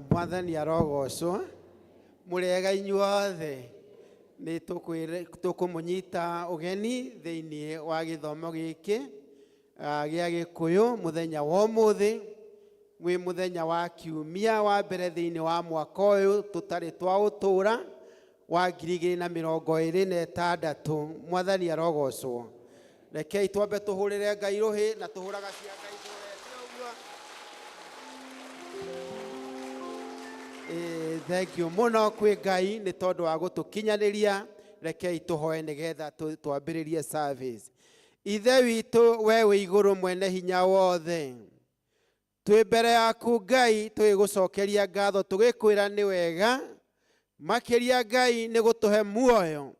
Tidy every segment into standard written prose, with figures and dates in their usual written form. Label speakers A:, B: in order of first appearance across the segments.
A: Mwathani arogocwo murega inyuothe ni tukumunyita ugeni thiini wa githomo giki gia Gikuyu muthenya wa umuthi wi muthenya wa kiumia wa mbere thiini wa mwaka uyu tutari twa utura wa 2026. Mwathani arogocwo. Rekei twambe tuhurire Ngai ruhi na tuhuraga cia Ngai thank you muno kwi Ngai ni tondu wa gutukinyaniria. Rekei tuhoe nigetha twambiririe service. Ithe witu we wi iguru mwene hinya wothe, twi mbere yaku Ngai twigucokeria ngatho tugikwira ni wega makiria Ngai ni gutuhe muoyo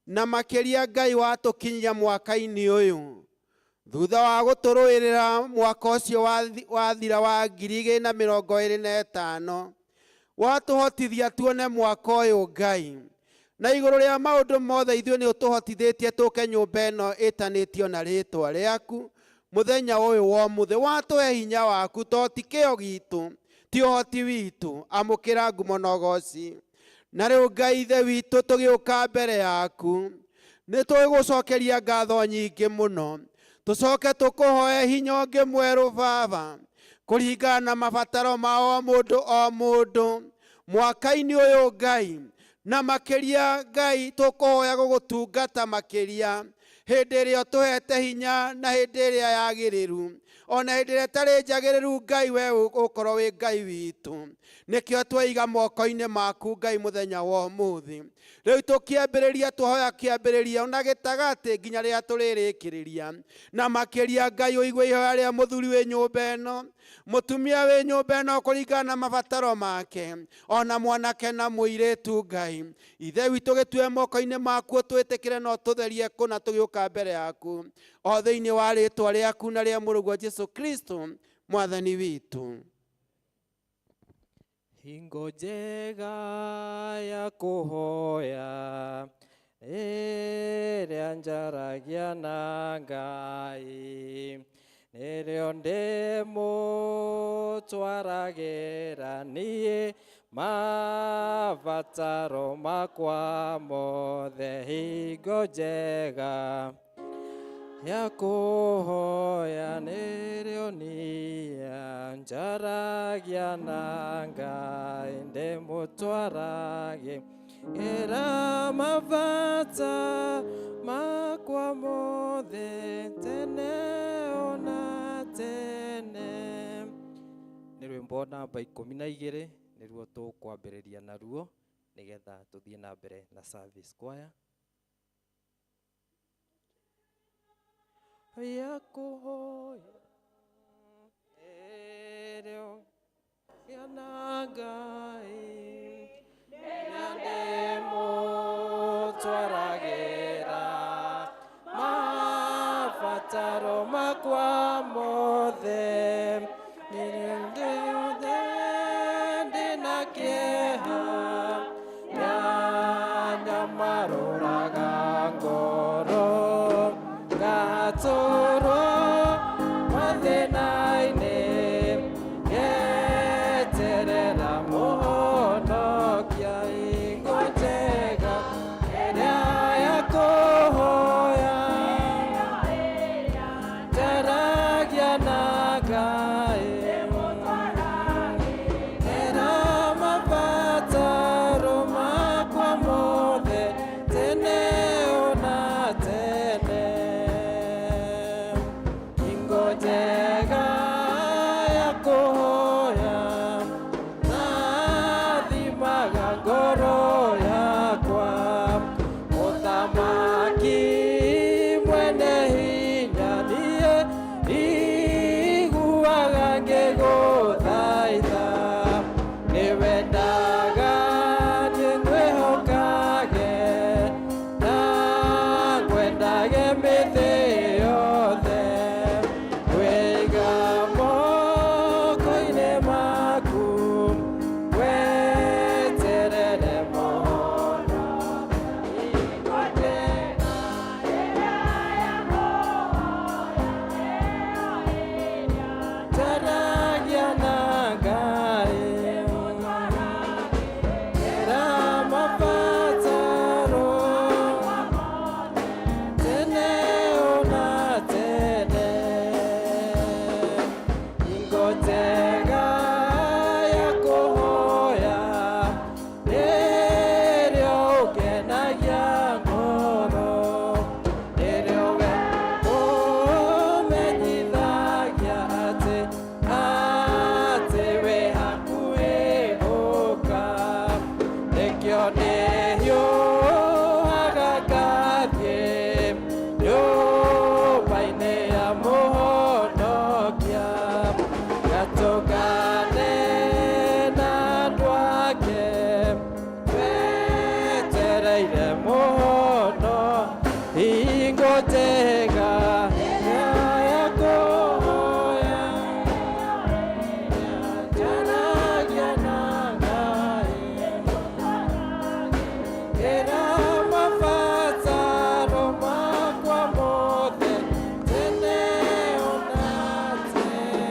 A: na makiria Ngai watukinyia mwaka-ini uyu thutha wa guturuirira mwaka ucio wathira wa 2025 watuhotithia tuone mwaka uyu Ngai na iguru ria maundu mothe ithuĩ ni utuhotithĩtie tũke nyũmba ĩno ĩtanĩtio na rĩtwa rĩaku muthenya uyu wa mũthĩ watuhe hinya waku to ti kĩo gitu ti ũhoti witũ amũkĩra ngumo na ũgooci. Na rĩu Ngai ithe witũ tũgĩũka mbere yaku nĩ tũgũcokeria ngatho nyingĩ mũno, tũcoke tũkũhoe hinya ũngĩ mwerũ Baba kũringana na mabataro ma o mũndũ mwaka-inĩ ũyũ Ngai, na makiria Ngai tũkũhoya gũgũtungata makiria hĩndĩ ĩrĩa ũtũhete hinya na hĩndĩ ĩrĩa yagĩrĩru ona hĩndĩ ĩrĩa ĩtarĩ njagĩrĩru Ngai we ũkorwo wĩ Ngai witũ. Nĩkĩo twaiga moko-inĩ maku Ngai muthenya wa ũmũthĩ. Rĩu tũkĩambĩrĩria tuhoya kĩambĩrĩria ona gĩtagatĩ nginya rĩrĩa tũrĩrĩkĩrĩria, na makĩria Ngai ũigue ihoya rĩa mũthuri wĩ nyũmba ĩno, mũtumia wĩ nyũmba ĩno kũringana na mabataro make, ona mwanake na mũirĩtu Ngai. Ithe witũ gĩtue moko-inĩ maku twĩtĩkĩre no tũtherie kũna tũgĩũka mbere yaku o thĩinĩ wa rĩtwa rĩaku na rĩa mũrũguo Jesu Kristo mwathani witũ.
B: Hingo njega ya kuhoya ĩrĩa njaragia na Ngai nĩrĩo ndĩmũtwaragĩra niĩ mabataro makwa mothe. Hingo njega ya kuhoya nĩrĩo niĩ njaragia na Ngai ndĩmũtwaragĩra mabata makwa mothe tene ona tene. Nĩ rwĩmbo namba 12 nĩruo tũkwambĩrĩria naruo nĩgetha tũthiĩ na mbere na service choir. Ya kuhoya nĩrĩo na Ngai ndĩmũtwaragĩra mabataro makwa mothe. Ndĩna kĩeha nyamarũraga ngoro ngatũrwo mathĩna-inĩ ngeterera mũhonokia. Hingo njega ĩrĩa ya kũhoya njaragia na Ngai ndĩmũtwaragĩra mabataro makwa mothe tene ona tene. Hingo njega ya kũhoya nathimaga ngoro yakwa mũthamaki mwene hinya niĩ iguaga ngĩgũthaitha. Nĩ wendaga niĩ ngwĩhokage na ngwendage mĩthĩ yothe. Wĩiga moko-inĩ atũngane na andũ ake wetereire mũhono hingo njega ya kũhoya njaragia na Ngai ĩra mabataro makwa mothe tene ona tene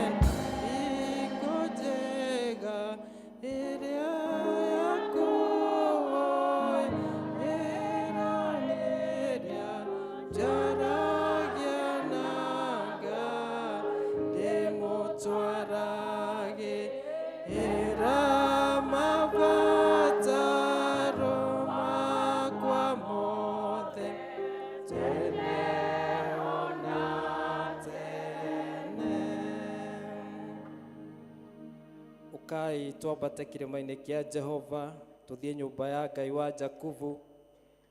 B: hingo njega ĩrĩa ya kũhoya ĩranĩria njaragia na Ngai ndĩmũtwaragĩra mabataro makwa mothe tene ona tene. Ũkai twambate kĩrĩma-inĩ kĩa Jehova tũthiĩ nyũmba ya Ngai wa Jakubu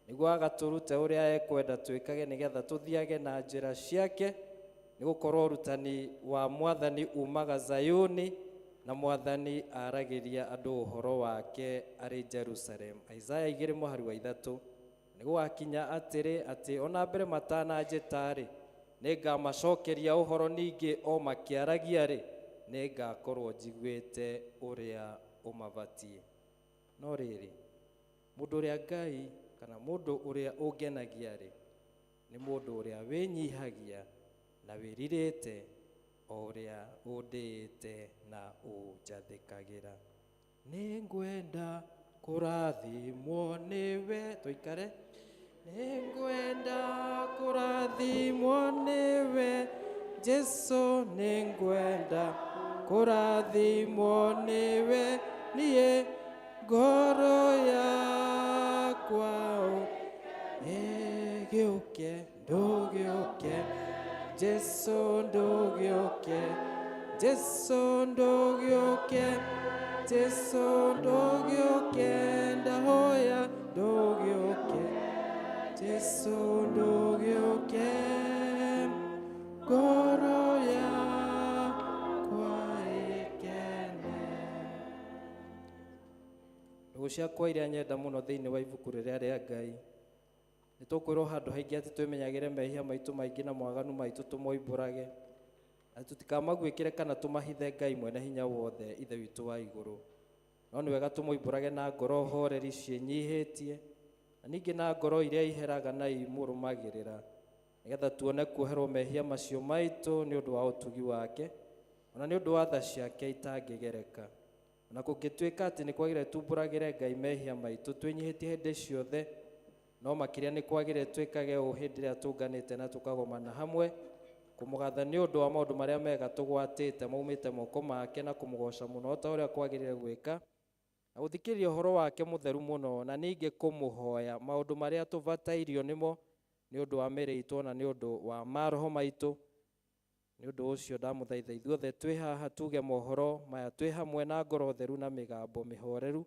B: nĩguo agatũrute ũrĩa ekwenda twĩkage nĩgetha tũthiage na njĩra ciake nĩgũkorwo ũrutani wa Mwathani umaga Zayuni na Mwathani aragĩria andũ ũhoro wake arĩ Jerusalem. Isaya 2:3 nĩgũgakinya atĩ ona mbere matananjĩta-rĩ nĩngamacokeria ũhoro ningĩ o makĩaragia-rĩ nĩngakorwo njiguĩte ũrĩa ũmabatiĩ. No rĩrĩ mũndũ ũrĩa Ngai kana mũndũ ũrĩa ũngenagia-rĩ nĩ mũndũ ũrĩa wĩnyihagia na wĩrirĩte o ũrĩa ũndĩĩte na ũnjathĩkagĩra. Nĩngwenda kũrathimwo nĩwe tũikare. Nĩngwenda kũrathimwo nĩwe Jesũ nĩngwenda kũrathimwo nĩwe niĩ ngoro yakwa gĩũke ndũgĩũke Jesũ ndũgĩũke Jesũ ndũgĩũke Jesũ ndũgĩũke ndahoya ndũgĩũke Jesũ ndũgĩũke ngoro yakwa ĩkene. Ndũgũ ciakwa iria nyenda mũno thĩinĩ wa ibuku rĩrĩa rĩa Ngai nĩtũkwĩrwo handũ haingĩ atĩ twĩmenyagĩre mehia maitũ maingĩ na mwaganu maitũ tũmoimbũrage na tũtikamagwĩkĩre kana tũmahithe Ngai mwene hinya wothe ithe witũ wa igũrũ. No nĩ wega tũmoimbũrage na ngoro horeri ciĩnyihĩtie na ningĩ na ngoro iria iheraga na imũrũmagĩrĩra nĩgetha tuone kuoherwo mehia macio maitũ nĩ ũndũ wa ũtugi wake ona nĩ ũndũ wa tha ciake itangĩgereka. Na kũngĩtuĩka atĩ nĩ kwagĩrĩire tumbũragĩre Ngai mehia maitũ twĩnyihĩtie hĩndĩ ciothe no makĩria nĩ kwagĩrĩire twĩkage ũũ hĩndĩ ĩrĩa tũnganĩte na tũkagomana hamwe kũmũgatha nĩ ũndũ wa maũndũ marĩa mega tũgwatĩte maumĩte moko make na kũmũgoca mũno ta ũrĩa kwagĩrĩire gwĩka na gũthikĩrĩria ũhoro wake mũtheru mũno na ningĩ kũmũhoya maũndũ marĩa tũbatairio nĩmo nĩ ũndũ wa mĩĩrĩ itũ na nĩ ũndũ wa maroho maitũ. Nĩ ũndũ ũcio ndamũthaitha ithuothe twĩ haha tuge mohoro maya twĩ hamwe na ngoro theru na mĩgambo mĩhoreru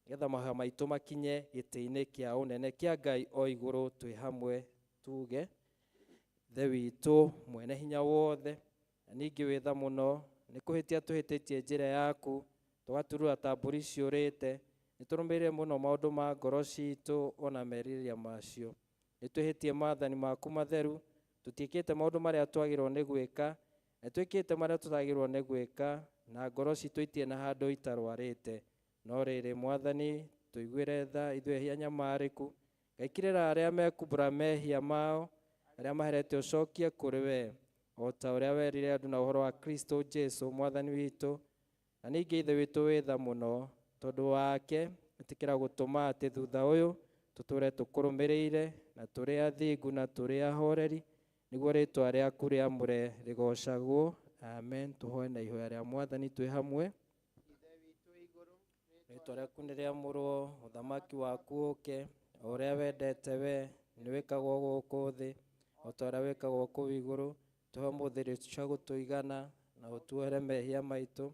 B: nĩgetha mahoya maitũ makinye gĩtĩ-inĩ kĩa ũnene kĩa Ngai o igũrũ twĩ hamwe tuge. Ithe witũ mwene hinya wothe na ningĩ wĩ tha mũno nĩ kũhĩtia tũhĩtĩtie njĩra yaku tũgaturura ta mbũri ciũrĩte nĩ tũrũmĩrĩire mũno maũndũ ma ngoro citũ ona merirĩria macio. Nĩ twĩhĩtie maathani maku matheru tũtiĩkĩte maũndũ marĩa twagĩrĩirwo nĩ gwĩka na twĩkĩte marĩa tũtagĩrĩirwo nĩ gwĩka na ngoro citũ itirĩ na handũ itarwarĩte. No rĩrĩ Mwathani tũiguĩre tha ithuĩ ehia nyamarĩku gaikĩrĩra arĩa mekumbũra mehia mao arĩa maherete ũcokie kũrĩ we o ta ũrĩa werire andũ na ũhoro wa Kristo Jesũ Mwathani witũ. Na ningĩ ithe witũ wĩ tha mũno tondũ wake ĩtĩkĩra gũtũma atĩ thutha ũyũ tũtũre tũkũrũmĩrĩire na tũrĩ athingu na tũrĩ ahoreri nĩguo rĩtwa rĩaku rĩamũre rĩgocagwo. Amen. Tũhoe na ihoya rĩa Mwathani twĩ hamwe. Rĩtwa rĩaku nĩ rĩamũrwo ũthamaki waku ũke o ũrĩa wendete we nĩ wĩkagwo gũkũ thĩ o ta ũrĩa wĩkagwo kũu igũrũ. Tũhe ũmũthĩ irio cia gũtũigana na ũtuohere mehia maitũ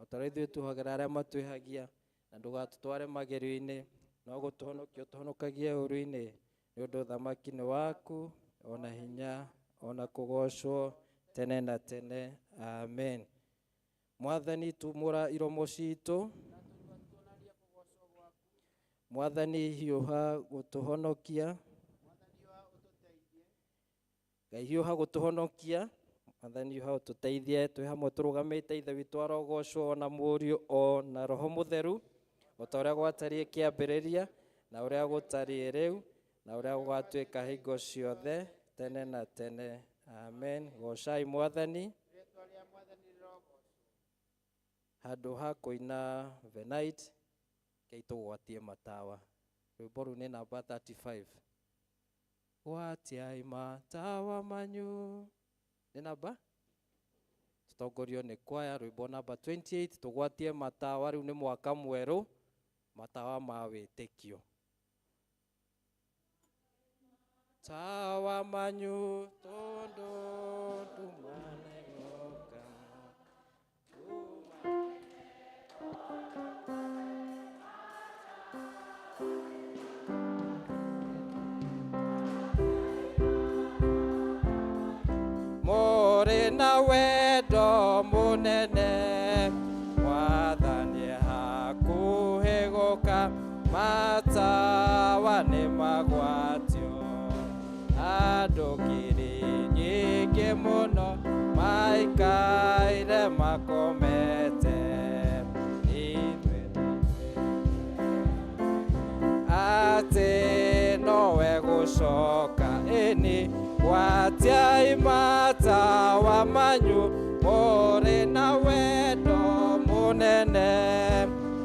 B: o ta ũrĩa ithuĩ tuohagĩra arĩa matwĩhagia na ndũgatũtware magerio-inĩ no gũtũhonokia ũtũhonokagie ũũru-inĩ nĩ ũndũ ũthamaki nĩ waku ona hinya ona kũgocwo tene na tene. Amen. Mwathani tumũra iromo citũ, Mwathani hiũha gũtũhonokia, Ngai hiũha gũtũhonokia, Mwathani hiũha ũtũteithie, twĩ hamwe tũrũgamĩte. Ithe witũ arogocwo na Mũriũ o na Roho Mũtheru, o ta ũrĩa gwatariĩ kĩambĩrĩria, na ũrĩa gũtariĩ rĩu, na ũrĩa gũgatuĩka hingo ciothe, tene na tene. Amen. Gocai Mwathani. Handũ ha kũina the night, kei tũgwatie matawa. Rwĩmbo rũu nĩ namba 35. Gwatiai matawa manyu. Nĩ namba? Tũtongorio nĩ kwaya. Rwĩmbo namba 28. Tũgwatie matawa. Rĩu nĩ mwaka mwerũ. Matawa ma wĩtĩkio. Tawa manyu tondũ ndumane goka. Mũrĩ na wendo mũnene, Mwathani hakuhĩ gũka, matawa nĩ magwatio. Andũ ngiri nyingĩ mũno maikaire makomete, atĩ nowe gũcoka. Ĩni gwatiai matawa manyu, mũrĩ na wendo mũnene,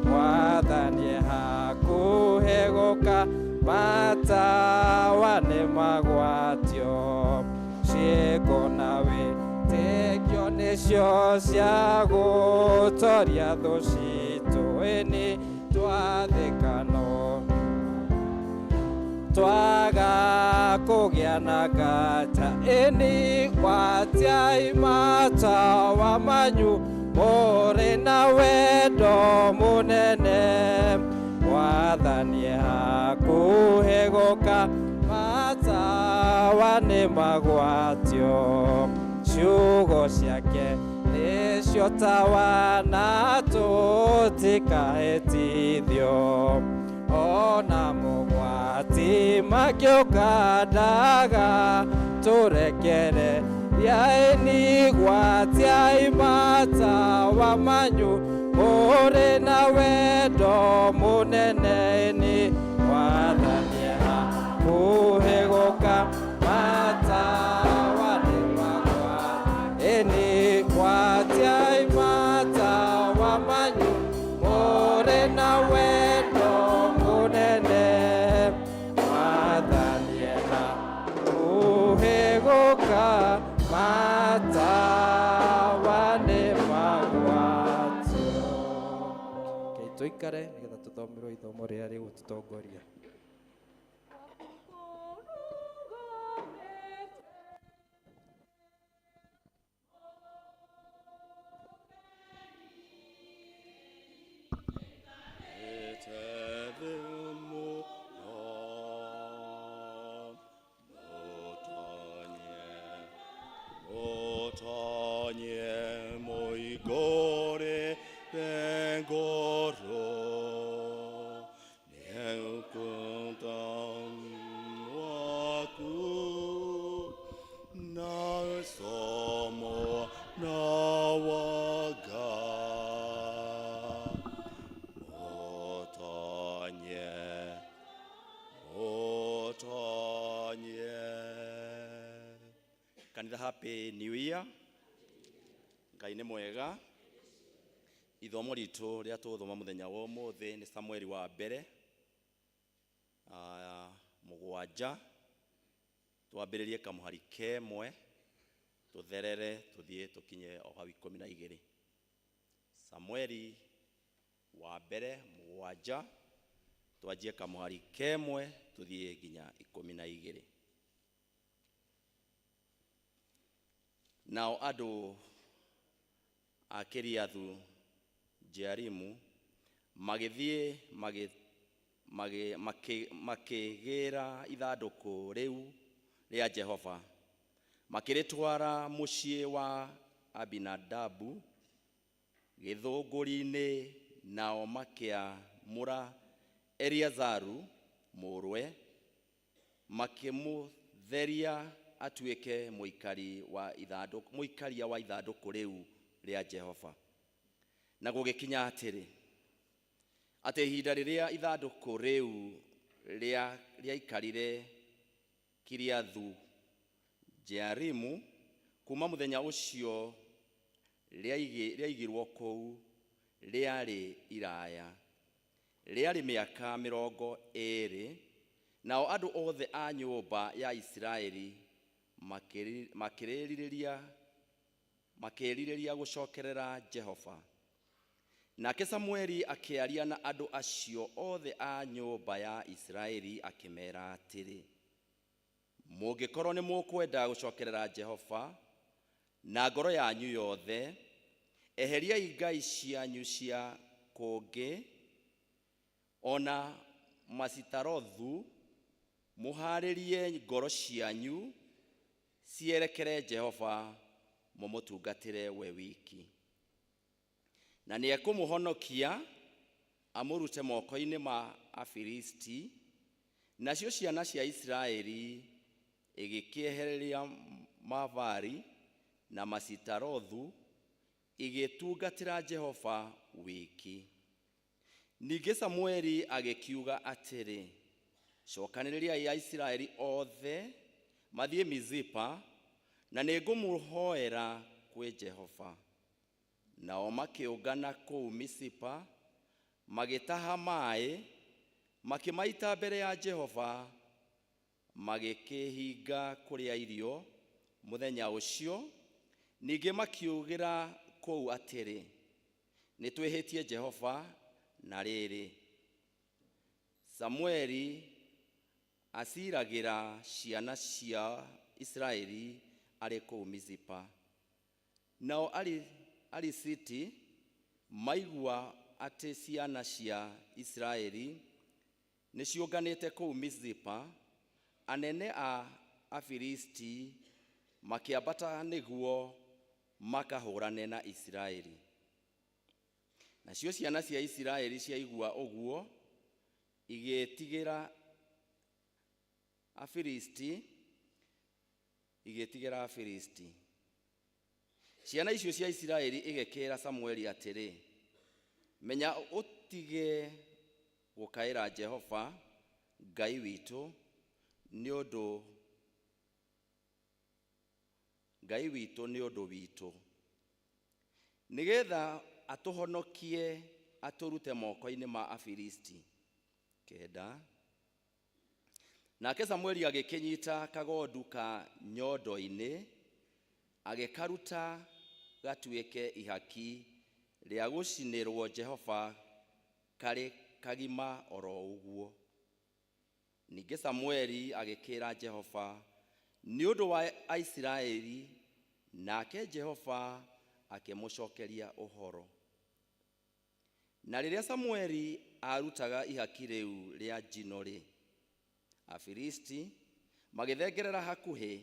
B: Mwathani hakuhĩ gũka, matawa nĩ magwatio. Ciĩko na wĩtĩkio nĩcio cia gũtoria thũ citũ. Ĩni twathĩkano twaga kũgĩa na nganja. Ĩni gwatiai matawa manyu, mũrĩ na wendo mũnene, Mwathani hakuhĩ gũka, matawa nĩ magwatio. Ciugo ciake nĩcio tawa na tũtikahĩtithio. Ona mũgwati makĩũka ndaga tũrekere. Ĩni gwatiai matawa manyu, mũrĩ na wendo mũnene. Ĩni Mwathani hakuhĩ gũka, matawa nĩ magwatio. Ĩni gwatiai matawa manyu, mũrĩ na wendo mũnene, Mwathani hakuhĩ gũka, matawa nĩ magwatio. Kei tũikare nĩgetha tũthomerwo ithomo rĩrĩa rĩgũtũtongoria.
C: Kanitha, happy new year. Ngai nĩ mwega. Ithomo ritũ rĩa tũthoma mũthenya wa ũmũthĩ nĩ Samueli wa mbere 7. Twambĩrĩrie kamũhari kemwe tũtherere tũthiĩ tũkinye o hau 12. Samueli wa mbere 7, twanjie kamũhari kemwe tũthiĩ nginya 12. Nao andũ a Kiriathu Jearimu magĩthiĩ makĩgĩra ithandũkũ rĩu rĩa Jehova, makĩrĩtwara mũciĩ wa Abinadabu gĩthũngũri-inĩ, nao makĩamũra Eliazaru mũrwe, makĩmũtheria atuĩke mũikaria wa ithandũkũ rĩu rĩa Jehova. Na gũgĩkinya atĩ ihinda rĩrĩa ithandũkũ rĩu rĩaikarire Kiriathu Jearimu, kuma mũthenya ũcio rĩaigirwo kũu, rĩarĩ iraya, rĩarĩ mĩaka 20. Nao andũ othe a nyũmba ya Isiraeli makĩĩrirĩria gũcokerera Jehova. Nake Samueli akĩaria na andũ acio othe a nyũmba ya Isiraeli akĩmeera atĩrĩ, mũngĩkorwo nĩ mũkwenda gũcokerera Jehova na ngoro yanyu yothe, eheriai ngai cianyu cia kũngĩ, ona Masitarothu, mũhaarĩrie ngoro cianyu cierekere Jehova, mũmũtungatĩre we wiki. Na nĩekũmũhonokia amũrute moko-inĩ ma Afilisti. Nacio ciana cia Isiraeli igĩkĩehereria Mavari na Masitarothu, igĩtungatĩra Jehova wiki. Ningĩ Samueli agĩkiuga atĩrĩ, cokanĩrĩriai ya Isiraeli othe mathiĩ Mizipa, na nĩngũmũhoera kwĩ Jehova. Nao makĩũngana kũu Mizipa, magĩtaha maĩ, makĩmaita mbere ya Jehova, magĩkĩhinga kũrĩa irio mũthenya ũcio. Ningĩ makiugĩra kũu atĩrĩ, nĩtwĩhĩtie Jehova. Na rĩrĩ, Samueli aciragĩra ciana cia Isiraeli arĩ kũu Mizipa. Nao Alisiti maigua atĩ ciana cia Isiraeli nĩciũnganĩte kũu Mizipa, anene a Afilisti makĩambata nĩguo makahũrane na Isiraeli. Nacio ciana cia Isiraeli ciaigua ũguo, igĩtigĩra Afilisti. Ciana icio cia Isiraeli igĩkĩra Samueli atĩrĩ, menya ũtige gũkaĩra Jehova Ngai witũ, nĩ ũndũ witũ, nĩgetha atũhonokie atũrute moko-inĩ ma Afilisti. 9. Nake Samueli agĩkĩnyita kagondu ka nyondo-inĩ, agĩkaruta gatuĩke ihaki rĩa gũcinĩrwo Jehova karĩ kagima oro ũguo. Ningĩ Samueli agĩkĩra Jehova nĩ ũndũ wa Isiraeli, nake Jehova akĩmũcokeria ũhoro. Na rĩrĩa Samueli arutaga ihaki rĩu rĩa njino-rĩ, Afilisti magĩthengerera hakuhĩ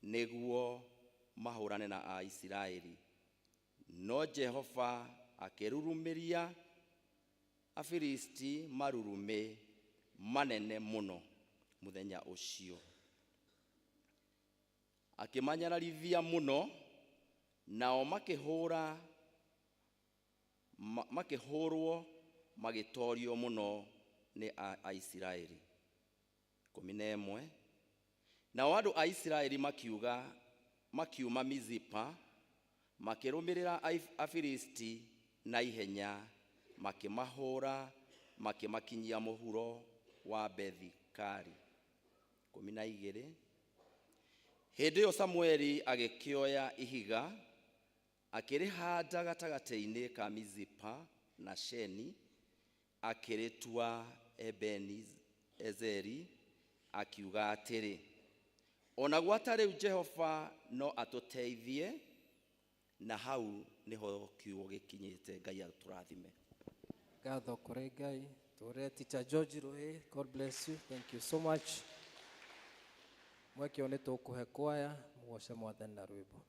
C: nĩguo mahũrane na Aisiraeli. No Jehova akĩrurumĩria Afilisti marurumĩ manene mũno mũthenya ũcio, akĩmanyararithia mũno, nao makĩhũrwo magĩtorio mũno nĩ Aisiraeli. 11. Nao andũ a Isiraeli makiuma Mizipa, makĩrũmĩrĩra Afilisti na ihenya, makĩmahũra, makĩmakinyia mũhuro wa Bethi-Kari. 12. Hĩndĩ ĩyo Samueli agĩkĩoya ihiga, akĩrĩhanda gatagatĩ-inĩ ka Mizipa na Sheni, akĩrĩtua Ebeni-Ezeri, akiuga atĩrĩ, ona gwata rĩu Jehova no atũteithie. Na hau nĩho kiugo gĩkinyĩte. Ngai atũrathime.
B: Ngatho kũrĩ Ngai. Tũrĩa Teacher George Rũĩ, God bless you. Thank you so much. Mwekĩo nĩ tũkũhe kwaya mũgoce Mwathani na rwĩmbo.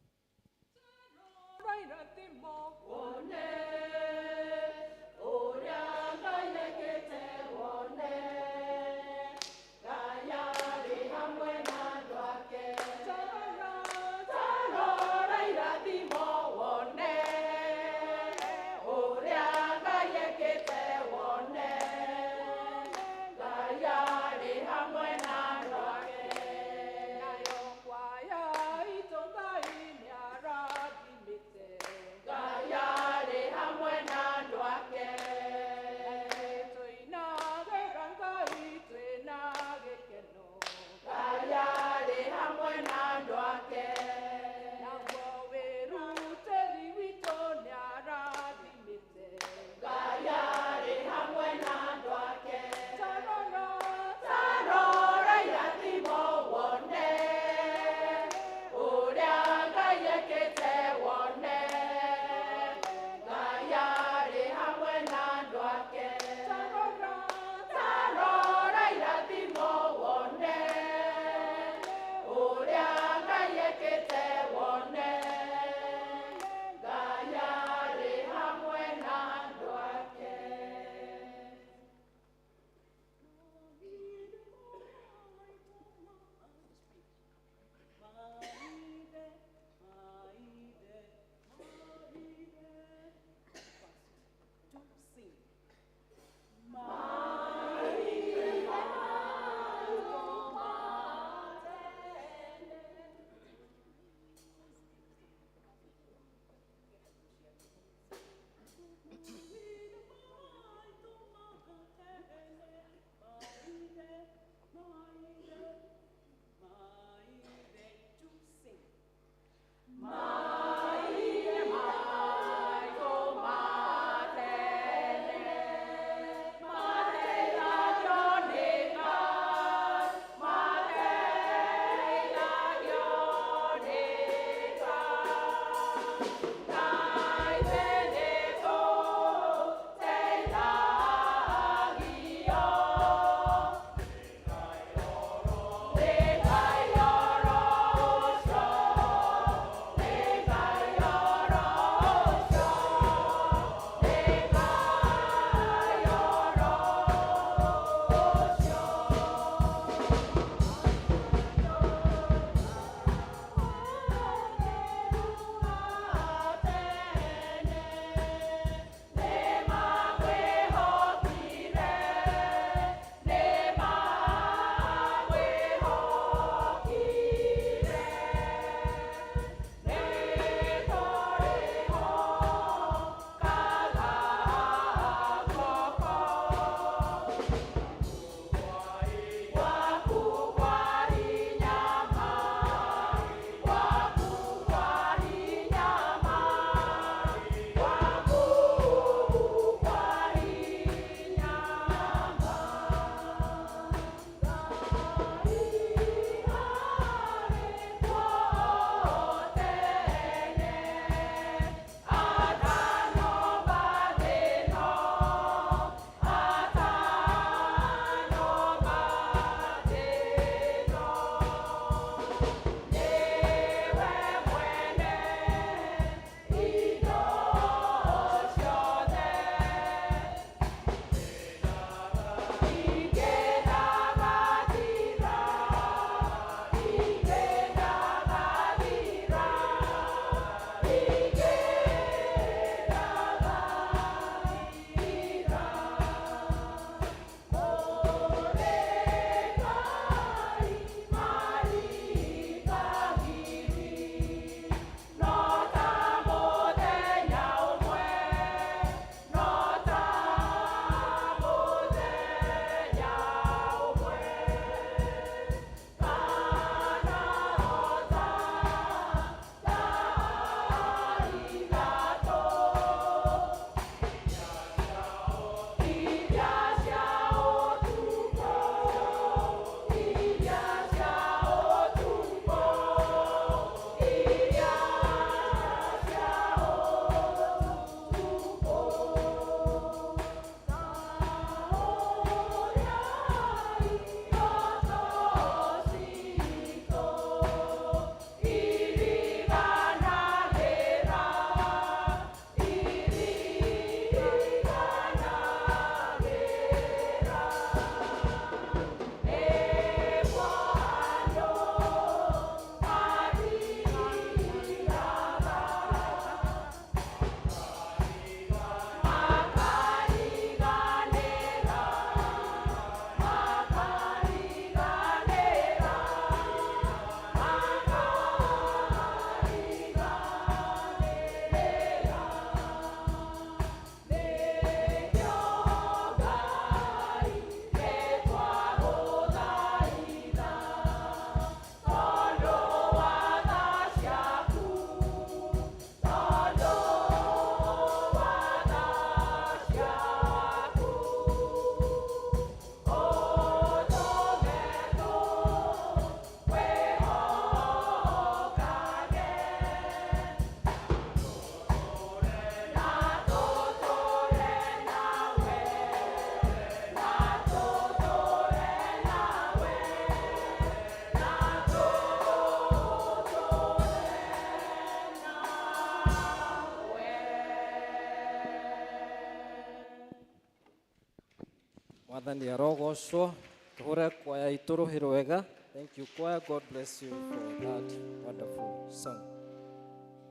B: Mwathani arogocwo. Tuhure kwaya ituruhiro wega. Thank you choir. God bless you for that wonderful song.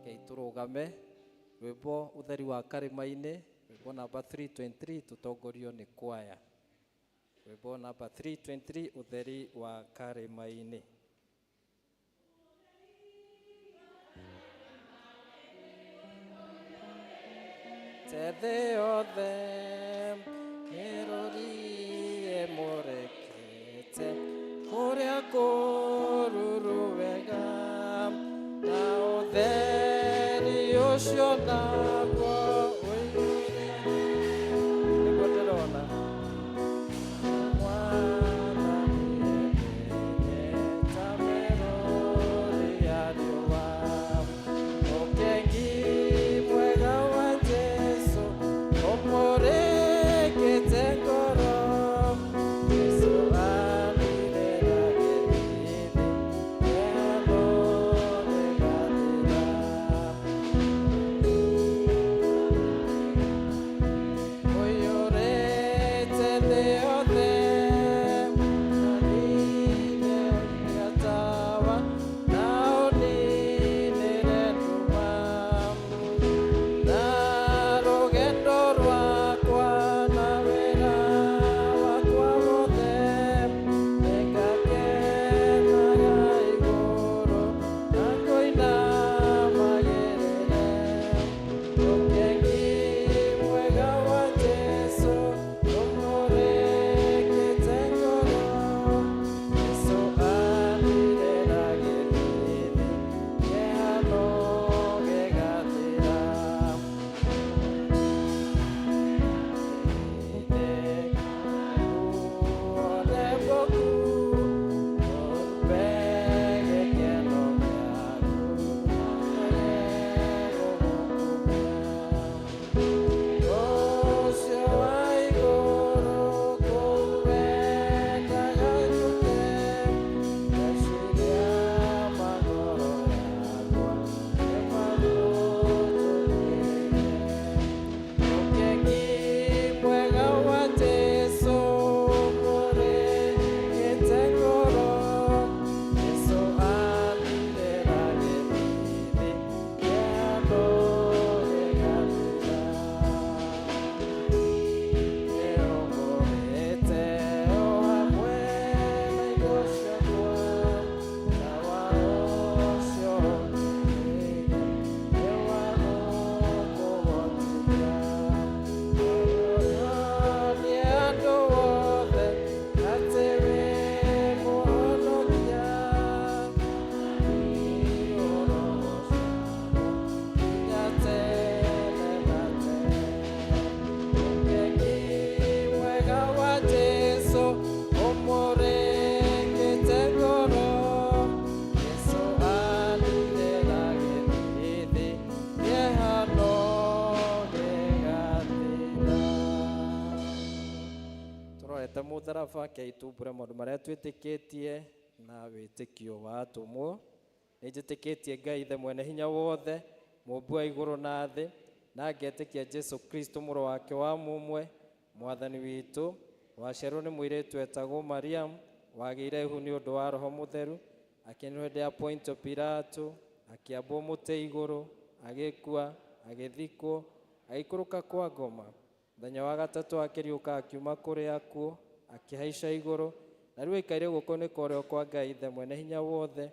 B: Okay, turugame. Rwimbo utheri wa karima-ini. Rwimbo number 323 tutongorio ni kwaya. Rwimbo number 323 utheri wa karima-ini. Tethe othe mirori emurekete kuria kururu wega na utheri ucio naguo uiyure niguo ndirona Mwathani ta mirori ya riũa ũkengi mwega wa Jesũ ũmũrĩkĩte ngoro Jesũ anirĩra gĩthithi kĩano gĩgathira ũiyũrĩte thĩ yothe ũninĩre tawa na ũninĩre nduma na rũgendo rwakwa na wĩra wakwa wothe nĩngakenaga igũrũ na ngũinamagĩrĩre ũkengi mwega wa Jesũ ũmũrĩkĩte ngoro Jesũ anirĩra gĩthithi kĩhano gĩgathira turorete mutharaba keitumbure maundu maria twitikitie na witikio wa atumwo ninjitikitie Ngai ithe mwene hinya wothe mũmbi wa igũrũ na thĩ na ngetikia Jesu Kristo mũrũ wake wa mũmwe mwathani witũ waciarwo nĩ mũirĩtu etagwo Mariam wagĩire ihu nĩ ũndũ wa Roho Mũtheru akĩinũka hĩndĩ ya Pontio Pilato akĩambwo mũtĩ igũrũ agĩkua agĩthikwo agĩikũrũka kwa ngoma mũthenya wa gatatũ akĩriũka akiuma kũrĩ akuũ akĩhaica igũrũ na rĩu aikaire gũkũ nĩ kũrĩo kwa Ngai ithe mwene hinya wothe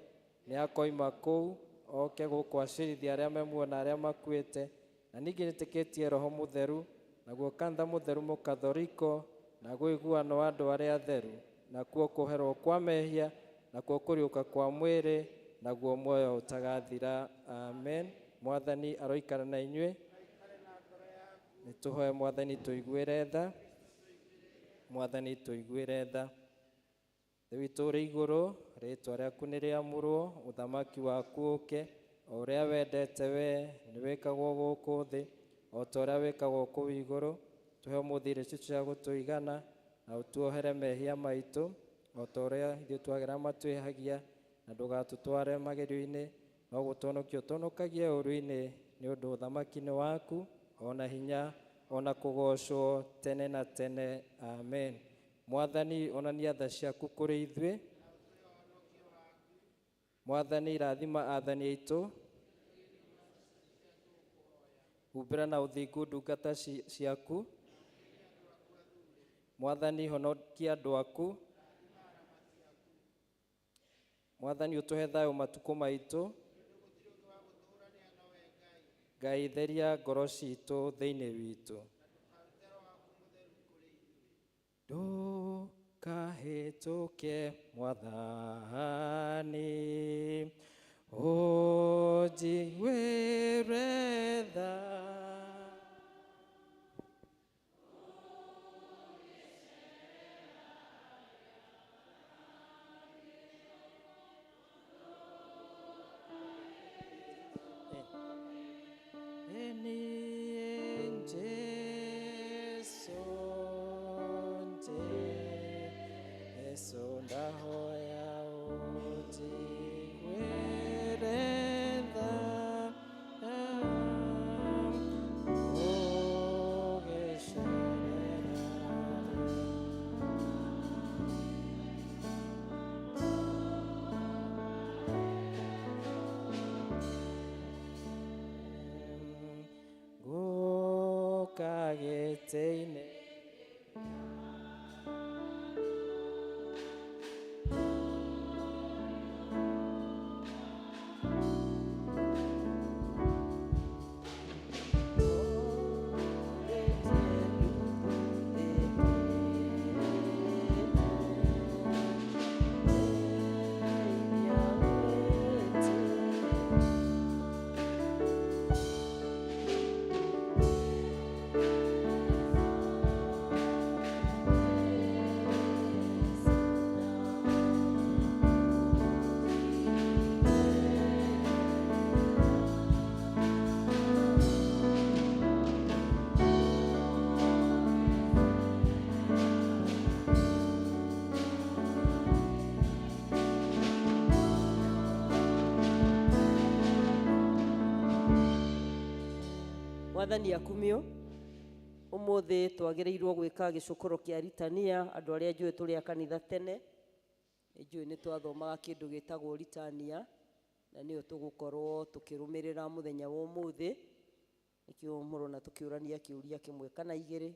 B: nĩ akoima kũu oke gũkwacĩrithia arĩa memuona arĩa makuĩte na ningĩ nĩtĩkĩtie Roho Mũtheru naguo kantha mũtheru mũkathoriko na ũiguano wa andũ arĩa atheru nakuo kũherwo kwa mehia nakuo kũriũka kwa mwĩrĩ naguo muoyo ũtagathira amen. Mwathani aroikara na inyuĩ nĩtũhoe Mwathani tũiguĩre tha Mwathani tũiguĩre tha Thĩ witũ ũrĩ igũrũ rĩĩtwa rĩaku nĩ rĩamũrwo ũthamaki waku ũke o ũrĩa wendete wee nĩ wĩkagwo gũkũ thĩ o ta ũrĩa wĩkagwo kũu igũrũ tũhe ũmũthĩ irio citũ cia gũtũigana na ũtuohere mehia maitũ o ta ũrĩa ithuĩ twagera matwĩhagia na ndũgatũtware magerio-inĩ no gũtũhonokia ũtũhonokagie ũũru-inĩ nĩ ũndũ ũthamaki nĩ waku ona hinya ona kũgocwo tene na tene amen. Mwathani onania tha ciaku kũrĩ ithuĩ. Mwathani rathima athani aitũ. Humbĩra na ũthingu ndungata ciaku. Mwathani honokia andũ aku. Mwathani ũtũhe thayũ matukũ maitũ. Ngai theria ngoro citũ thĩinĩ witũ. Ndũkahĩtũke Mwathani, ũnjiguĩre tha. Gũkagĩte-inĩ
D: Mwathani akumio. Umuthi twagĩrĩirwo gwĩka gĩcũkũro kĩa ritania. Andũ arĩa njũĩ tũrĩ a kanitha tene njũĩ nĩ twathomaga kĩndũ gĩtagwo ritania, na nĩyo tũgũkorwo tũkĩrũmĩrĩra mũthenya wa ũmũthĩ. Nĩkĩo mũrona tũkĩũrania kĩũria kĩmwe kana igĩrĩ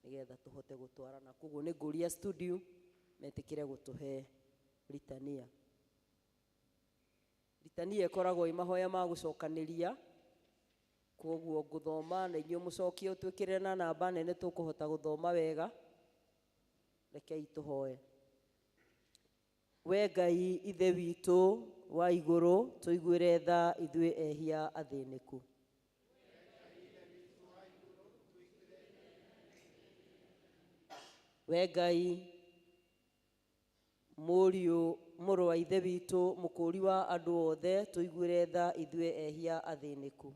D: nĩgetha tũhote gũtwarana. Koguo nĩ ngũria studio metĩkĩre gũtũhe ritania. Ritania ĩkoragwo ĩ mahoya ma gũcokanĩria. Koguo ngũthoma na inyuĩ mũcokie ũtwĩkĩre na namba nene tũkũhota gũthoma wega. Rekei tũhoe. We Ngai ithe witũ wa igũrũ, tũiguĩre tha ithuĩ ehia athĩnĩku. We Ngai mũrũ wa ithe witũ, mũkũri wa andũ othe, tũiguĩre tha ithuĩ ehia athĩnĩku.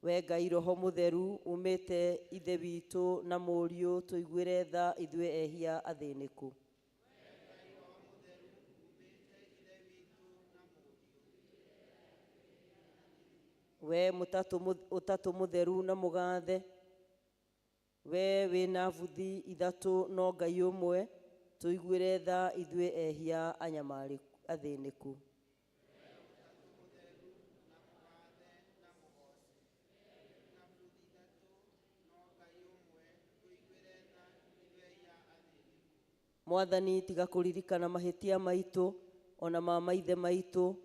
D: We Ngai Roho Mũtheru umĩte ithe witũ na mũriũ, tũiguĩre tha ithuĩ ehia athĩnĩku. We ũtatũ mũtheru na mũgathe, we wĩna buthi ithatũ no Ngai ũmwe, tũiguĩre tha ithuĩ ehia athĩnĩku. Mwathani tiga kũririkana mahĩtia maitũ ona ma maithe maitũ,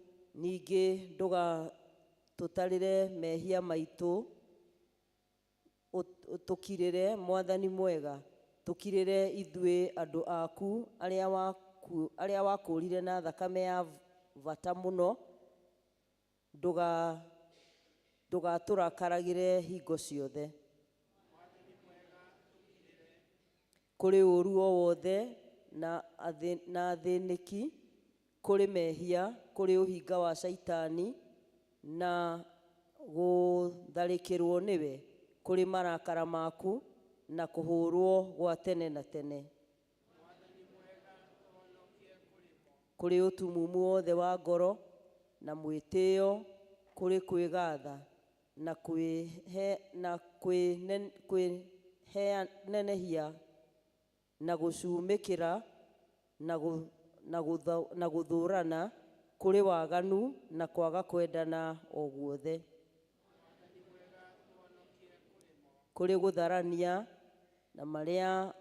D: ningĩ ndũgatũtarĩre mehia maitũ, tũkirĩre Mwathani mwega, tũkirĩre ithuĩ andũ aku arĩa wakũrire na thakame ya bata mũno, ndũgatũrakaragĩre hingo ciothe. Kũrĩ ũru o wothe na athĩnĩki, kũrĩ mehia, kũrĩ ũhinga wa Saitani na gũtharĩkĩrwo nĩwe, kũrĩ marakara maku na kũhũrwo gwa tene na tene. Kũrĩ ũtumumu wothe wa ngoro na mwĩtĩo, kũrĩ kwĩgatha na kwĩnenehia na gũcumĩkĩra na gũthũrana kũrĩ waganu na kwaga kwendana o guothe, kũrĩ gũtharania na marĩa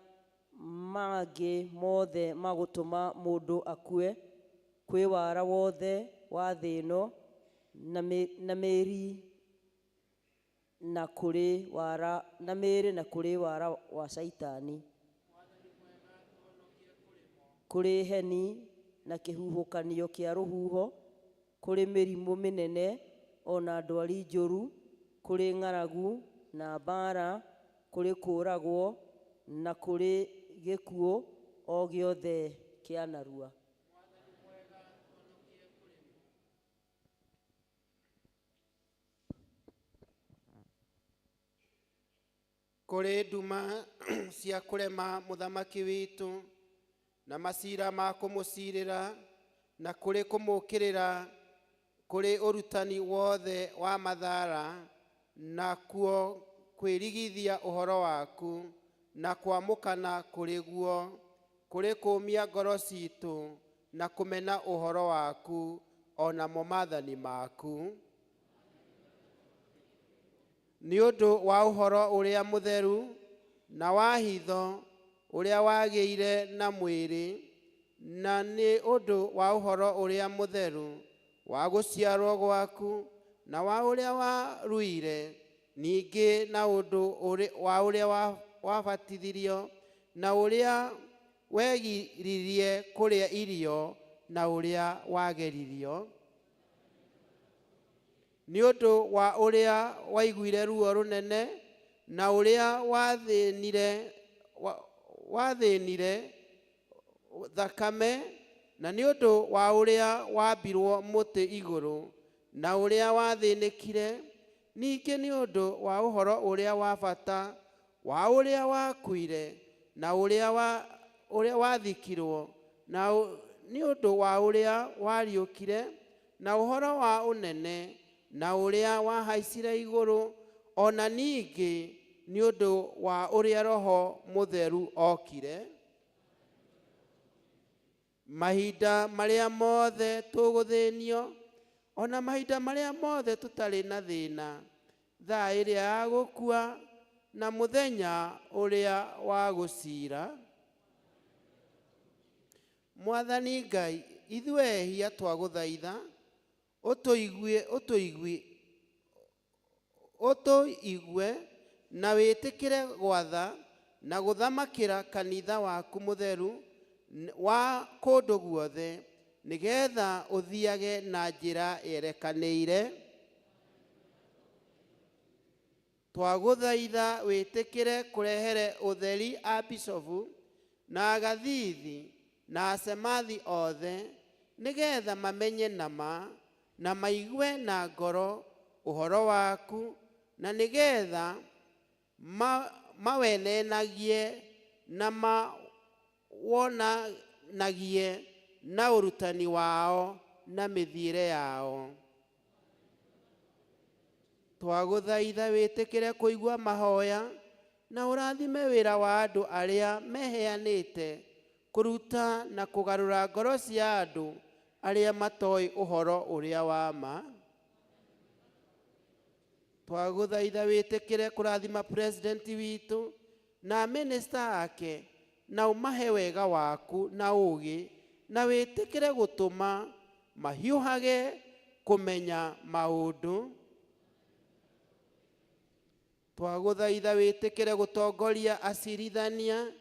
D: mangĩ mothe ma gũtũma mũndũ akue, kwĩ wara wothe wa thĩ ĩno na mĩĩrĩ na kũrĩ wara wa Saitani, kũrĩ heni na kĩhuhũkanio kĩa rũhuho, kũrĩ mĩrimũ mĩnene ona ndwari njũru, kũrĩ ng'aragu na mbaara, kũrĩ kũũragwo na kũrĩ gĩkuũ o gĩothe kĩa narua.
A: Kũrĩ nduma cia kũrema mũthamaki witũ na macira ma kũmũcirĩra na kũrĩ kũmũũkĩrĩra, kũrĩ ũrutani wothe wa mathaara na kuo kwĩrigithia ũhoro waku na kwamũkana kũrĩ guo, kũrĩ kũũmia ngoro ciitũ na kũmena ũhoro waku onamo maathani maku. Nĩ ũndũ wa ũhoro ũrĩa mũtheru na wa hitho ũrĩa wagĩire na mwĩrĩ, na nĩ ũndũ wa ũhoro ũrĩa mũtheru wa gũciarwo gwaku na wa ũrĩa waruire, ningĩ na ũndũ wa ũrĩa wabatithirio na ũrĩa wegiririe kũrĩa irio na ũrĩa wageririo, nĩ ũndũ wa ũrĩa waiguire ruo rũnene na ũrĩa wathĩnire thakame, na nĩ ũndũ wa ũrĩa wambirwo mũtĩ igũrũ na ũrĩa wathĩnĩkire, ningĩ nĩ ũndũ wa ũhoro ũrĩa wa bata wa ũrĩa wakuire na ũrĩa wathikirwo, na nĩ ũndũ wa ũrĩa wariũkire, na ũhoro wa ũnene na ũrĩa wahaicire igũrũ, ona ningĩ nĩ ũndũ wa ũrĩa Roho Mũtheru okire. Mahinda marĩa mothe tũgũthĩnio, ona mahinda marĩa mothe tũtarĩ na thĩna, thaa ĩrĩa ya gũkua na mũthenya ũrĩa wa gũciira. Mwathani Ngai, ithuĩ ehia twagũthaitha, ũtũigue na wĩtĩkĩre gwatha na gũthamakĩra kanitha waku mũtheru wa kũndũ guothe, nĩgetha ũthiage na njĩra yerekanĩire. Twagũthaitha wĩtĩkĩre kũrehere ũtheri abicobu na agathithi na acemathi othe, nĩgetha mamenye nama na maigue na ngoro ũhoro waku, na nĩgetha mawenenagie na mawonanagie na ũrutani wao na mĩthiĩre yao. Twagũthaitha wĩtĩkĩre kũigua mahoya na ũrathime wĩra wa andũ arĩa meheanĩte kũruta na kũgarũra ngoro cia andũ arĩa matoĩ ũhoro ũrĩa wa ma. Twagũthaitha wĩtĩkĩre kũrathima president witũ na minister ake, na ũmahe wega waku na ũũgĩ, na wĩtĩkĩre gũtũma mahiũhage kũmenya maũndũ. Twagũthaitha wĩtĩkĩre gũtongoria acirithania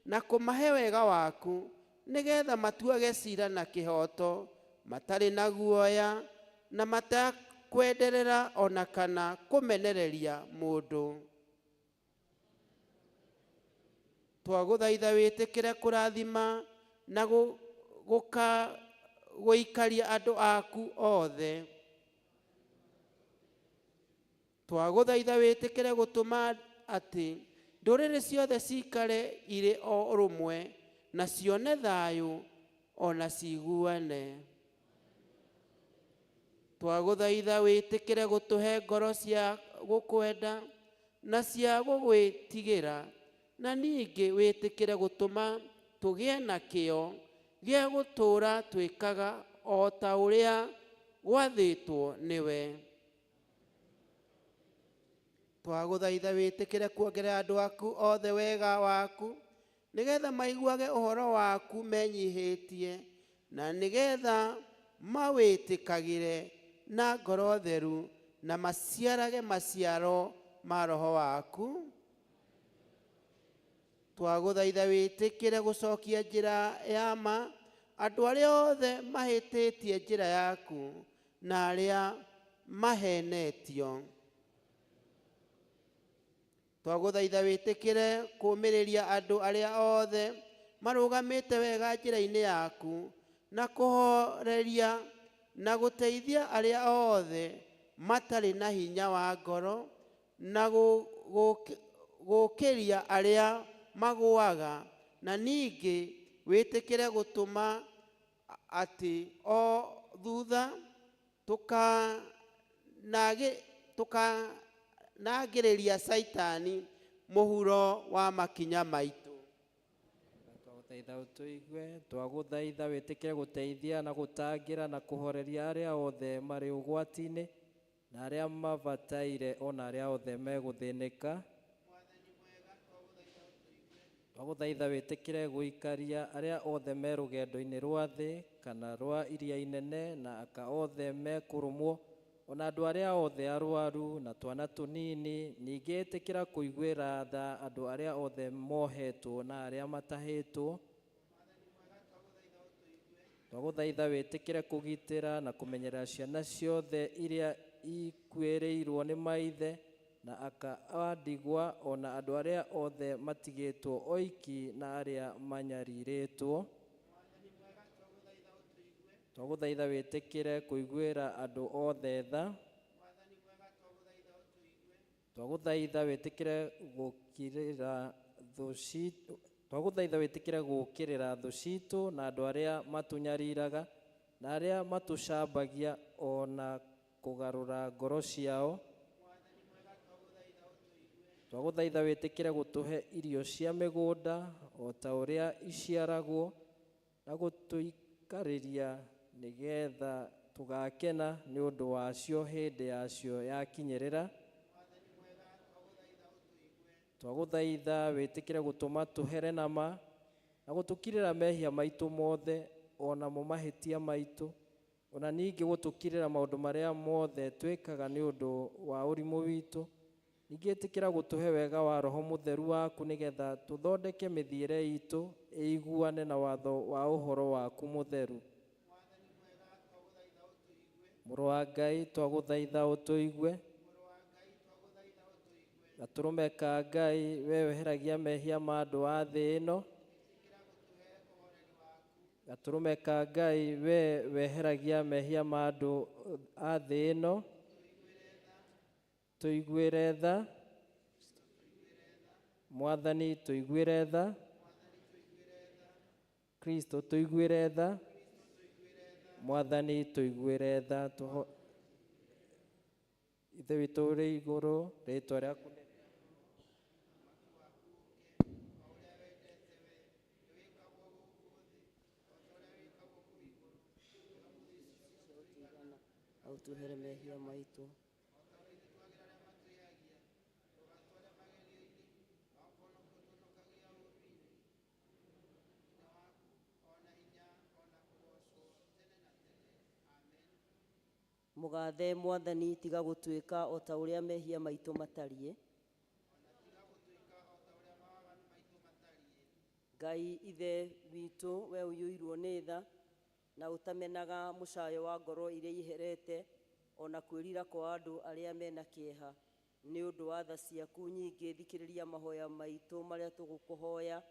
A: na kũmahe wega waku, nĩgetha matuage cira na kĩhoto, matarĩ na guoya na matakwenderera ona kana kũmenereria mũndũ. Twagũthaitha wĩtĩkĩre kũrathima na gũikaria andũ aku othe. Twagũthaitha wĩtĩkĩre gũtũma atĩ ndũrĩrĩ ciothe cikare irĩ o rũmwe na cione thayũ ona ciguane. twagũthaitha wĩtĩkĩre gũtũhe ngoro cia gũkwenda na cia gũgwĩtigĩra, na ningĩ wĩtĩkĩre gũtũma tũgĩe na kĩyo gĩa gũtũũra twĩkaga o ta ũrĩa gwathĩtwo nĩwe. Twagũthaitha wĩtĩkĩre kuongerera andũ aku othe wega waku, nĩgetha maiguage ũhoro waku menyihĩtie, na nĩgetha mawĩtĩkagĩre na ngoro theru na maciarage maciaro ma Roho waku. Twagũthaitha wĩtĩkĩre gũcokia njĩra ya ma andũ arĩa othe mahĩtĩtie njĩra yaku na arĩa mahenetio. Twagũthaitha wĩtĩkĩre kũũmĩrĩria andũ arĩa othe marũgamĩte wega njĩra-inĩ yaku, na kũhoreria na gũteithia arĩa othe matarĩ na hinya wa ngoro, na gũũkĩria arĩa magũaga, na ningĩ wĩtĩkĩre gũtũma atĩ o thutha tũkanagĩrĩria Saitani mũhuro wa makinya maitũ.
B: Twagũthaitha ũtũigue, twagũthaitha wĩtĩkĩre gũteithia na gũtangĩra na kũhoreria arĩa othe marĩ ũgwati-inĩ na arĩa mabataire ona arĩa othe megũthĩnĩka. Twagũthaitha wĩtĩkĩre gũikaria arĩa othe me rũgendo-inĩ rwa thĩ kana rwa iria inene na aka othe mekũrũmwo, ona andũ arĩa othe arwaru na twana tũnini. Ningĩ ĩtĩkĩra kũiguĩra tha andũ arĩa othe mohetwo na arĩa matahĩtwo. Twagũthaitha wĩtĩkĩre kũgitĩra na kũmenyerera ciana ciothe iria ikuĩrĩirwo nĩ maithe na aka a ndigwa, ona andũ arĩa othe matigĩtwo oiki na arĩa manyarirĩtwo. Twagũthaitha wĩtĩkĩre kũiguĩra andũ othe tha. Twagũthaitha wĩtĩkĩre gũũkĩrĩra thũ citũ na andũ arĩa matunyariraga na arĩa matũcambagia, ona kũgarũra ngoro ciao. Twagũthaitha wĩtĩkĩre gũtũhe irio cia mĩgũnda o ta ũrĩa iciaragwo, na gũtũikarĩria nĩgetha tũgakena nĩ ũndũ wacio hĩndĩ yacio yakinyĩrĩra. Twagũthaitha wĩtĩkĩre gũtũma tũhere na ma na gũtũkirĩra mehia maitũ mothe onamo mahĩtia maitũ, ona ningĩ gũtũkirĩra maũndũ marĩa mothe twĩkaga nĩ ũndũ wa ũrimũ witũ. Ningĩ ĩtĩkĩra gũtũhe wega wa Roho Mũtheru waku, nĩgetha tũthondeke mĩthiĩre itũ ĩiguane na watho wa ũhoro waku mũtheru. Mũrũ wa Ngai, twagũthaitha ũtũigue. Gatũrũme ka Ngai, we weheragia mehia ma andũ a thĩ ĩno. Gatũrũme ka Ngai, we weheragia mehia ma andũ a thĩ ĩno. Tũiguĩre tha. Mwathani tũiguĩre tha. Kristo tũiguĩre tha. Mwathani tũiguĩre tha. Ithe witũ ũrĩ igũrũ, rĩĩtwa rĩaku
D: ũtuhere mehia maitũ. Mũgathe Mwathani, tiga gũtuĩka o ta ũrĩa mehia maitũ matariĩ. Ngai ithe witũ, we ũiyũirwo nĩ tha na ũtamenaga mũcayo wa ngoro iria iherete, ona kwĩrira kwa andũ arĩa mena kĩeha. Nĩ ũndũ wa tha ciaku nyingĩ, thikĩrĩria mahoya maitũ marĩa tũgũkũhoya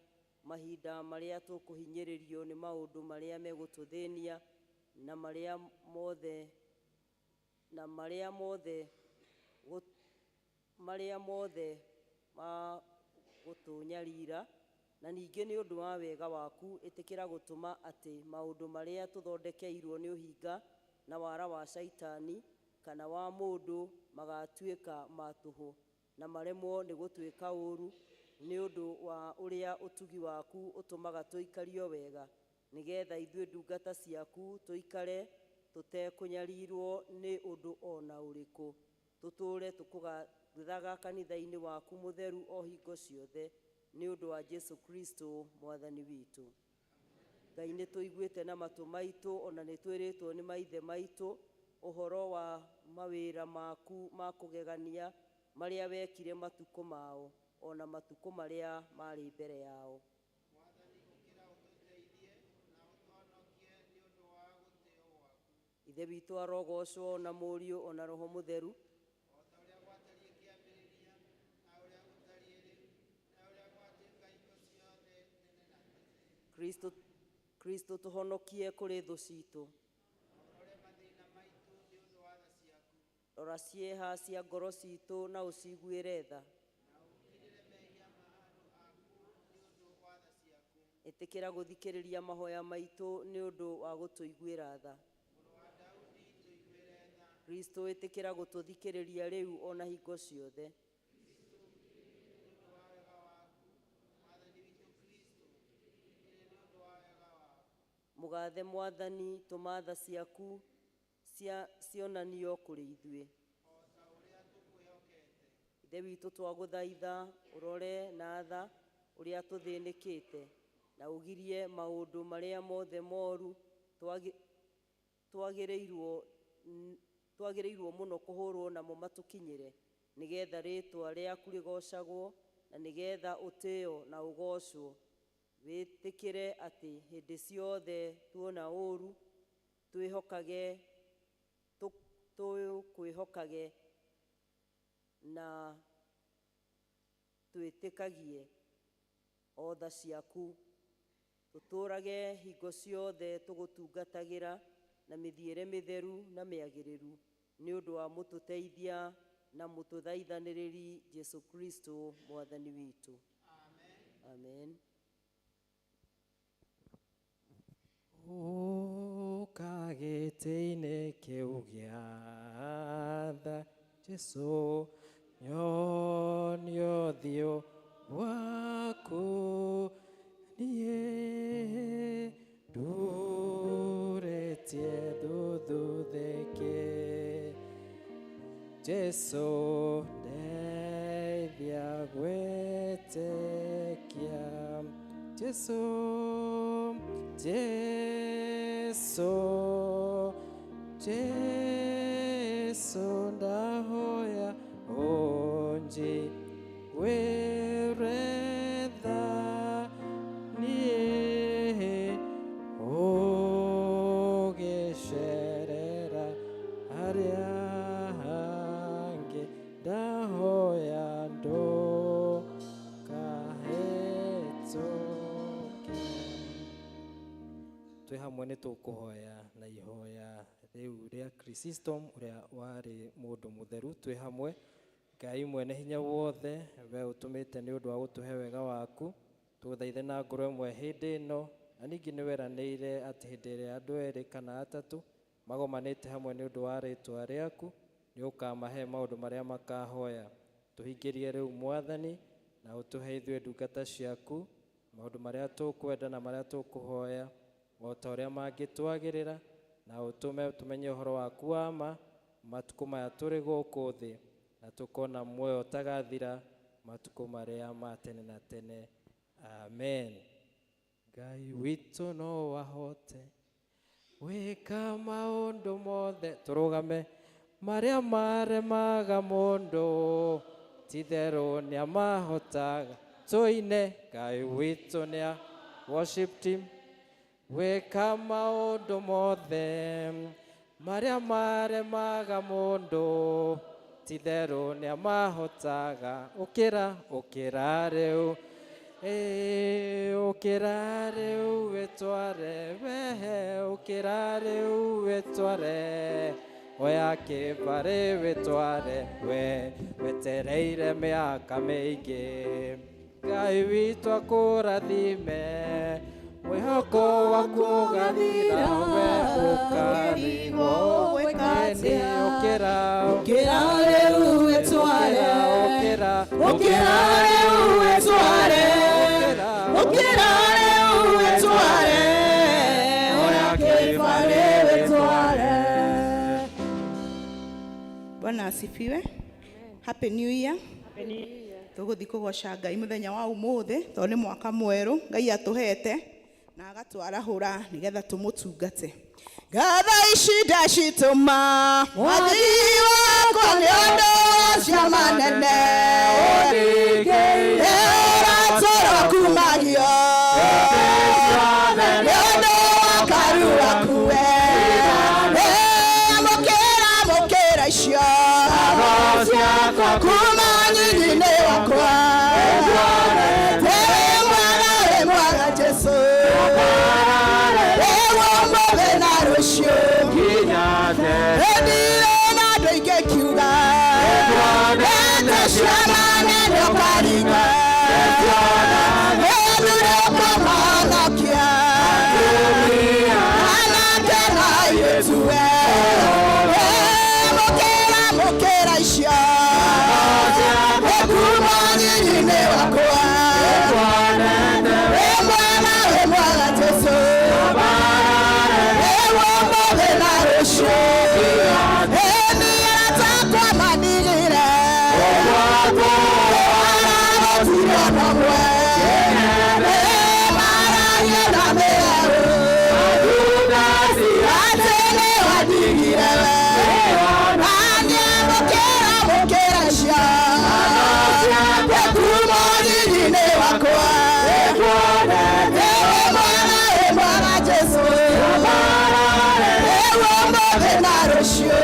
D: mahinda marĩa tũkũhinyĩrĩrio nĩ maũndũ marĩa megũtũthĩnia na marĩa mothe ma gũtũnyarira. Na ningĩ nĩ ũndũ wa wega waku, ĩtĩkĩra gũtũma atĩ maũndũ marĩa tũthondekeirwo nĩ ũhinga na wara wa caitani kana wa mũndũ magatuĩka matũhũ na maremwo nĩ gũtuĩka ũũru nĩ ũndũ wa ũrĩa ũtugi waku ũtũmaga tũikario wega nĩgetha ithuĩ ndungata ciaku tũikare tũtekũnyarirwo nĩ ũndũ ona ũrĩkũ tũtũũre tũkũgathaga kanitha-inĩ waku mũtheru o hingo ciothe nĩ ũndũ wa Jesu Kristo mwathani witũ. Ngai nĩ tũiguĩte na matũ maitũ ona nĩ twĩrĩtwo nĩ maithe maitũ ũhoro wa mawĩra maku ma kũgegania marĩa wekire matukũ mao ona matukũ marĩa marĩ mbere yao. Ithe witũ arogocwo na Mũriũ ona Roho Mũtheru. Kristo tũhonokie kũrĩ thũ citũ. Rora ciĩha cia ngoro citũ na ũciguĩre tha. Ĩtĩkĩra gũthikĩrĩria mahoya maitũ nĩ ũndũ wa gũtũiguĩra tha. Kristo ĩtĩkĩra gũtũthikĩrĩria rĩu ona hingo ciothe. Mũgathe Mwathani tũmatha ciaku cionanio kũrĩ ithuĩ. Ithe witũ twagũthaitha ũrore na tha ũrĩa tũthĩnĩkĩte na ũgirie maũndũ marĩa mothe moru twagĩrĩirwo mũno kũhũrwo namo matũkinyĩre nĩgetha rĩtwa rĩaku rĩgocagwo na nĩgetha ũtĩo na ũgocwo. Wĩtĩkĩre atĩ hĩndĩ ciothe tuona ũũru twĩhokage na twĩtĩkagie o tha ciaku. Tũtũũrage hingo ciothe tũgũtungatagĩra na mĩthiĩre mĩtheru na mĩagĩrĩru nĩ ũndũ wa mũtũteithia na mũtũthaithanĩrĩri Jesu Kristo mwathani witũ. Amen.
B: Ũka gĩtĩ-inĩ kĩu gĩa tha Jesu nyonio ũthiũ waku niĩ ndurĩtie thuthuthĩkie Jesu ndeithia gwĩtĩkia Jesu ndahoya ũnjiguĩre tha niĩ ũgĩcerera arĩa angĩ ndahoya ndũkahĩtũke. Twĩ hamwe nĩ tũkũhoya na ihoya rĩu rĩa Chrysostom ũrĩa warĩ mũndũ mũtheru. Twĩ hamwe. Ngai mwene hinya wothe, we ũtũmĩte nĩ ũndũ wa gũtũhe wega waku, tũgũthaithe na ngoro ĩmwe hĩndĩ ĩno, na ningĩ nĩ weranĩire atĩ hĩndĩ ĩrĩa andũ erĩ kana atatũ magomanĩte hamwe nĩ ũndũ wa rĩĩtwa rĩaku, nĩ ũkamahe maũndũ marĩa makahoya. Tũhingĩrie rĩu Mwathani na ũtũhe ithuĩ ndungata ciaku maũndũ marĩa tũkwenda na marĩa tũkũhoya o ta ũrĩa mangĩtwagĩrĩra, na ũtũme tũmenye ũhoro waku wa ma matukũ maya tũrĩ gũkũ thĩ, na tukona muoyo ũtagathira matukũ marĩa ma tene na tene. Amen. Ngai witũ no ahote gwĩka maũndũ mothe, tũrũgame, marĩa maremaga mũndũ ti therũ nĩamahotaga. Tũine Ngai witũ nĩa worship team. Gwĩka maũndũ mothe marĩa maremaga mũndũ ti therũ nĩamahotaga. Ũkĩra rĩu, ũkĩra rĩu wĩtware wehe, ũkĩra rĩu wĩtware oya kĩbarĩ wĩtware we wetereire mĩaka mĩingĩ. Ngai witũ akũrathime, mwĩhoko waku ũgathira we ũkarigwo.
E: Okera leu etware. Okera leu etware. Okera leu etware. Ora keifa leu etware. Bwana asifiwe. Happy New Year. Tuguthi kugoca Ngai muthenya wa umuthi to ni mwaka mweru Ngai atuhete na agatwara hura nigetha tumutungate. Gatha icida cituma mwathi wakwa ni undu cia manene uratũra kumagio ni undu wa karua kuwe amũkĩra icio kuma nyinyi-inĩ wakwa wĩ mwaga Jesu wĩwombũthĩ na rũciũ ĩndire na andũ aingĩ kiuga ete ciama nene ũkaringa ĩthure ũkamahonokia anake na airĩtu mũkĩra icio kuma nyinyi-inĩ wakwa wĩ mwaga Jesu wĩwombũthĩ na rũciũ ĩniĩ takwa manigire aragũtirwo nomwe maragie na mĩaũ atĩ nĩ wandigire mũkĩra icio kuma nyinyi-inĩ wakwa wĩ mwaga Jesu wĩwombũthĩ na rũciũ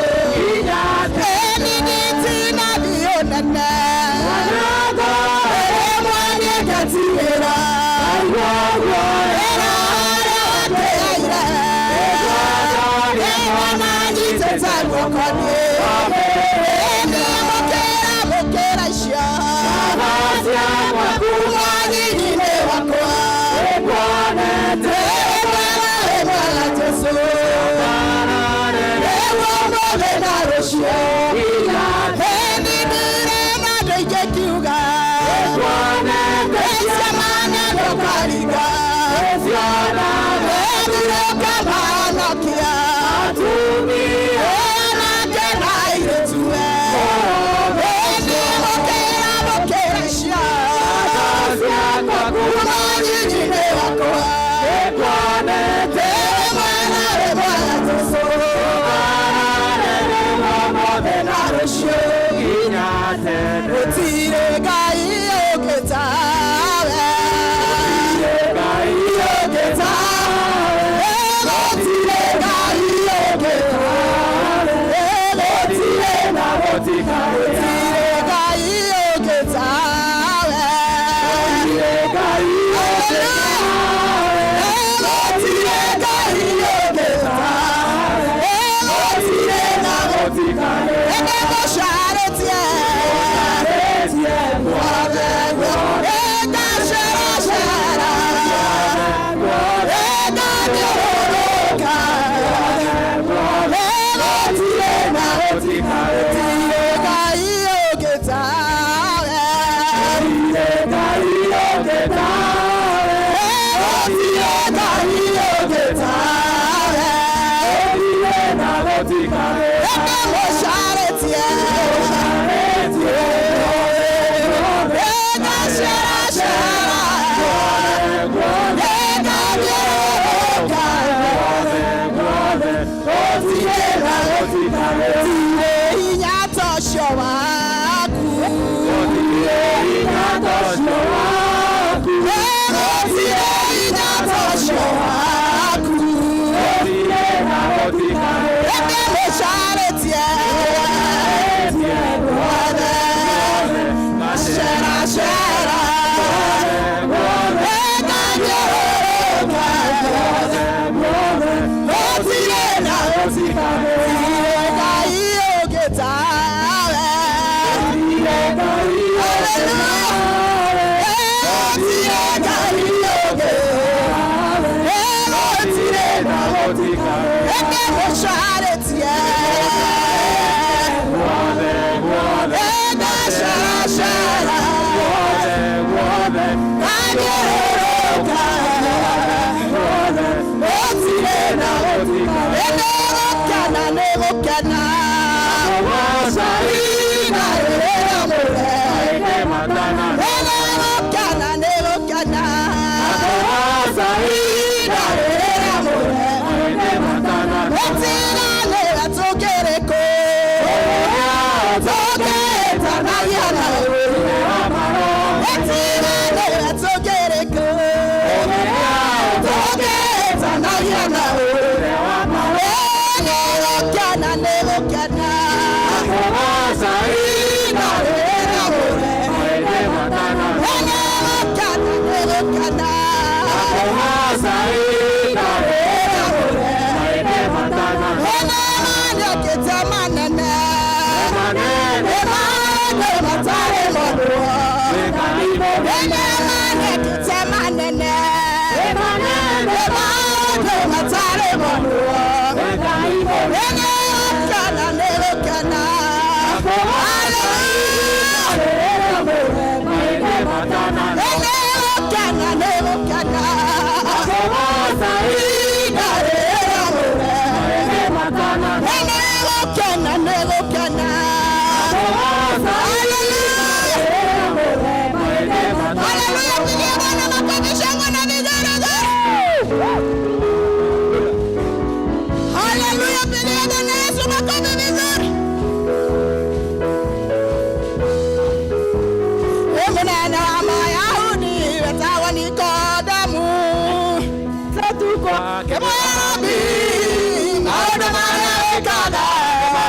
E: ĩniniti na thiũ nene ĩmwanie ngatigĩra wĩra ũrĩa watĩaire ĩmwana nyitĩte guoko-inĩ mũkĩra icio kuma nyinyi-inĩ wakwa wĩ mwaga Jesu wĩwombũthĩ na rũciũ ĩnindire na andũ aingĩ kiuga ciama nene ũkaringa ĩthure ũkamahonokia anake na airĩtu mũkĩra icio kuma nyinyi-inĩ wakwa wĩ mwaga Jesu wĩwombũthĩ na rũciũ gũtirĩ Ngai ũngĩ tawe gũtirĩ Ngai ũngĩ tawe gũtirĩ Ngai ũngĩ
F: Charity,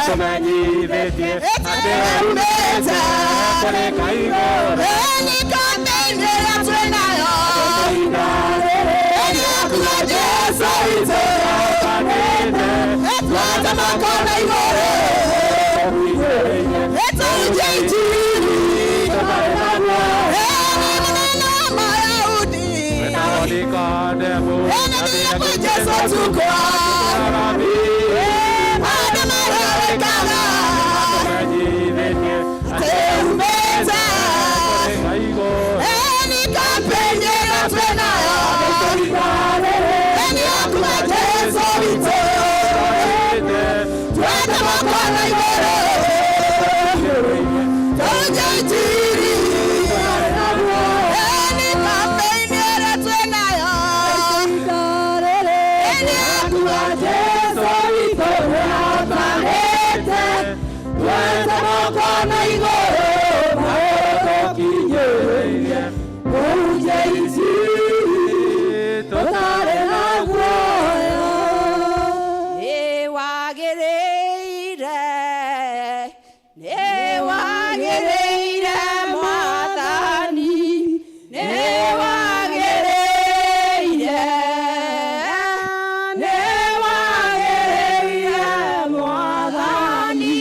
F: tumenyithĩtie atĩ umĩte kũrĩ Ngai igũrũ. Nĩ kampeni ĩrĩa twĩnayo ĩrĩ yakuga Jesũ witũ nĩokanĩte, twate moko na igũrũ ĩtũnje injiri tũtarĩ na guoya. Nĩ mũnene wa Mayahudi Nikodemo athiĩte Jesũ tukwa maũndũ marĩa wĩkaga tumenyithĩtie atĩ umĩte kũrĩ Ngai igũrũ. Nĩ kampeni ĩrĩa twĩnayo ĩrĩ yakuga Jesũ witũ twate moko na igũrũ tũnje injiri tũtarĩ na guoya. Nĩ kampeni ĩrĩa twĩnayo ĩrĩ yakuga Jesũ witũ nĩokanĩte, twate moko na igũrũ mahũthũ tũkinyĩrĩirie tũnje injiri tũtarĩ na guoya. Nĩwagĩrĩire Mwathani, nĩwagĩrĩire Mwathani,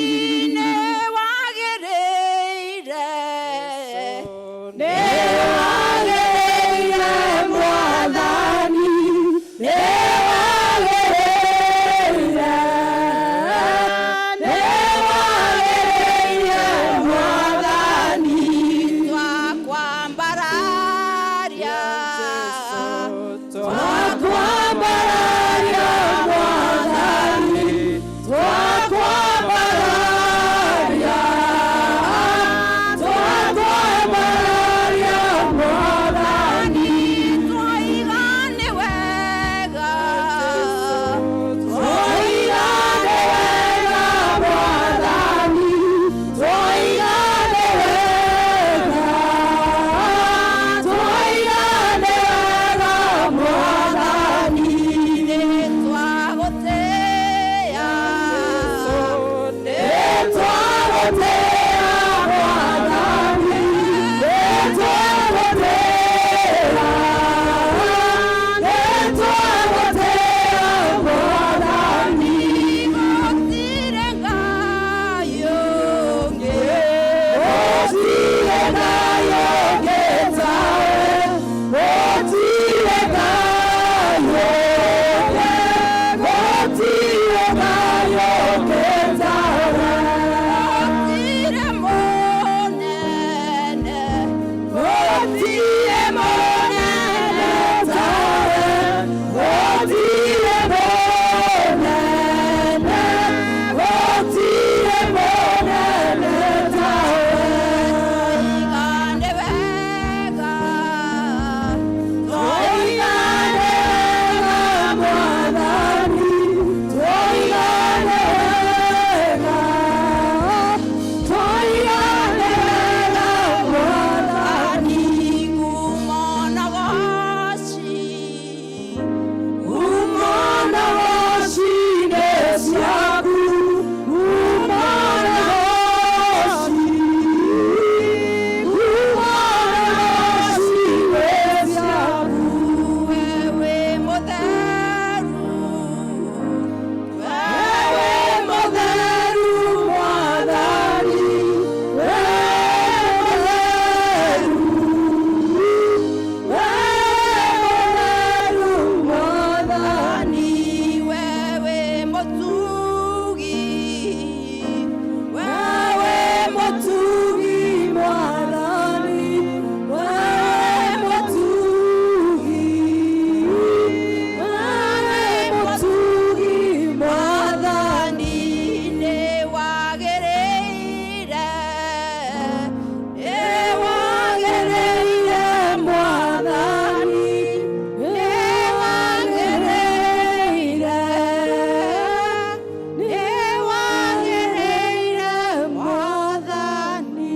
F: nĩwagĩrĩire Mwathani,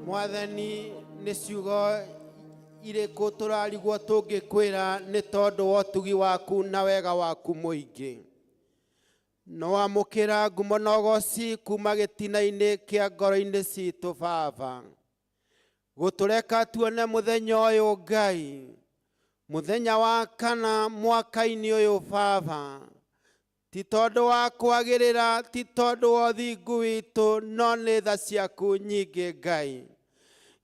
A: Mwathani nĩ ciugo irĩkũ tũrarigwo tũngĩkwĩra nĩ tondũ wa ũtugi waku na wega waku mũingĩ. no amukira ngumo na ũgooci kuma gĩtina-inĩ kĩa ngoro-inĩ citũ Baba, gũtũreka tuone mũthenya ũyũ Ngai, mũthenya wa kana mwaka-inĩ ũyũ Baba, ti tondũ wa kwagĩrĩra, ti tondũ wa ũthingu witũ, no nĩ tha ciaku nyingĩ Ngai.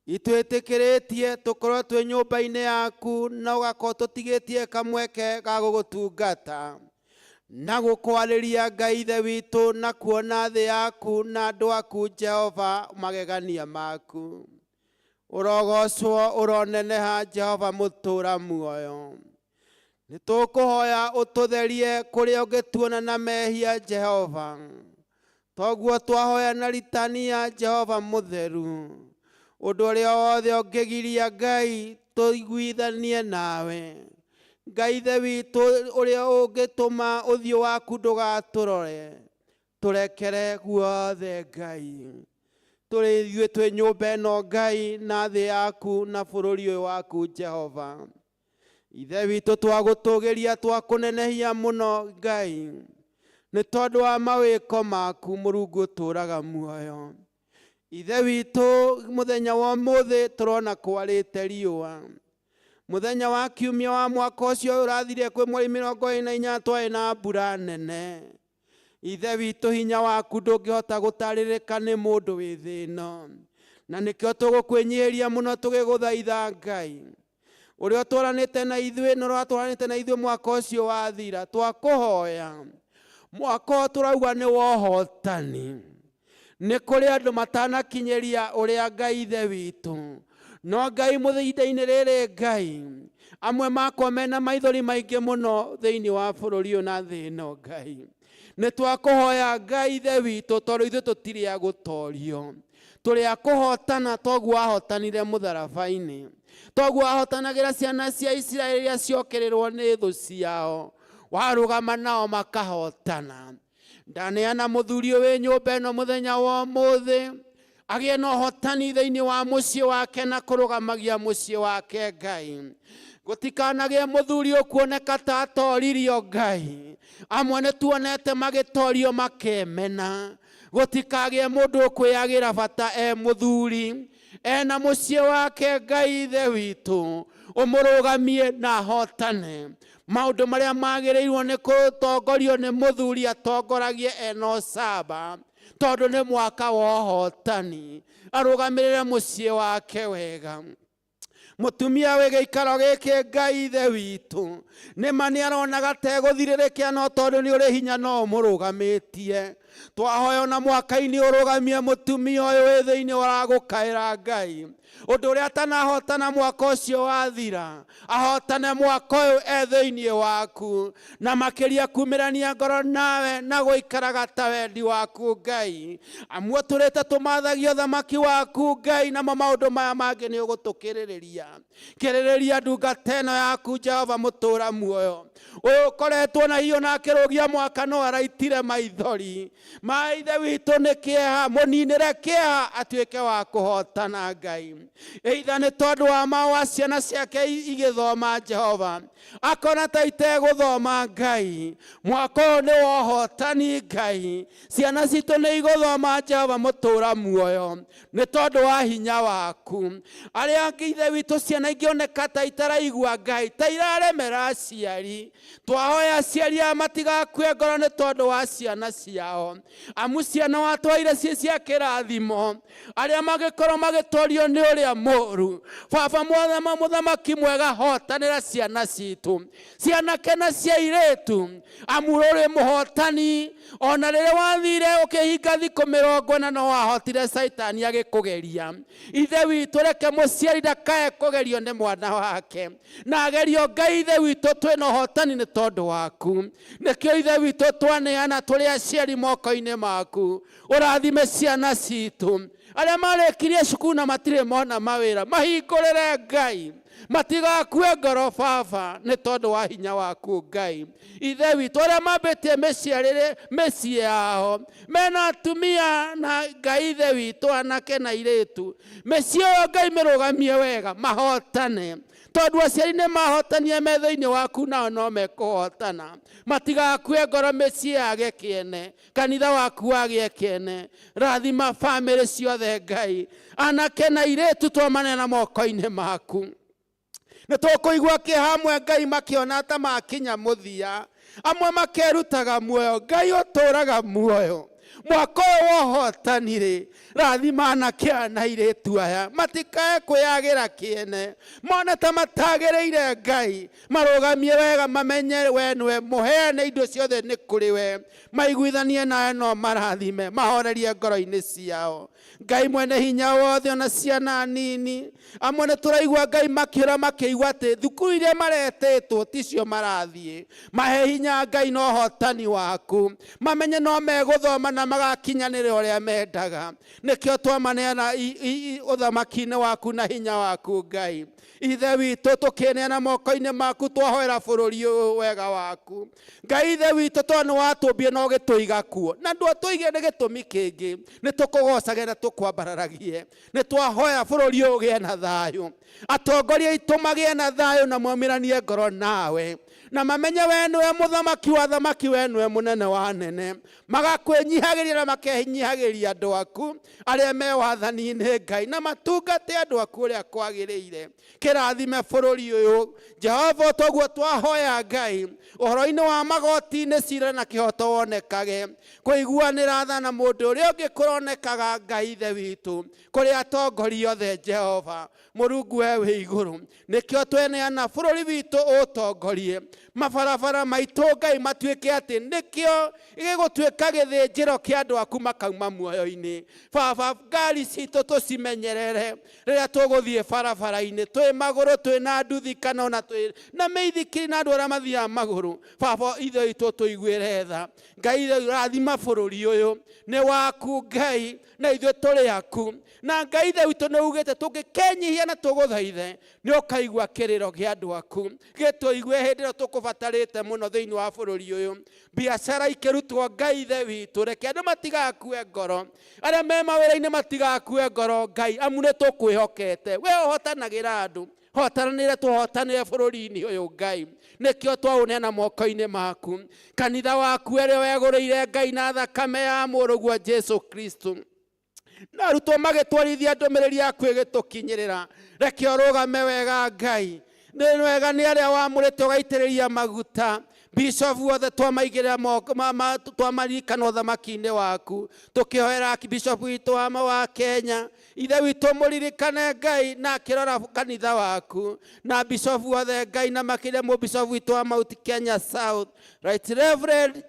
A: Itwĩtĩkĩrĩtie tũkorwo twĩ nyũmba-inĩ yaku na ũgakorwo tũtigĩtie kamweke ga gũgũtungata na gũkwarĩria Ngai Ithe witũ na kuona thĩ yaku na andũ aku Jehova magegania maku. Ũrogocwo ũroneneha Jehova mũtũra muoyo. Nĩtũkũhoya ũtũtherie kũrĩa ũngĩtuona na mehia Jehova. Toguo twahoya na ritania Jehova mũtheru. Ũndũ ũrĩa wothe ũngĩgiria Ngai tũiguithanie nawe. Ngai Ithe witũ ũrĩa ũngĩtũma ũthiũ waku ndũgatũrore, tũrekere guothe Ngai. Tũrĩ ithuĩ twĩ nyũmba ĩno Ngai na thĩ yaku na bũrũri ũyũ waku Jehova. Ithe witũ twagũtũgĩria twakũnenehia mũno Ngai, nĩ tondũ wa mawĩko maku Mũrungu ũtũraga muoyo. Ithe witũ mũthenya wa ũmũthĩ tũrona kwarĩte riũa. Mũthenya wa kiumia wa mwaka ũcio ũrathire kwĩ mweri 24 twarĩ na mbura nene. Ithe witũ hinya waku ndũngĩhota gũtarĩrĩka nĩ mũndũ wĩ thĩ ĩno. Na nĩkĩo tũgũkwĩnyihĩria mũno tũgĩgũthaitha Ngai, ũrĩa ũtwaranĩte na ithuĩ na ũrĩa watwaranĩte na ithuĩ mwaka ũcio wathira, twakũhoya mwaka ũyũ tũrauga nĩ wa ũhotani. Nĩ kũrĩ andũ matanakinyĩria ũrĩa Ngai Ithe witũ, no Ngai mũthenya-inĩ rĩrĩ Ngai, amwe makwa mena maithori maingĩ mũno thĩinĩ wa bũrũri ũyũ na thĩ ĩno Ngai. Nĩ twakũhoya Ngai Ithe witũ, tondũ ithuĩ tũtirĩ a gũtorio, tũrĩ a kũhotana toguo wahotanire mũtharaba-inĩ, toguo wahotanagĩra ciana cia Isiraeli iria ciokĩrĩrwo nĩ thũ ciao, warũgama nao makahotana. Ndaneana mũthuri wĩ nyũmba ĩno mũthenya wa ũmũthĩ agĩe na ũhotani thĩinĩ wa mũciĩ wake na kũrũgamagia mũciĩ wake Ngai. Gũtikanagĩe mũthuri ũkuoneka ta atoririo Ngai, amwe nĩ tuonete magĩtorio makemena. Gũtikagĩe mũndũ ũkwĩagĩra bata mũthuri ena mũciĩ wake Ngai Ithe witũ, ũmũrũgamie na ahotane. Maũndũ marĩa magĩrĩirwo nĩ gũtongorio nĩ mũthuri atongoragie ena ũcamba, tondũ nĩ mwaka wa ũhotani. Arũgamĩrĩre mũciĩ wake wega. Mũtumia wĩ gĩikaro gĩkĩ Ngai Ithe witũ, nĩma nĩ aronaga tegũthirĩrĩkia, no tondũ nĩ ũrĩ hinya no ũmũrũgamĩtie. Twahoya na mwaka-inĩ ũrũgamie mũtumia ũyũ wĩ thĩinĩ ũragũkaĩra Ngai, ũndũ ũrĩa atanahotana mwaka ũcio wathira, ahotane mwaka ũyũ thĩinĩ waku, na makĩria kumĩrania ngoro nawe na gũikaraga ta wendi waku Ngai. Amwe tũrĩte tũmathagia ũthamaki waku Ngai, namo maũndũ maya mangĩ nĩ ũgũtũkĩrĩrĩria. Kĩrĩrĩria ndungata ĩno yaku Jehova mũtũra muoyo, ũyũ ũkoretwo na hiũ na akĩrũgia mwaka no araitire maithori. Maithe witũ nĩ kĩeha, mũninĩre kĩeha atuĩke wa kũhotana Ngai. Eitha nĩ tondũ wa mawa ciana ciake igĩthoma Jehova, akona ta itegũthoma Ngai, mwaka ũyũ nĩ wa ũhotani Ngai. Ciana citũ nĩ igũthoma Jehova mũtũra muoyo, nĩ tondũ wa hinya waku. Arĩa angĩ Ithe witũ ciana ingĩoneka ta itaraigua Ngai, ta iraremera aciari, twahoya aciari aya matigakue ngoro nĩ tondũ wa ciana ciao. Amu ciana watwaire ciĩ cia kĩrathimo, arĩa magĩkorwo magĩtorio nĩ ũrĩa mũũru. Baba mwathama mũthamaki mwega, hotanĩra ciana citũ, cianake na cia airĩtu, amu ũrĩ mũhotani. Ona rĩrĩa wathire ũkĩhinga thikũ 40 no wahotire Saitani agĩkũgeria. Ithe witũ reke mũciari ndakae kũgerio nĩ mwana wake, na agerio Ngai Ithe witũ, twĩna ũhotani nĩ tondũ waku. Nĩkĩo Ithe witũ twaneana tũrĩ aciari moko-inĩ maku, ũrathime ciana citũ. Arĩa marĩkirie cukuru na matirĩ mona mawĩra, mahingũrĩre Ngai, matigakue ngoro Baba, nĩ tondũ wa hinya waku Ngai. Ithe witũ arĩa mambĩtie mĩciĩ yao, mena atumia na Ngai Ithe witũ, anake na airĩtu, mĩciĩ ĩyo Ngai mĩrũgamie wega, mahotane. tondu aciari nĩ mahotania me thĩinĩ waku nao no mekũhotana. Matigakue ngoro mĩciĩ yage kĩene, kanitha waku wagĩe kĩene. Rathima bamĩrĩ ciothe Ngai, anake na airĩtu twamanena moko-inĩ maku. Nĩ tũkũigua kĩhamwe Ngai makĩona ta makinya mũthia, amwe makerutaga muoyo. Ngai ũtũraga muoyo, mwaka ũyũ wa ũhotani rĩ, rathima anake na airĩtu aya matikae kwĩyagĩra kĩene, mone ta matagĩrĩire Ngai, marũgamie wega, mamenye we nĩwe mũheane indo ciothe nĩ kũrĩ we, maiguithanie nawe no marathime, mahorerie ngoro-inĩ ciao. Ngai mwene hinya wothe, ona ciana nini amwe nĩ tũraigua Ngai makĩũra makĩigua atĩ thukuru iria maretĩtwo ticio marathiĩ. Mahe hinya Ngai na ũhotani waku, mamenye no megũthoma na magakinyanĩra ũrĩa mendaga. Nĩkĩo twamaneana ũthamaki-inĩ waku na hinya waku Ngai. Ithe witũ tũkĩneana moko-inĩ maku, twahoera bũrũri ũyũ wega waku. Ngai ithe witũ, tondũ nĩ watũmbire na ũgĩtũiga kuo, na ndwatũigire nĩ gĩtũmi kĩngĩ, nĩ tũkũgocage na tũkwambararagie. Nĩ twahoya bũrũri ũyũ ũgĩe na thayũ, atongoria aitũ magĩe na thayũ na moimĩranie ngoro nawe, na mamenye we nĩwe mũthamaki wa thamaki, we nĩwe mũnene wa nene. Magakwĩnyihagĩria na makenyihagĩria andũ aku arĩa me wathani-inĩ Ngai, na matungate andũ aku ũrĩa kwagĩrĩire. Kĩrathime bũrũri ũyũ Jehova, toguo twahoya Ngai, ũhoro-inĩ wa magoti-inĩ cira na kĩhoto wonekage, kũiguanĩra tha na mũndũ ũrĩa ũngĩ kũronekaga Ngai ithe witũ, kũrĩ atongoria othe Jehova, Mũrungu we wĩ igũrũ. Nĩkĩo tweneana bũrũri witũ ũtongorie, mabarabara maitũ Ngai matuĩke atĩ nĩkĩo gĩgũtuĩka gĩthĩnjĩro kĩa andũ aku makauma muoyo-inĩ. Baba, ngari citũ tũcimenyerere rĩrĩa tũgũthiĩ barabara-inĩ, twĩ magũrũ, twĩ na nduthi kana ona twĩ na mĩithikiri na andũ arĩa mathiaga magũrũ. Baba, ithe witũ tũiguĩre tha. Ngai ithe rathima bũrũri ũyũ, nĩ waku Ngai, na ithuĩ tũrĩ aku. Na Ngai ithe witũ nĩ ugĩte tũngĩkenyihia na tũgũthaithe, nĩ ũkaigua kĩrĩro gĩa andũ aku, gĩtũigue hĩndĩ ĩrĩa tũkũbatarĩte mũno thĩinĩ wa bũrũri ũyũ. Biacara ikĩrutwo Ngai ithe witũ, reke andũ matigakue ngoro, arĩa me mawĩra-inĩ matigakue ngoro Ngai, amu nĩ tũkwĩhokete. We ũhotanagĩra andũ, hotanĩre tũhotanĩre bũrũri-inĩ ũyũ Ngai. Nĩkĩo twaũneana moko-inĩ maku, kanitha waku ũrĩa wegũrĩire Ngai na thakame ya mũrũguo Jesu Kristo, na arutwo magĩtwarithia ndũmĩrĩri yaku ĩgĩtũkinyĩrĩra. Reke ũrũgame wega Ngai, nĩ wega nĩ arĩa wamũrĩte ũgaitĩrĩria maguta. Bishop wothe twamaigĩrĩra moko, twamarikana ũthamaki-inĩ waku, tũkĩhoera Bishop witũ wa Kenya, ithe witũ mũririkane Ngai na akĩrora kanitha waku, na Bishop wothe Ngai, na makĩria mũbishop witũ wa Mount Kenya South, Right Reverend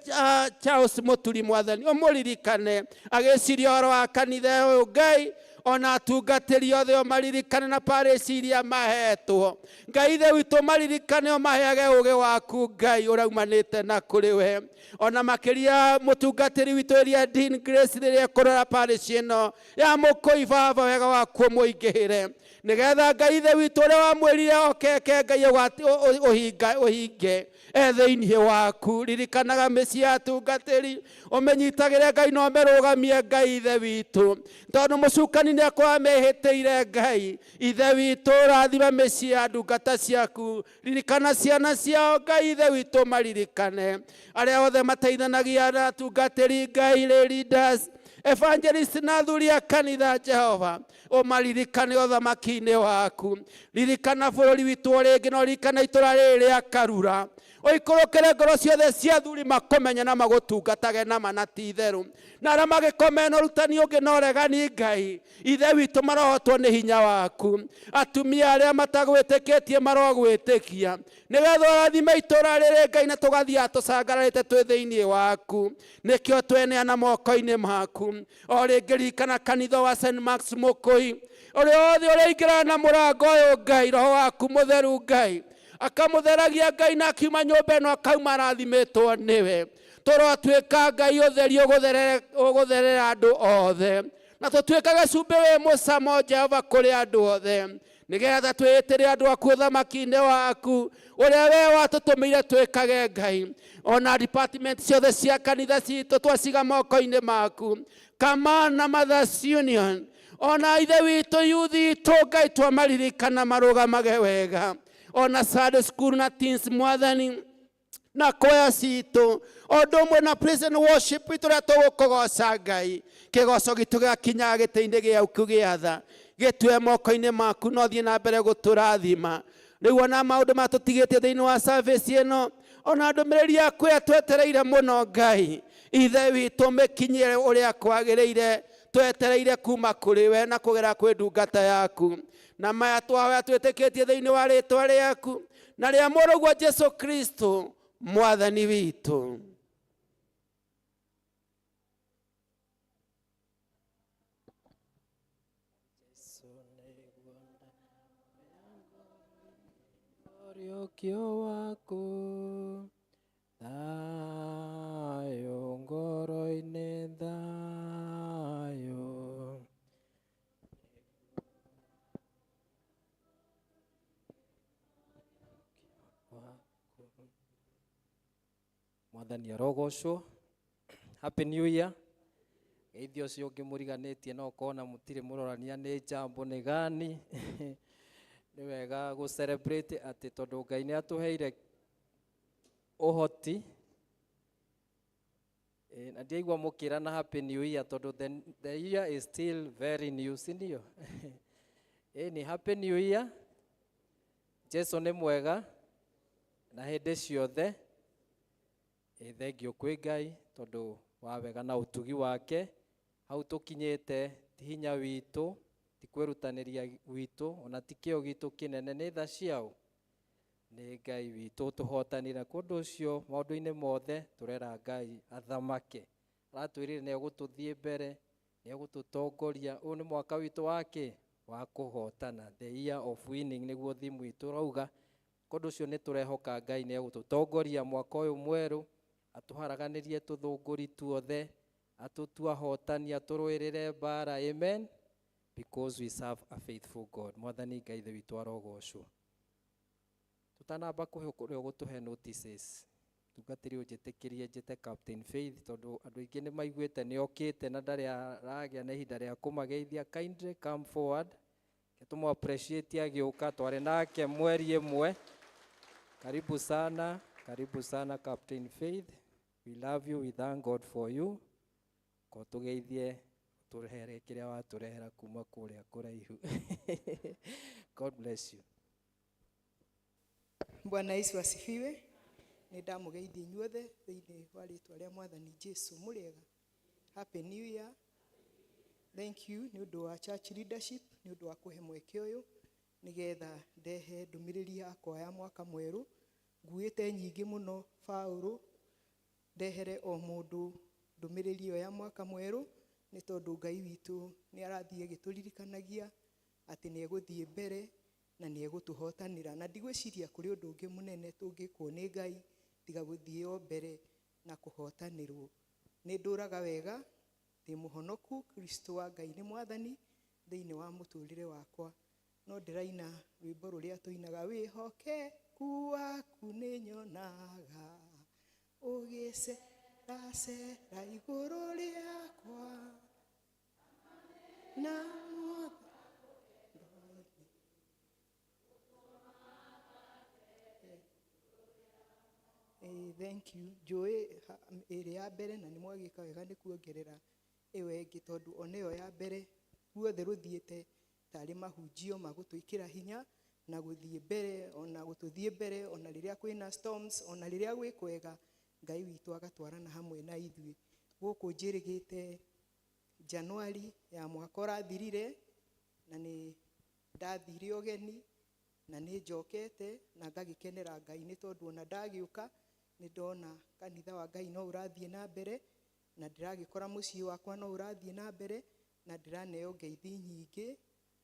A: Charles Muturi, Mwathani ũmũririkane agĩciria ũhoro wa kanitha ũyũ Ngai, ona atungatĩri othe ũmaririkane na parish iria mahetwo. Ngai ithe witũ maririkane ũmaheage ũũgĩ waku Ngai ũraumanĩte na kũrĩ we. Ona makĩria mũtungatĩri witũ ĩrĩa Dean Grace rĩrĩa kũrora parish ĩno ya Mũkũi, Baba wega waku mũingĩhĩre, nĩgetha Ngai ithe witũ ũrĩa wamwĩrire okeke Ngai ũhinge thĩinĩ waku. Ririkanaga mĩciĩ ya atungatĩri, ũmenyitagĩre Ngai na ũmĩrũgamie Ngai ithe witũ, tondũ mũcukani nĩ akorwo mehĩtĩire Ngai. Ithe witũ rathima mĩciĩ ya ndungata ciaku, ririkana ciana ciao Ngai ithe witũ maririkane, arĩa othe mateithanagia na atungatĩri Ngai, leaders, evangelist na athuri a kanitha Jehova, ũmaririkane ũthamaki-inĩ waku. Ririkana bũrũri witũ rĩngĩ, na ririkana itũra rĩrĩ rĩa Karura, ũikũrũkĩre ngoro ciothe cia athuri makũmenya na magũtungatage na mana ti itherũ, na arĩa magĩkomena ũrutani ũngĩ na ũregani Ngai, ithe witũ marohotwo nĩ hinya waku. Atumia arĩa matagwĩtĩkĩtie marogwĩtĩkia, nĩgetha ũrathime itũra rĩrĩ Ngai, na tũgathiĩ tũcangararĩte twĩ thĩinĩ waku. Nĩkĩo tweneana moko-inĩ maku. O rĩngĩ ririkana kanitha wa St. Mark's Mũkũi, ũrĩa wothe ũrĩingĩrana na mũrango ũyũ Ngai, roho waku mũtheru Ngai akamũtheragia Ngai, na akiuma nyũmba ĩno akauma arathimĩtwo nĩwe. Tũrotuĩka Ngai ũtheri ũgũtherera andũ othe, na tũtuĩkage cumbĩ wĩ mũcamo Jehova kũrĩ andũ othe, nĩgetha twĩtĩre andũ aku ũthamaki-inĩ waku ũrĩa we watũtũmĩire twĩkage Ngai. Ona department ciothe cia kanitha citũ twaciga moko-inĩ maku, Kama na Mothers Union, ona ithe witũ youth itũ Ngai twamaririkana marũgamage wega. ona Sunday school na teens mwathani na koya citũ o ũndũ ũmwe na praise and worship itũ rĩa tũgũkũgoca Ngai kĩgoco gitũ gĩakinyaga gĩtĩ-inĩ gĩaku gĩa tha gĩtue moko-inĩ maku no thiĩ na mbere gũtũrathima rĩu ona maũndũ matũtigĩtie thĩinĩ wa service ĩno ona ndũmĩrĩri yaku ĩrĩa twetereire mũno Ngai ithe witũ mĩkinyĩre ũrĩa kwagĩrĩire twetereire kuma kũrĩ we na kũgera kwĩ ndungata yaku na maya twahoya twĩtĩkĩtie thĩinĩ wa rĩĩtwa rĩaku na rĩa mũrũguo Jesu Kristo mwathani witũ.
B: Ũriũkio waku thayũ ngoro-inĩ thayũ mwathani arogocwo. Happy New Year. Geithio ũcio ũngĩ mũriganĩtie no kona mũtirĩ mũrorania nĩ jambo nĩ gani nĩ wega gũ celebrate atĩ tondũ Ngai nĩ atũheire ũhoti na ndiaigua mũkĩra na Happy New Year tondũ the year is still very new, si ndio? Ni Happy New Year. Jesu nĩ mwega na hĩndĩ ciothe. Thengio kwĩ Ngai tondũ wa wega na ũtugi wake hau tũkinyĩte ti hinya witũ ti kwĩrutanĩria witũ ona ti kĩo gitũ kĩnene nĩ tha ciao nĩ Ngai witũ tũhotanĩra kũndũ ũcio maũndũ-inĩ mothe tũrera Ngai athamake aratwĩrire nĩ egũtũthiĩ mbere nĩ egũtũtongoria ũyũ nĩ mwaka witũ wake wa kũhotana the year of winning nĩguo thimu itũ rauga kũndũ ũcio nĩ tũrehoka Ngai nĩ egũtũtongoria mwaka ũyũ mwerũ atuharaganirie tuthunguri tuothe atutua hotani aturwirire bara amen because we serve a faithful God. Mwathani Ngai the witũ arogocwo. Tutanamba kuhe gutuhe notices tugatiri unjitikirie njite Captain Faith tondu andu aingi ni maiguite ni okite na ndari aragia na ihinda ria kumageithia. Kindly come forward tumu appreciate agiuka twari nake mweri imwe. Karibu sana Captain Faith. We love you, we thank God for you. Ko tugeithie turehere kiria waturehera kuma kuria kuraihu. God bless you.
E: Bwana Yesu asifiwe. Nĩ ndamũgeithia inyuothe thĩinĩ wa rĩĩtwa rĩa Mwathani Jesu mũrĩega. Happy New Year. Thank you nĩ ũndũ wa church leadership nĩ ũndũ wa kũhe mweke ũyũ nĩgetha ndehe ndũmĩrĩri yakwa ya mwaka mwerũ. Nguĩte nyingĩ mũno Paũlũ ndehere o mũndũ ndũmĩrĩri ĩyo ya mwaka mwerũ nĩ tondũ Ngai witũ nĩ arathiĩ agĩtũririkanagia atĩ nĩ egũthiĩ mbere na nĩ egũtũhotanĩra na ndigwĩciria kũrĩ ũndũ ũngĩ mũnene tũngĩkwo nĩ Ngai tiga gũthiĩ o mbere na kũhotanĩrwo. Nĩ ndũraga wega ndĩ mũhonoku Kristo wa Ngai nĩ mwathani thĩinĩ wa mũtũrĩre wakwa no ndĩraina rwĩmbo rũrĩa tũinaga wĩhokeku waku nĩ nyonaga ũgĩceracera igũrũ rĩakwa na thank you. Njũĩ ĩrĩ ya mbere na nĩ mwagĩka wega nĩ kuongerera ĩyo ĩngĩ tondũ ona ĩyo ya mbere guothe rũthiĩte tarĩ mahunjio magũtwĩkĩra hinya na gũthiĩ mbere ona gũtũthiĩ mbere ona rĩrĩa kwĩna storms ona rĩrĩa gwĩ kwega Ngai witũ agatwarana hamwe na ithuĩ. Gũkũ njĩrĩgĩte Januari ya mwaka ũrathirire na nĩ ndathire ũgeni na nĩ njokete na ngagĩkenera Ngai nĩ tondũ ona ndagĩũka nĩ ndona kanitha wa Ngai no ũrathiĩ na mbere na ndĩragĩkora mũciĩ wakwa no ũrathiĩ na mbere na ndĩraneo ngeithi nyingĩ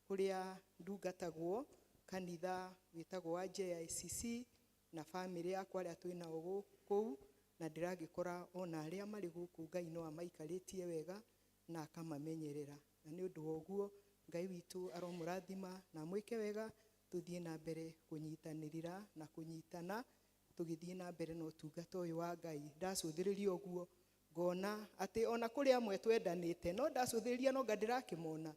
E: kũrĩa ndungatagwo kanitha wĩtagwo wa JICC na family yakwa arĩa twĩnao kũu na ndĩragĩkora ona arĩa marĩ gũkũ Ngai no amaikarĩtie wega na akamamenyerera na nĩ ũndũ wa ũguo Ngai witũ aromũrathima na mwĩke wega tũthiĩ na mbere kũnyitanĩrĩra na kũnyitana tũgĩthiĩ na mbere na ũtungata ũyũ wa Ngai. Ndacũthĩrĩria ũguo ngona atĩ ona kũrĩ amwe twendanĩte no ndacũthĩrĩria no nga ndĩrakĩmona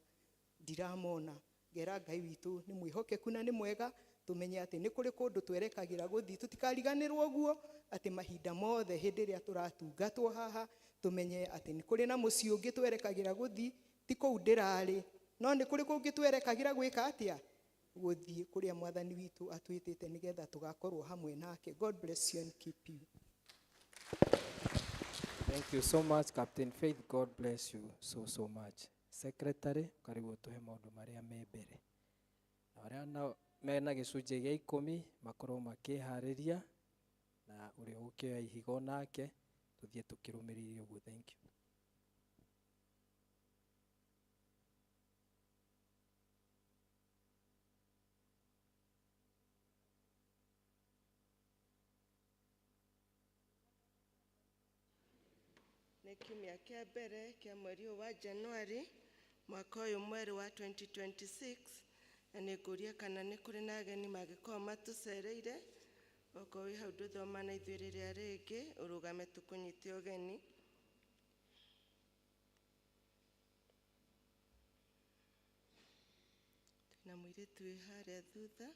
E: ndiramona ngera Ngai witũ nĩ mwĩhokeku na nĩ mwega
G: tumenye ati ni kuri kundu twerekagĩra guthi tutikariganĩrwo guo ati mahinda mothe hindi ria turatungatwo haha tumenye ati ni kuri na muciĩ ũngĩ twerekagĩra guthi ti kũu ndĩrarĩ no ni kuri kũngĩ twerekagĩra gwĩka atia guthi kuria mwathani witu atwĩtĩte nigetha tugakorwo hamwe nake. God bless you and keep you.
B: Thank you so much, Captain Faith. God bless you so much. Secretary, karibu tuhe maundu maria me mbere. Na aria mena gicunjĩ gĩa 10 makorwo makĩharĩria na ũrĩa ũkĩoya ihigo nake tuthie tukirumĩrĩria ũguo. Thank you.
H: Nĩ kiumia kĩa mbere kĩa mweri wa Januari mwaka ũyũ mwerũ wa 2026 na nĩngũria kana nĩ kũrĩ na ageni mangĩkorwo matũcereire okorwo wĩ hau ndũthoma na ithuĩ rĩrĩa rĩngĩ ũrũgame tũkũnyite ũgeni. Twĩna mũirĩtu wĩ harĩa thutha.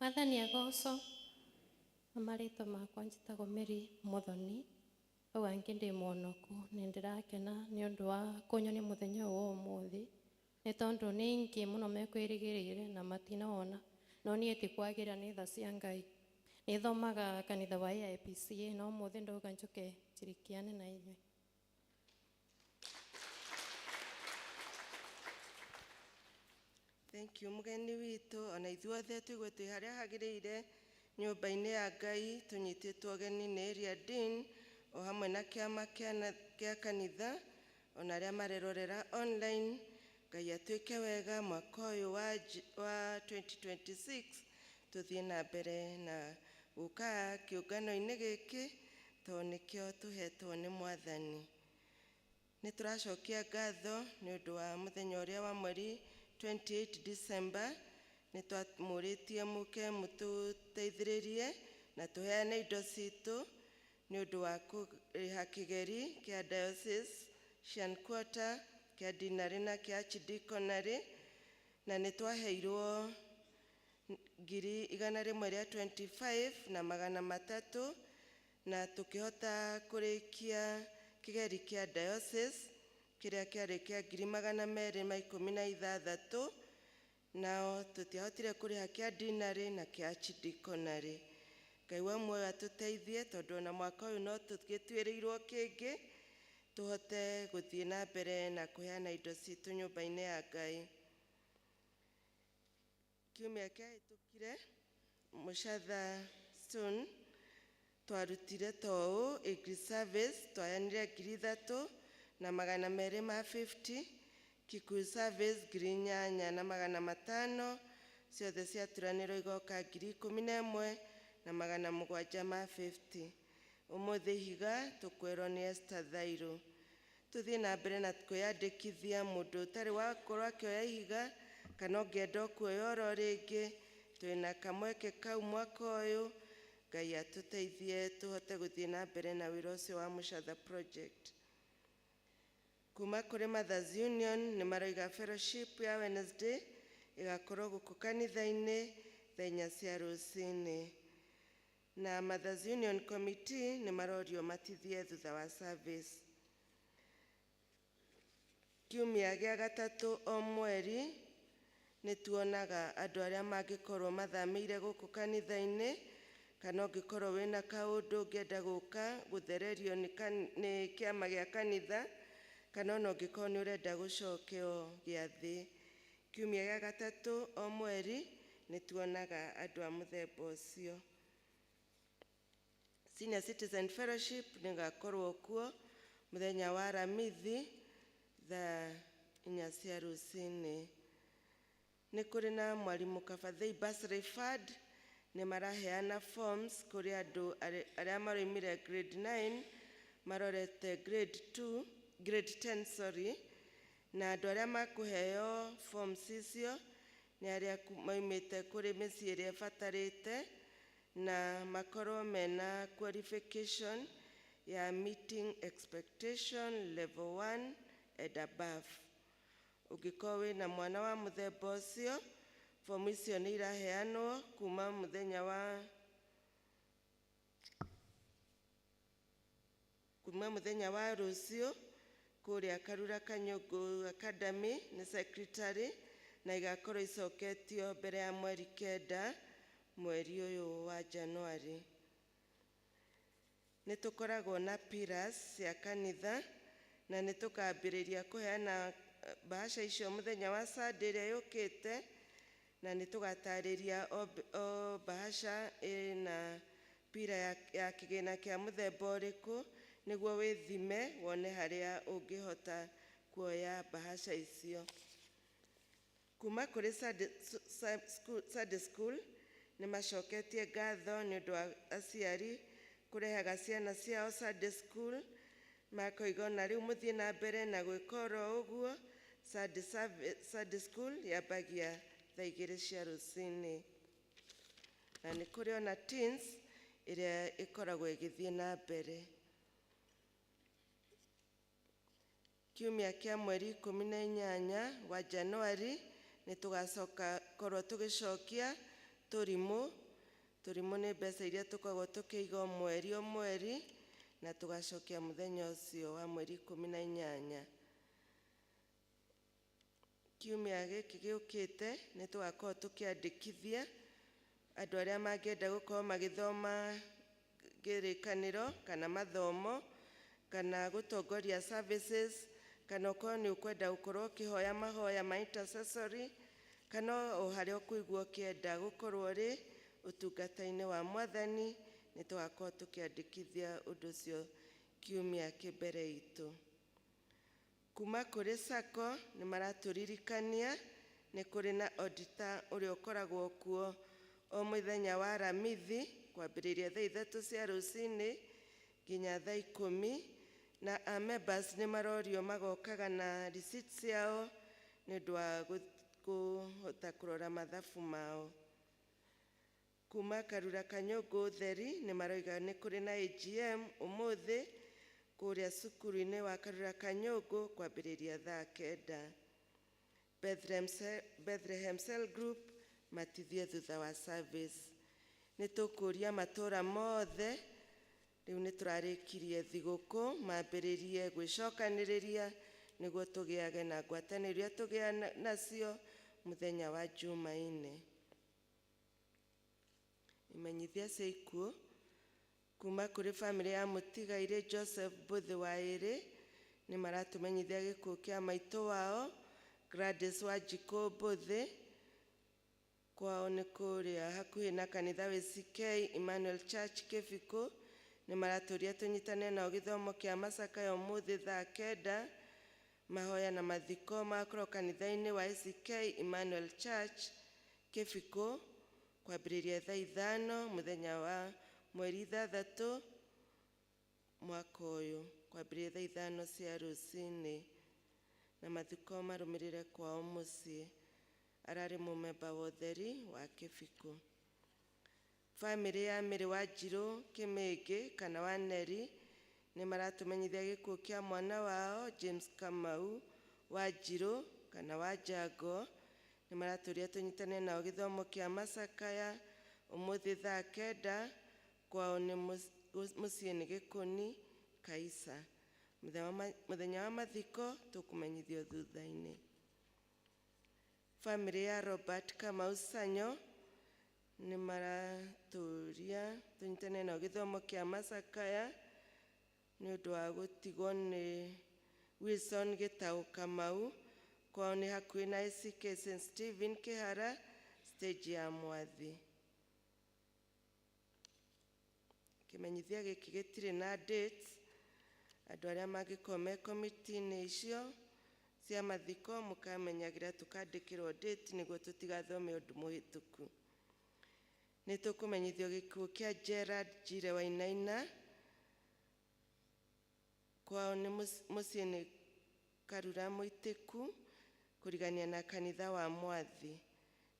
I: Mwathani agoco na marĩtwa makwa njĩtagwo Mary Muthoni au angĩ ndĩ Mũonoku. Nĩ ndĩrakena nĩ ũndũ wa kũnyonia mũthenya ũyũ wa ũmũthĩ nĩ tondũ nĩ aingĩ mũno mekwĩrĩgĩrĩire na matinona no niĩ ti kwagĩra nĩ tha cia Ngai. Nĩ thomaga kanitha wa AIPCA no ũmũthĩ ndauga njoke njirikiane na inyuĩ.
H: Thank you mugeni witu ona ithuothe twĩgwe twĩ harĩa hagĩrĩire nyũmba-inĩ ya Ngai tũnyitĩtwo ũgeni nĩ area dean o hamwe na kĩama kĩa kanitha ona arĩa marerorera online. Ngai atwĩke wega mwaka ũyũ wa 2026 tũthiĩ na mbere na gũka kĩũngano-inĩ gĩkĩ tondũ nĩkĩo tũhetwo nĩ Mwathani. Nĩ tũracokia ngatho nĩ ũndũ wa mũthenya ũrĩa wa mweri 28 December nĩ twamũrĩtie mũke mũtũteithĩrĩrie na tũheane indo citũ nĩ ũndũ wa kũrĩha kĩgeri kĩa diocese Shan Quarter kĩa dinarĩ na kĩa archdiconary na nĩ twaheirwo 125,000 na 300 na tũkĩhota kũrĩkia kĩgeri kĩa diocese kĩrĩa kĩarĩ kĩa 216 nao tũtiahotire kũrĩha kĩa dinarĩ na kĩa archdiconary. Ngai wa muoyo atũteithie tondũ na mwaka ũyũ no tũgĩtuĩrĩirwo kĩngĩ tũhote gũthiĩ na mbere na kũheana indo citũ nyũmba-inĩ ya Ngai. Kiumia kĩahĩtũkire Mũchatha Stone twarutire toũ Eagle service twaheanire 3,000 na 250, Kikuyu service 8,000 na 500 ciothe ciaturanĩrwo igoka 11,000 na 750. Ũmũthĩ ihiga tũkwĩrwo nĩ Esther Thairu. Tũthiĩ na mbere na kwĩyandĩkithia mũndũ ũtarĩ wakorwo akĩoya ihiga kana ũngĩenda kuoya oro rĩngĩ twĩna kamweke kau mwaka ũyũ. Ngai atũteithie tũhote gũthiĩ na mbere na wĩra ũcio wa Mũchatha project. Kuma kũrĩ Mothers Union nĩ maroiga fellowship ya Wednesday ĩgakorwo gũkũ kanitha-inĩ thaa 4 cia rũcinĩ na Mothers Union Committee nĩ marorio matithie thutha wa service. Kiumia gĩa gatatũ o mweri nĩ tuonaga andũ arĩa mangĩkorwo mathamĩire gũkũ kanitha-inĩ kana ũngĩkorwo wĩna kaũndũ ũngĩenda gũka gũthererio nĩ kĩama gĩa kanitha kana ona ũngĩkorwo nĩ ũrenda gũcokio gĩathĩ. Kiumia gĩa gatatũ o mweri nĩ tuonaga andũ a mũthemba ũcio. Senior Citizen Fellowship nĩgakorwo kuo mũthenya wa Aramithi thaa 4 cia rũcinĩ. Nĩ kũrĩ na mwarimũ Kabathei Bursary Fund nĩ maraheana forms kũrĩ andũ arĩa maroimire grade 9 marorete grade 10 sorry, na andũ arĩa makũheo forms icio nĩ arĩa maumĩte kũrĩ mĩciĩ ĩrĩa ĩbatarĩte na makorwo mena qualification ya meeting expectation level 1 and above. Ũngĩkorwo wĩna mwana wa mũthemba ũcio, fomu icio nĩ iraheanwo kuma mũthenya wa rũciũ kũrĩa Karura Kanyũngũ Academy nĩ secretary, na igakorwo icoketio mbere ya mweri 9 mweri ũyũ wa Januari. Nĩ tũkoragwo na pillars cia kanitha na nĩ tũkambĩrĩria kũheana bahasha icio mũthenya wa Sunday ĩrĩa yũkĩte, na nĩ tũgatarĩria o bahasha ĩna pira ya kĩgĩna kĩa mũthemba ũrĩkũ nĩguo wĩthime wone harĩa ũngĩhota kuoya bahasha icio. Kuma kũrĩ Sunday school nĩ macoketie ngatho nĩ ũndũ wa aciari kũrehaga ciana ciao Sunday school, makoiga na rĩu mũthiĩ na mbere na gwĩka oro ũguo. Sunday school yambagia thaa 2 cia rũcinĩ, na nĩ kũrĩ ona teens ĩrĩa ĩkoragwo ĩgĩthiĩ na mbere. Kiumia kĩa mweri 18 wa Januari nĩ tũgacoka korwo tũgĩcokia tũrimũ. Tũrimũ nĩ mbeca iria tũkoragwo tũkĩiga o mweri na tũgacokia mũthenya ũcio wa mweri 18. Kiumia gĩkĩ gĩũkĩte nĩ tũgakorwo tũkĩandĩkithia andũ arĩa mangĩenda gũkorwo magĩthoma kĩrĩkanĩro kana mathomo kana gũtongoria services, kana okorwo nĩ ũkwenda gũkorwo ũkĩhoya mahoya ma intercessory, kana o harĩa ũkũigua ũkĩenda gũkorwo ũrĩ ũtungata-inĩ wa Mwathani, nĩ tũgakorwo tũkĩandĩkithia ũndũ ũcio kiumia kĩmbere itũ. Kuma kũrĩ SACCO nĩ maratũririkania nĩ kũrĩ na auditor ũrĩa ũkoragwo kuo o mũthenya wa Aramithi kwambĩrĩria thaa 3 cia rũcinĩ nginya thaa 10, na members nĩ marorio magokaga na receipts ciao nĩ ũndũ wa kũhota kũrora mathabu mao. Kuma Karura Kanyũngũ Ũtheri nĩ maroiga nĩ kũrĩ na AGM ũmũthĩ kũrĩa cukuru-inĩ wa Karura Kanyũngũ kwambĩrĩria thaa 9. Bethlehem Cell Group matithie thutha wa service. Nĩ tũkũria matũũra mothe rĩu nĩ tũrarĩkirie thigũkũ mambĩrĩrie gwĩcokanĩrĩria nĩguo tũgĩage na ngwatanĩro iria tũgĩa nacio mũthenya wa Jumaine. Imenyithia cia ikuũ kuma kũrĩ famĩlĩ ya mũtigairĩ Joseph Mbũthĩ wa Ĩrĩ nĩ maratũmenyithia gĩkuũ kĩa maitũ wao Gladys Wanjikũ Mbũthĩ. Kwao nĩ kũrĩa hakuhĩ na kanitha WCK Emmanuel Church Kĩbikũ. Nĩ maratũria tũnyitane nao gĩthomo kĩa macakaya ũmũthĩ thaa 9. Mahoya na mathiko makorwo kanitha-inĩ wa ACK Emmanuel Church Kĩbikũ kwambĩrĩria thaa 5 mũthenya wa mweri 6 mwaka ũyũ kwambĩrĩria thaa 5 cia rũcinĩ, na mathiko marũmĩrĩre kwao mũciĩ. Ararĩ mũmemba wa ũtheri wa Kĩbikũ. Famĩlĩ ya Mĩrĩ wa Njirũ Kĩmĩngĩ kana wa Neri nĩ maratũmenyithia gĩkuũ kĩa mwana wao James Kamau wa Njirũ kana wa Njango. Nĩ maratũria tũnyitane nao gĩthomo kĩa macakaya ũmũthĩ thaa 9. Kwao nĩ mũciĩ nĩ Gĩkũni Kaisa. Mũthenya wa mathiko tũkũmenyithio thutha-inĩ. Famĩlĩ ya Robert Kamau Sanyo nĩ maratũria tũnyitane nao gĩthomo kĩa macakaya nĩ ũndũ wa gũtigwo nĩ Wilson Gĩtaũ Kamau. Kwao nĩ hakuhĩ na ACK St. Stephen Kĩhara stage ya Mwathi. Kĩmenyithia gĩkĩ gĩtirĩ na dates. Andũ arĩa mangĩkorwo me komiti-inĩ icio cia mathiko mũkamenyagĩra tũkandĩkĩrwo date nĩguo tũtigathome ũndũ mũhĩtũku. nĩ tũkũmenyithio gĩkuũ kĩa Gerard Njire Wainaina. Kwao nĩ mũciĩ nĩ Karura Mũitĩku, kũrigania na kanitha wa Mwathi.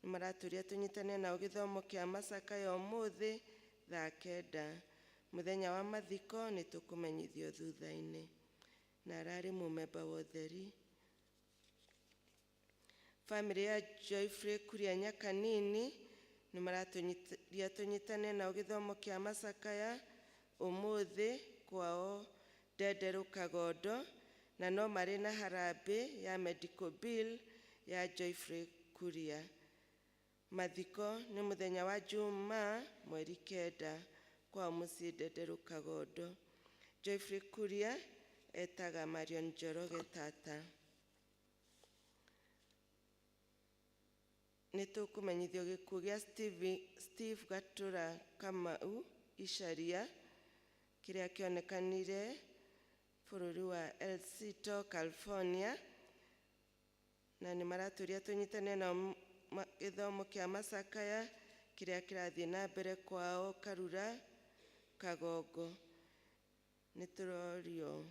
H: Nĩ maratũria tũnyitane nao gĩthomo kĩa macakaya ũmũthĩ thaa 9. Mũthenya wa mathiko nĩ tũkũmenyithio thutha-inĩ. Na ararĩ mũmemba wa ũtheri. Family ya Joyfrey Kuria Nyakanini nĩ maratũria tũnyitane nao gĩthomo kĩa macakaya ũmũthĩ kwao Ndenderu Kagondo, na no marĩ na harambĩ ya medical bill ya Joyfrey Kuria. Mathiko nĩ mũthenya wa Juma mweri 9 kwa mũciĩ Ndenderu Kagondo. Joyfrey Kuria etaga Marion Njoroge tata. Nĩ tũkũmenyithio gĩkuũ gĩa Steve Gatura Kamau Icaria, kĩrĩa kĩonekanire bũrũri wa El Sito, California, na nĩ maratũria tũnyitane nao gĩthomo kĩa macakaya kĩrĩa kĩrathiĩ na mbere kwao Karura Kagongo. Nĩ tũrorio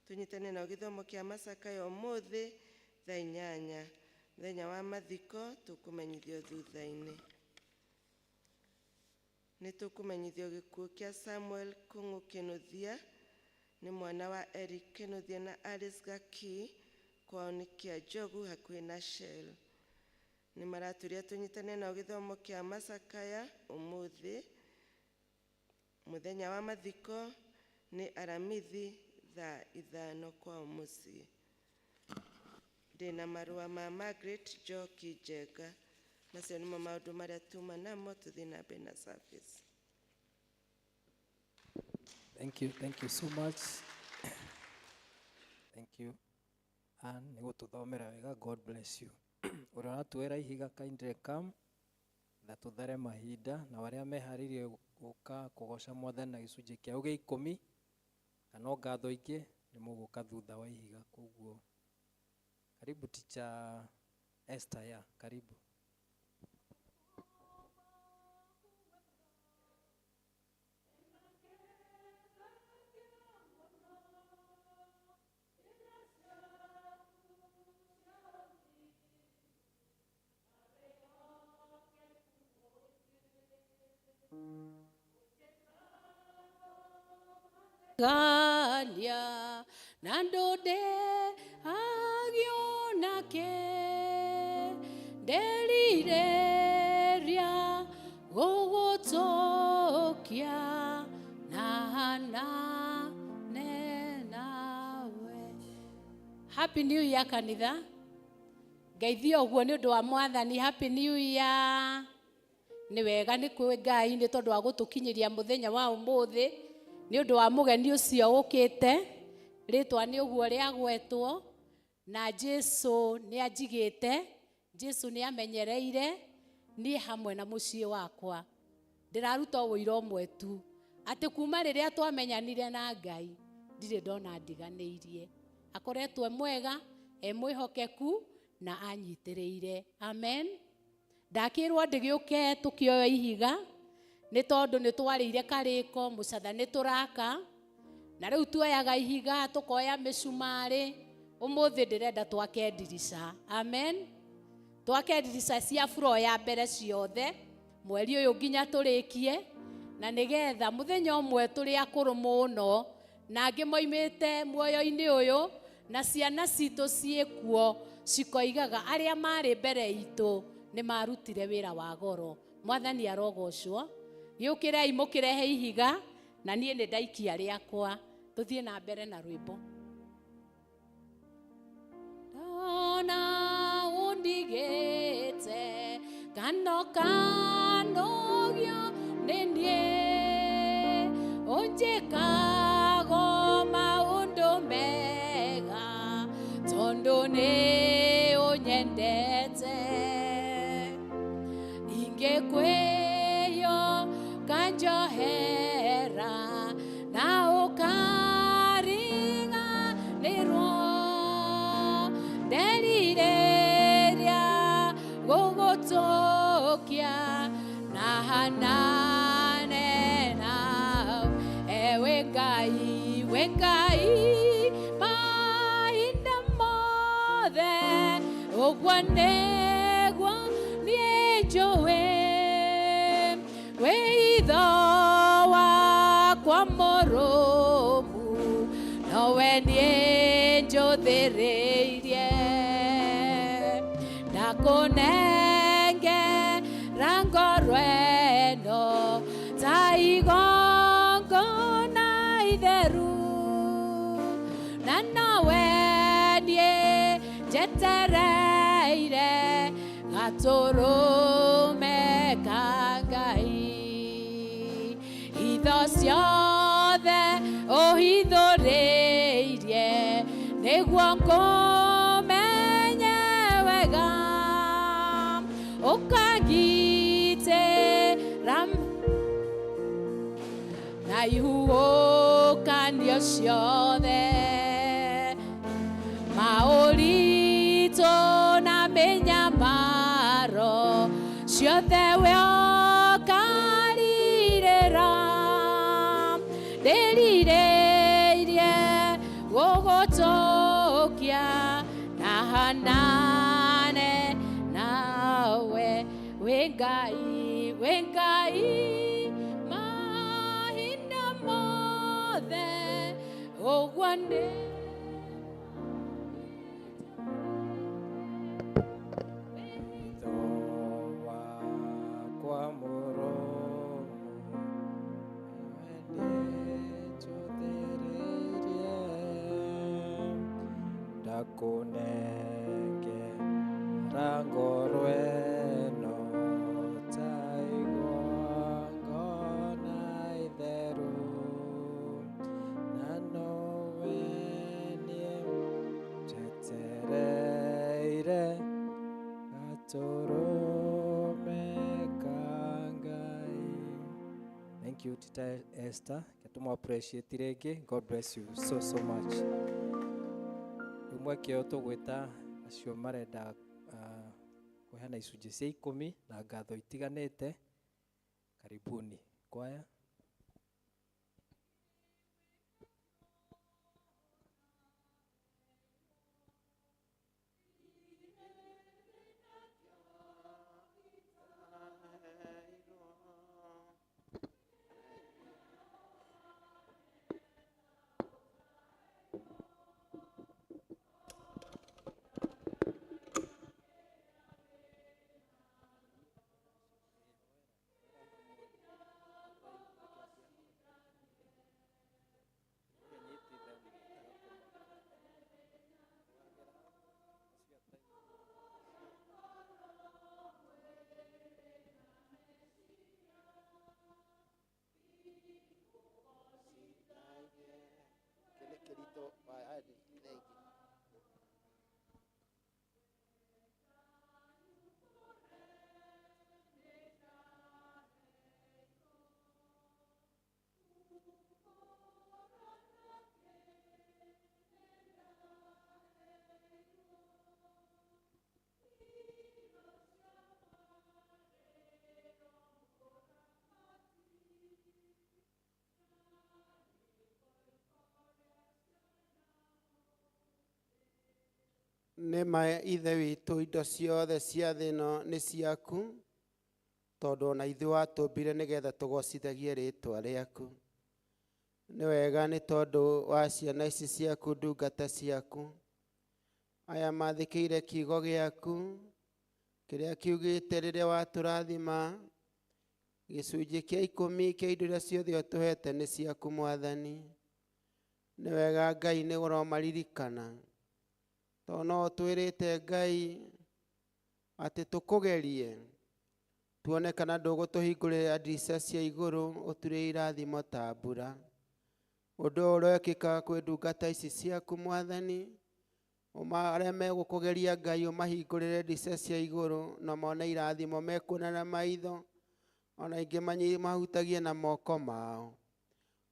H: tũnyitane nao gĩthomo kĩa macakaya ũmũthĩ thaa 8. Mũthenya wa mathiko tũkũmenyithio thutha-inĩ. Nĩ tũkũmenyithio gĩkuũ kĩa Samuel Kũng'ũ Kĩnuthia, nĩ mwana wa Eric Kĩnuthia na Alice Gaki, kwao nĩ Kĩanjogu hakuhĩ na Shell. Nĩ maratũria tũnyitane nao gĩthomo kĩa macakaya ũmũthĩ. Mũthenya wa mathiko nĩ aramithi thaa 5 kwao mũciĩ. Ndĩna marũa ma Margaret Njoki Njenga. Macio nĩmo maũndũ marĩa tuma namo, tũthiĩ na mbere na service.
B: Thank you so much. Thank you. And nĩguo tũthomera wega, God bless you. Ũrĩa ũratuĩra Ihiga kindly come, na tũthare mahinda, na arĩa meharĩirie gũka kũgoca Mwathani na gĩcunjĩ kĩao gĩa 10, kana ngatho ingĩ nĩ mũgũka thutha wa Ihiga. Koguo karibu teacher Esther, ya karibu.
J: Gania nandode agionake delireria gogotokia na nenawe. Happy New Year kanitha. Ngeithio guo ni undu wa Mwathani. Happy New Year. Ni wega ni kwi Ngai ni tondu wa gutukinyiria muthenya wa umuthi. Ni undu wa mugeni ucio ukite, ritwa ni uguo riagwetwo, na Jesu ni anjigite, Jesu ni amenyereire ni hamwe na mucii wakwa. Ndiraruta wira umwe tu ati kuma riria twamenyanire na Ngai ndire ndona ndiganiirie. Akoretwo mwega, mwihokeku na anyitiriire. Amen. Ndakirwo ndigiuke tukioya Ihiga ni tondu ni twarĩire karĩko mũcatha ni turaka, na rĩu tuoyaga Ihiga tukoya mĩcumarĩ. Ũmũthĩ ndĩrenda twake ndirica. Amen. Twake ndirica cia floor ya mbere ciothe mweri ũyũ nginya tũrĩkie, na nĩgetha mũthenya ũmwe tũrĩ akũrũ mũno na angĩ moimĩte muoyo-inĩ ũyũ na ciana citũ ciĩkuo cikoigaga arĩa marĩ mbere itũ nĩ marutire wĩra wa goro. Mwathani arogocwo. Gĩũkĩrei mũkĩrehe Ihiga na niĩ nĩ ndaikia rĩakwa. Tũthiĩ na mbere na rwĩmbo. Ndona undigĩte kando kanogio nĩ niĩ ũnjĩkago maũndũ mega tondũ nĩ ũnyendete. Ingĩkwĩyo kanjohera na ũkariganĩrwo nderireria gũgũtũkia hanane nao ewe Ngai mahinda mothe ũguo nĩguo niĩ njũĩ wĩitho wakwa mũrũmu nowe niĩ njũthĩrĩirie ndakũnengera ngoro ĩno ta igongona itheru na nowe niĩ njetereire gatũrũme ka Ngai hitho ciothe ũhithũrĩirie nĩguo ngũmenye wega ũkagitĩra na ihuhũkanio ciothe maũritũ na mĩnyamaro ciothe we ũkarirĩra ndĩrirĩirie gũgũtũkia na hanane nawe wĩ Ngai mahinda mothe ũguo nĩ
B: ndakũnengera ngoro ĩno ta igongona itheru na nowe niĩ njetereire gatũrũme ka Ngai. Thank you, Tita Esther. Ketumo appreciate rĩngĩ. God bless you so much. Umwe kĩo tũgwĩta acio marenda kũheana icunjĩ cia 10 na ngatho itiganĩte. Karibuni kwaya.
A: Nĩma ithe witũ indo ciothe cia thĩ ĩno nĩ ciaku tondũ ona ithuĩ watũmbire nĩgetha tũgocithagie rĩĩtwa rĩaku. Nĩ wega nĩ tondũ wa ciana ici ciaku ndungata ciaku aya mathĩkĩire kiugo gĩaku kĩrĩa kiugĩte rĩrĩa watũrathima gĩcunjĩ kĩa 10 kĩa indo iria ciothe ũtũhete nĩ ciaku Mwathani. Nĩ wega Ngai nĩ ũromaririkana tondũ no twĩrĩte Ngai atĩ tũkũgerie tuone kana ndũgũtũhingũrĩra ndirica cia igũrũ ũturĩe irathimo ta mbura. Ũndũ ũrekĩka kwĩ ndungata ici ciaku Mwathani arĩa megũkũgeria Ngai ũmahingũrĩre ndirica cia igũrũ na mone irathimo mekuona na maitho ona ingĩ mahutagie na moko mao.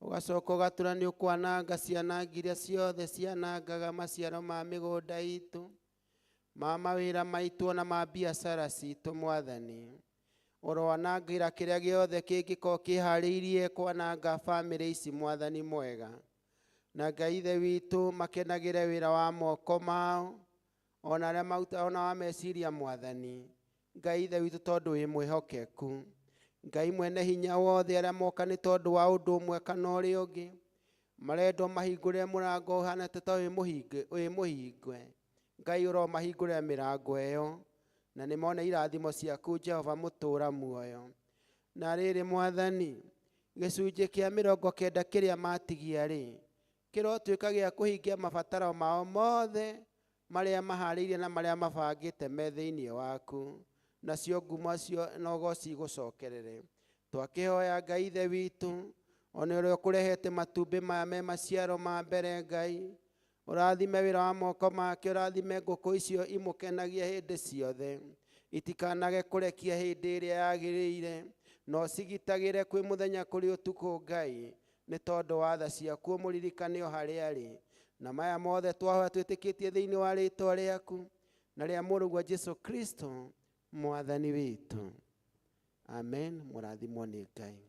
A: Ũgacoka ũgatura nĩ ũkwananga cianangi iria ciothe cianangaga maciaro ma mĩgũnda itũ ma mawĩra maitũ na ma biacara citũ Mwathani. ũroanangĩra kĩrĩa gĩothe kĩngĩkorwo kĩharĩirie kwananga bamĩrĩ ici Mwathani mwega. Na Ngai Ithe witũ makenagĩre wĩra wa moko mao, ona arĩa marutaga ona wa meciria Mwathani. Ngai Ithe witũ tondũ wĩ mwĩhokeku. Ngai mwene hinya wothe arĩa moka nĩ tondũ wa ũndũ ũmwe kana ũrĩa ũngĩ, marendwo mahingũrĩre mũrango ũhana ta wĩ mũhinge. Ngai ũromahingũrĩra mĩrango ĩyo, na nĩ mone irathimo ciaku Jehova mũtũũra muoyo. Na rĩrĩ Mwathani, gĩcunjĩ kĩa 90 kĩrĩa matigia rĩ, kĩrotuĩka gĩa kũhingia mabataro mao mothe marĩa maharĩirie na marĩa mabangĩte me thĩinĩ waku. Nacio ngumo cio nogo cigũcokerere. Twakĩhoya Ngai Ithe witũ, ona ũrĩa ũkũrehete matumbĩ maya me maciaro ma mbere Ngai, ũrathime wĩra wa moko make, ũrathime ngũkũ icio imũkenagia hĩndĩ ciothe, itikanage kũrekia hĩndĩ ĩrĩa yagĩrĩire, no cigitagĩre kwĩ mũthenya kũrĩ ũtukũ Ngai, nĩ tondũ wa tha ciaku mũririkane o harĩa arĩ. Na maya mothe twahoya twĩtĩkĩtie thĩinĩ wa rĩĩtwa rĩaku na rĩa mũrũguo Jesũ Kristo Mwathani witũ. Amen. Mũrathimwo nĩ Ngai.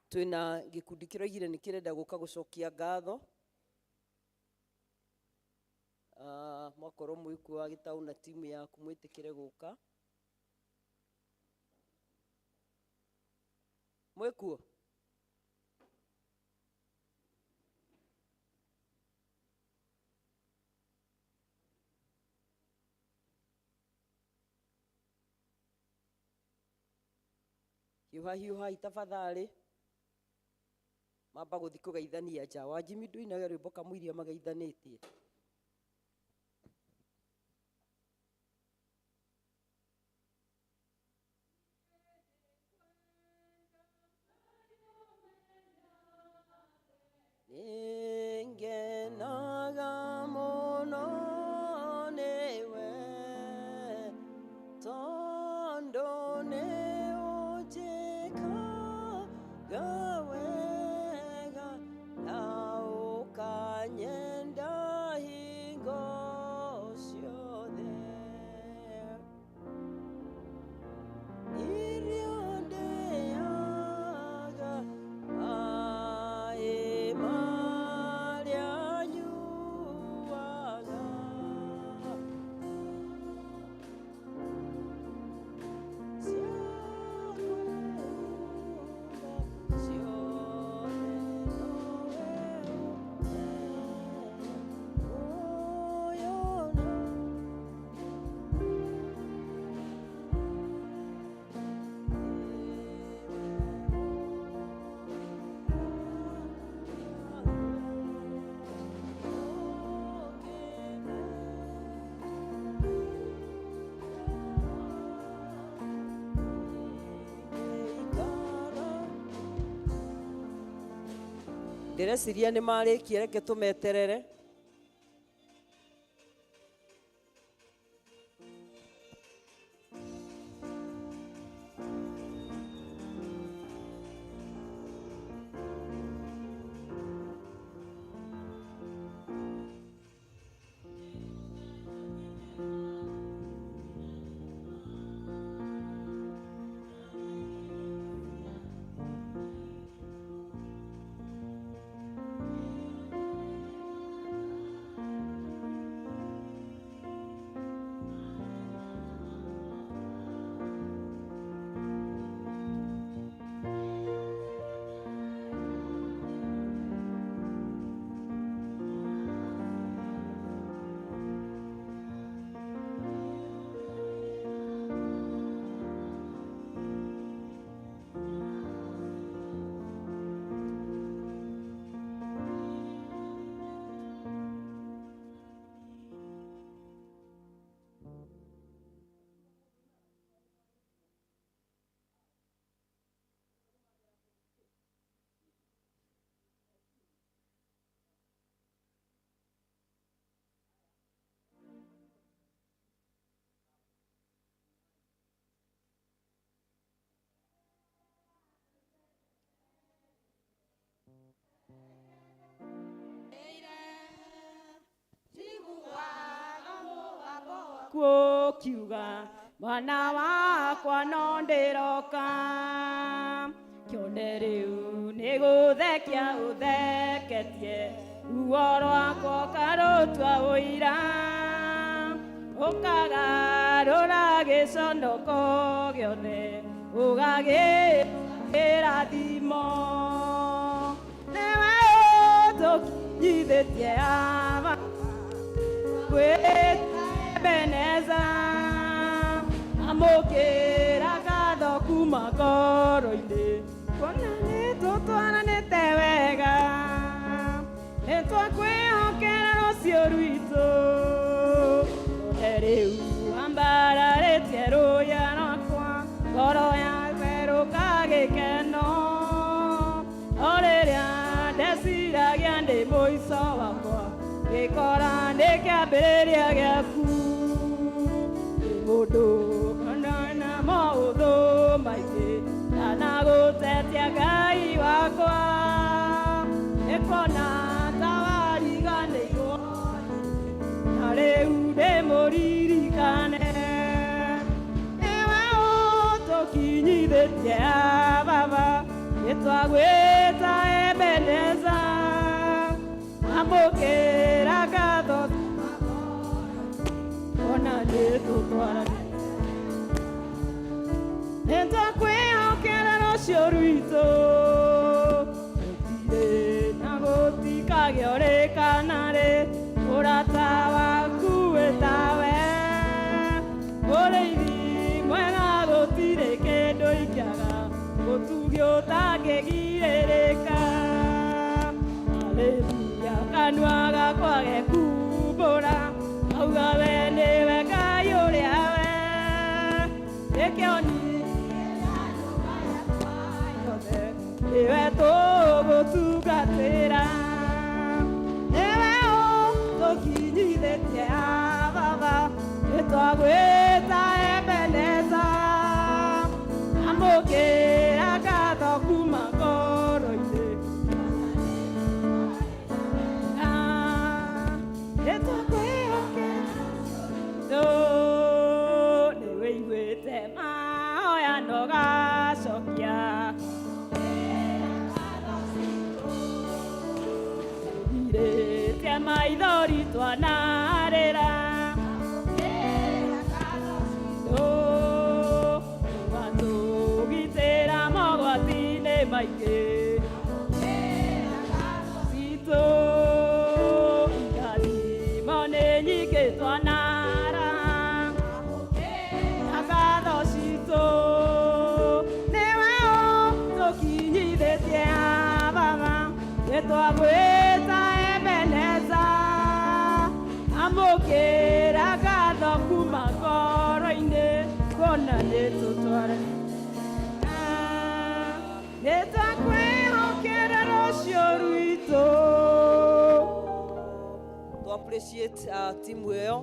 D: Twina gikundi kĩroigire nĩ kĩrenda gũka gũcokia ngatho. Mwakorwo mwĩkuo wa Gĩtaũ na timu yaku mwĩtĩkĩre gũka. Mwĩkuo? Hiũha tafadhali. Mamba gũthiĩ kũgeithania nja. Wanjimi ndũinaga rwĩmbo kamũiria mageithanĩtie. Nĩngenaga mũno nĩwe tondũ nĩũnjĩkaga wega na ũkanyenda hingo ciothe. Irio ndĩaga maĩ marĩa nyuaga, ndĩreciria nĩ marĩkia, reke tũmeterere.
K: Kiuga mwana wakwa no ndiroka kione riu ni guthekia utheketie ruo rwakwa karutwa uira ukagarura giconoko giothe ugagira thimo niwe utukinyithitie aba Ebeneza amukira gatho kuma ngoro-inĩ kuona nĩtũtwaranĩte wega nĩtwakwĩhokera rũciũ rwitũ one rĩu ambararĩtie rũya rwakwa ngoro yawerũka gĩkeno o rĩrĩa ndeciragia ndĩ mũico wakwa gĩkora nĩ kĩambĩrĩria gĩaku mũndũ na maũndũ maingĩ ndanagũtetia Ngai wakwa nĩkuona ta wariganĩirwo na rĩu ndĩmũririkane nĩwe ũtũkinyithĩtie baba nĩtwagwĩta Ebeneza amũkĩra gatho ona nĩtũtwaranĩte nĩtwakwĩhokera rũciũ rwitũ gũtirĩ na gũtikagĩa ũrĩkanarĩ ũrata waku wĩtawe ũrĩithi mwega gũtirĩ kĩndũ ingĩaga gũtugi ũtangĩgirĩrĩka haleluya kanua gakwa gekumbũra auga we nĩwe Ngai ũrĩa we nĩkĩoni nĩwe tũgũtungatĩra nĩwe ũtũkinyithĩtie baba nĩtwagwĩta Ebeneza amũkĩra gatho kuma ngoro-inĩ nĩwĩiguĩte mahoya nogacokia irĩtie maithori twanarĩra ũgatũgitĩra mogwati-inĩ maingĩ citũ irathimo nĩ nyingĩ twanara na gatho citũ nĩwe ũtũkinyithĩtie baba nĩtwagwĩta Ebeneza amũkĩra gatho kuma ngoro-inĩ kuona nĩtwakwĩhokera rũciũ rwitũ.
D: To appreciate timu ĩyo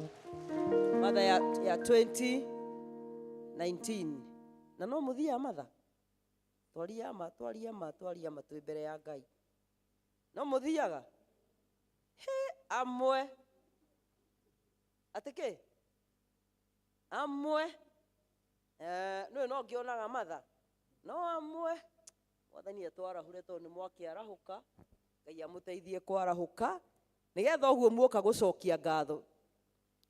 D: matha ya 2019 na no mũthia matha twaria ma twĩ mbere ya Ngai no mũthiaga amwe atĩkĩ amwe no ngĩonaga matha no amwe wathani atwarahure tondũ nĩ mwakĩarahũka Ngai amũteithie kwarahũka nĩgetha ũguo muoka gũcokia ngatho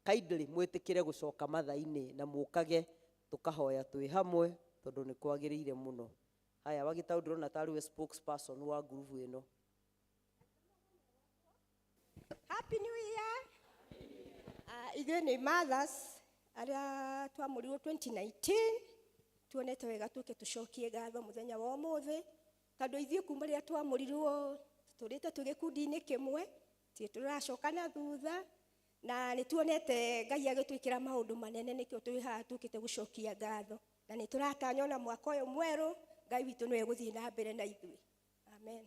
D: kaindĩrĩ mwĩtĩkĩre gũcoka matha-inĩ na mũkage tũkahoya twĩ hamwe tondũ nĩ kwagĩrĩire mũno. Haya Wagĩtaũ ndĩrona tarĩ we spokesperson wa ngurubu ĩno.
L: Happy New Year. Ithuĩ nĩ mothers arĩa twamũrirwo 2019 tuonete wega tũke tũcokie ngatho mũthenya wa ũmũthĩ tondũ ithuĩ kuma rĩrĩa twamũrirwo tũrĩte twĩ gĩkundi-inĩ kĩmwe tie tũracoka na thutha na nĩ tuonete Ngai agĩtwĩkĩra maũndũ manene nĩkĩo twĩ haha tũkĩte gũcokia ngatho na nĩ tũratanya ona mwaka ũyũ mwerũ Ngai witũ nĩwe gũthiĩ na mbere na ithuĩ. Amen.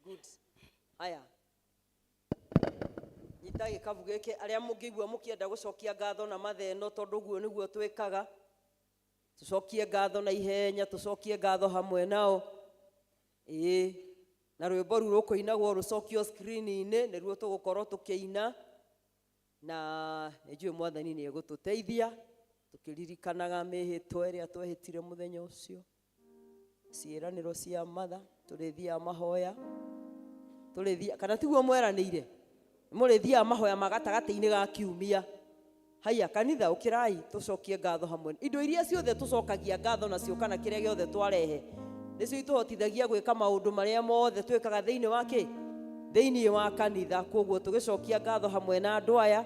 D: Good. Haya. Nyita gĩkabu gĩkĩ arĩa mũngĩigua mũkĩenda gũcokia ngatho na matha ĩno tondũ ũguo nĩguo twĩkaga tucokie ngatho na ihenya, tucokie ngatho hamwe nao. Na rwimbo rũu rũkũinagwo rũcokio screen-inĩ nĩruo tũgũkorwo tũkĩina, na nĩnjũĩ Mwathani nĩ egũtũteithia tũkĩririkanaga mĩhĩtwa ĩrĩa twehĩtire mũthenya ũcio, ciĩranĩro cia matha, tũrĩthiaga mahoya, kana tiguo mweranĩire, mũrĩthiaga mahoya magatagatĩ-inĩ ga kiumia. Haya kanitha ũkĩrai tũcokie ngatho hamwe. Indo iria ciothe tũcokagia ngatho nacio kana kĩrĩa gĩothe twarehe nĩcio itũhotithagia gwĩka maũndũ marĩa mothe twĩkaga thĩinĩ wa kĩ? Thĩinĩ wa kanitha. Koguo tũgĩcokia ngatho hamwe na andũ aya,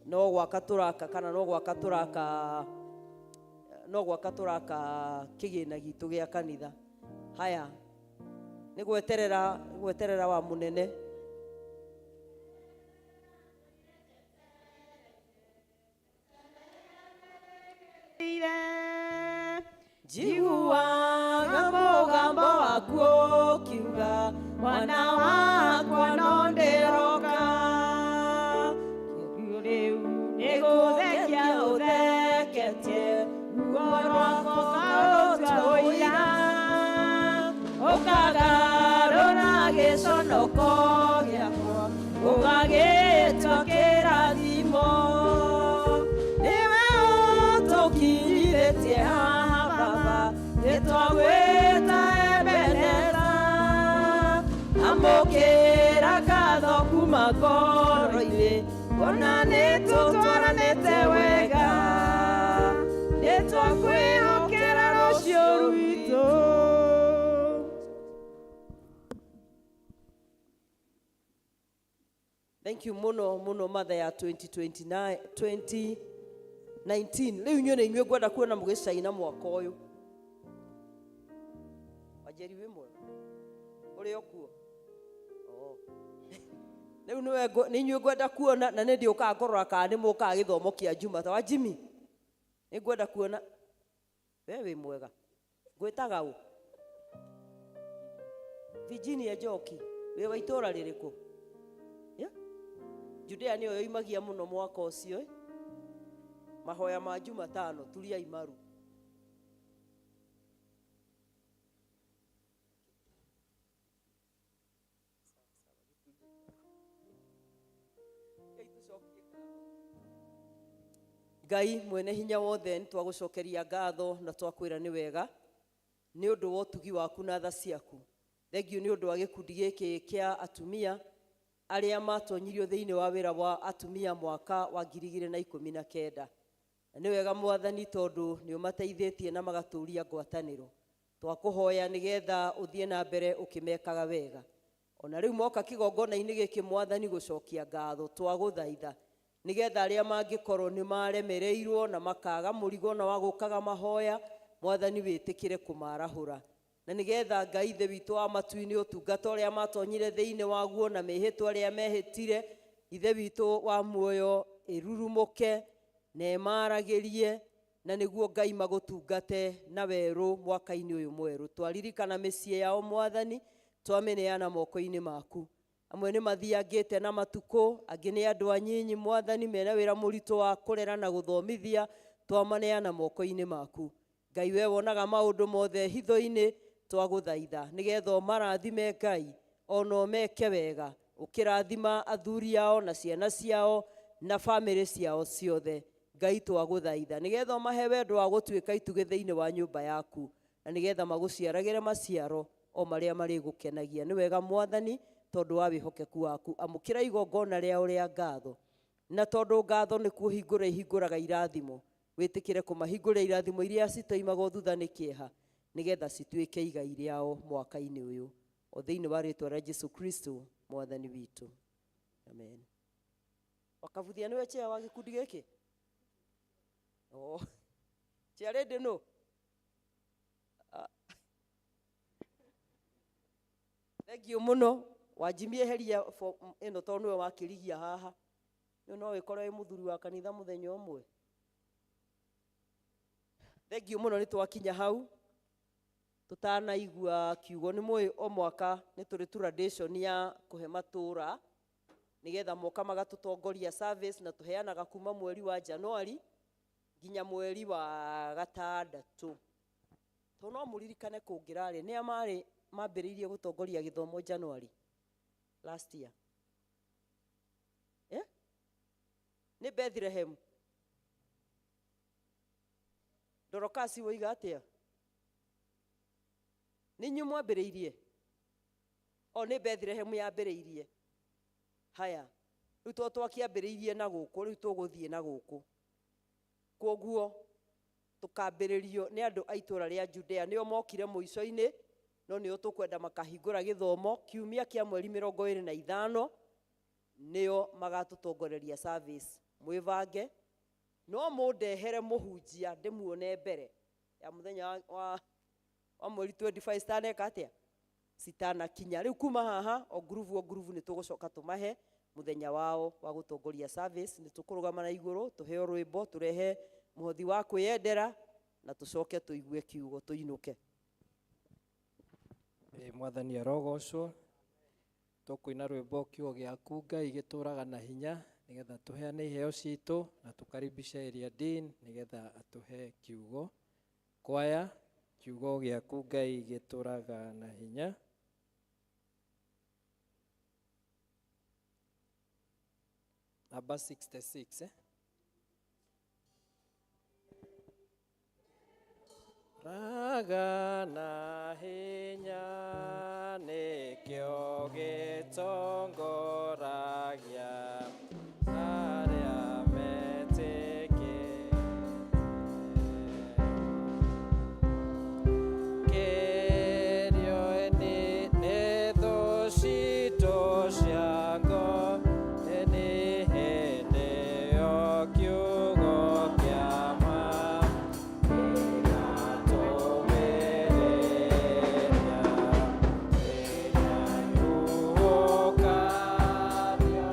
D: no gwaka tũraka kana no gwaka tũraka kĩgĩna gitũ gĩa kanitha. Haya nĩ gweterera wa mũnene.
K: Njiguaga mũgambo waku ũkiuga, mwana wakwa no ndĩroka. Kĩũrio rĩu nĩ gũthekia ũtheketie, ruo rwakwa ũkaũtua ũira, ũkagarũra gĩconoko gĩakwa, ũgagĩtua kĩrathimo. Nĩwe ũtũkinyithĩtie haha Baba, nĩtwagwĩta Ebeneza, amũkĩra ngatho kuma ngoro-inĩ, kuona nĩtũtwaranĩte wega, nĩtwakwĩhokera rũciũ rwitũ.
D: Thank you muno muno matha ya 2019. Rĩu inyuĩ nĩ inyuĩ ngwenda kuona mũgĩcaina mwaka ũyũ. Wajeri wĩ mwega ũrĩ o kuo? Rĩu nĩ inyuĩ ngwenda kuona, na nĩ ndĩũkaga ngorora kana nĩ mũkaga gĩthomo kĩa Juma. Ta wa Jimmy nĩ ngwenda kuona we wĩ mwega. Ngwĩtaga ũ? Virginia Njoki. Wĩ wa itũũra rĩrĩkũ? Judea nĩyo yoimagia mũno mwaka ũcio. Mahoya ma Jumatano tulia imaru. Ngai mwene hinya wothe nĩtwagũcokeria ngatho na twakwĩra nĩ wega nĩ ũndũ wa ũtugi waku na tha ciaku. Thengiũ nĩ ũndũ wa gĩkundi gĩkĩ kĩa atumia arĩa matonyirio thĩinĩ wa wĩra wa atumia mwaka wa 2019. Nĩ wega Mwathani tondũ nĩ ũmateithĩtie na magatũria ngwatanĩro. Twakũhoya nĩgetha ũthiĩ na mbere ũkĩmekaga wega. Ona rĩu moka kĩgongona-inĩ gĩkĩ Mwathani gũcokia ngatho, twagũthaitha nĩgetha arĩa mangĩkorwo nĩ maremereirwo na makaga mũrigo na wagũkaga mahoya, Mwathani wĩtĩkĩre kũmarahũra. Na nĩgetha Ngai ithe witũ wa matu-inĩ ũtungata ũrĩa matonyire thĩinĩ waguo na mĩhĩtwa arĩa mehĩtire, ithe witũ wa muoyo ĩrurumũke na ĩmaragĩrie, na nĩguo Ngai magũtungate na werũ mwaka-inĩ ũyũ mwerũ. Twaririkana mĩciĩ yao Mwathani, twamĩneana moko-inĩ maku. Amwe nĩ mathiangĩte na matukũ, angĩ nĩ andũ anyinyi Mwathani mena wĩra mũritũ wa kũrera na gũthomithia, twamaneana moko-inĩ maku. Ngai we wonaga maũndũ mothe hitho-inĩ, twagũthaitha nĩgetha ũmarathime Ngai, ona ũmeke wega, ũkĩrathima athuri ao na ciana ciao na bamĩrĩ ciao ciothe. Ngai twagũthaitha nĩgetha ũmahe wendo wa gũtuĩka itugĩ thĩinĩ wa nyũmba yaku, na nĩgetha magũciaragĩre maciaro o marĩa marĩ gũkenagia. Nĩ wega Mwathani tondũ wa wĩhokeku waku. Amũkĩra igongona rĩao rĩa ngatho, na tondũ ngatho nĩ kũhingũra ihingũraga irathimo, wĩtĩkĩre kũmahingũrĩra irathimo iria citoimaga thutha nĩ kĩeha, nĩgetha cituĩke igai rĩao mwaka-inĩ ũyũ, o thĩinĩ wa rĩĩtwa rĩa Jesũ Kristo Mwathani witũ, amen. Wakabuthia nĩwe chair wa gĩkundi gĩkĩ? Chair rĩndĩ nũ? Thengiũ mũno. Wanjimie heria ĩno tondũ nĩwe wakĩrigia haha. No wĩkorwo wĩ mũthuri wa kanitha mũthenya ũmwe. Thengiũ mũno nĩ twakinya hau tũtanaigua kiugo. Nĩ mũĩ o mwaka nĩ tũrĩ tradition ya kũhe matũũra nĩgetha moka magatũtongoria service, na tũheanaga kuma mweri wa Januari nginya mweri wa gatandatu to no muririkane kungirari ni amari mambiriirie gutongoria githomo January last year ni Bethlehem Dorokasi woiga atia ni nyu mwambiriirie o ni Bethlehem yambiriirie haya riu to twakiambiriirie na guku riu tuguthie na guku koguo tukambiririo ni andu aitura ria Judea nio mokire muico-ini no nio tukwenda makahingura githomo kiumia kia mweri 25 nio magatutongoreria service mwivange no mundehere muhunjia ndimuone mbere ya muthenya wa mweri 25 staneka atia sitana kinya riu kuma haha o groove ni tugucoka tumahe muthenya wao wa gutongoria service ni tukurugama na iguru tuheo rwimbo turehe muhothi wa kwiyendera na tucoke tuigue kiugo tuinuke.
B: Mwathani arogocwo tukwina rwimbo kiugo giaku Ngai gituraga na hinya nigetha tuheane iheo citu na tukaribisha Area Dean nigetha atuhe kiugo kwaya kiugo giaku Ngai gituraga na hinya. Number 66 Raga na hinya nikio gitongoragia aria meteke kerio ni nedosito shango eni hene okyugo kyama
F: Karia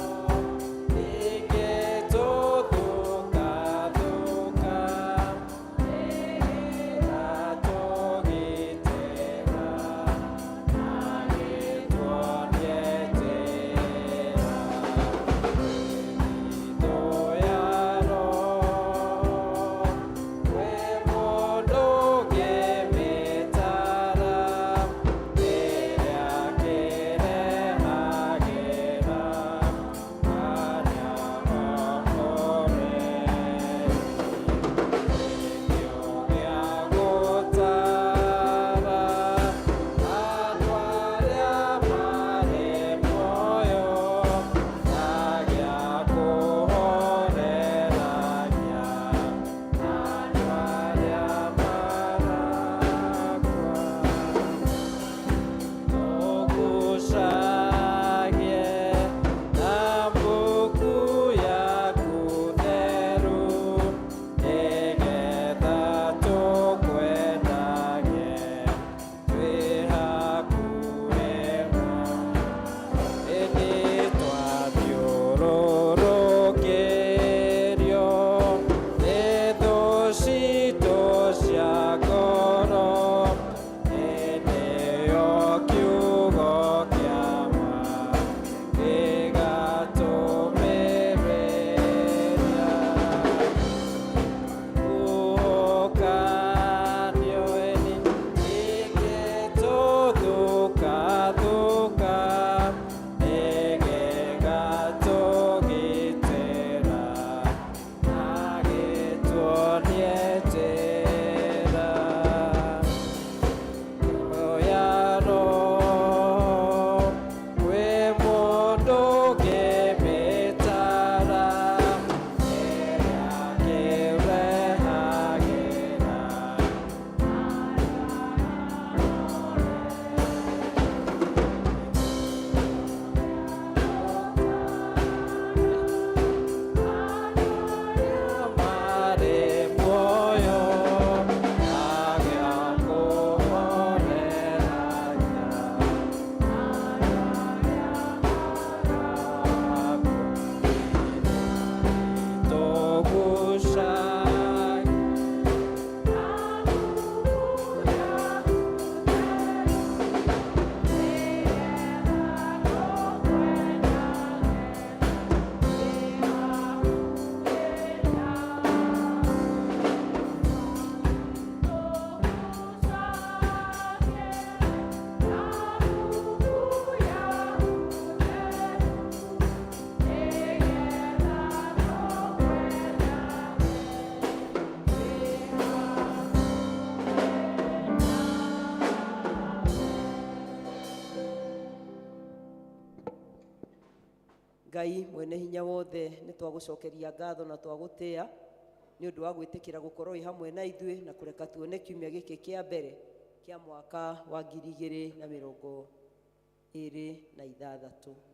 D: Ngai mwene hinya wothe nĩ twagũcokeria ngatho na twagũtĩa nĩ ũndũ wa gwĩtĩkĩra gũkorwo hamwe na ithuĩ na kũreka tuone kiumia gĩkĩ kĩa mbere kĩa mwaka wa 2026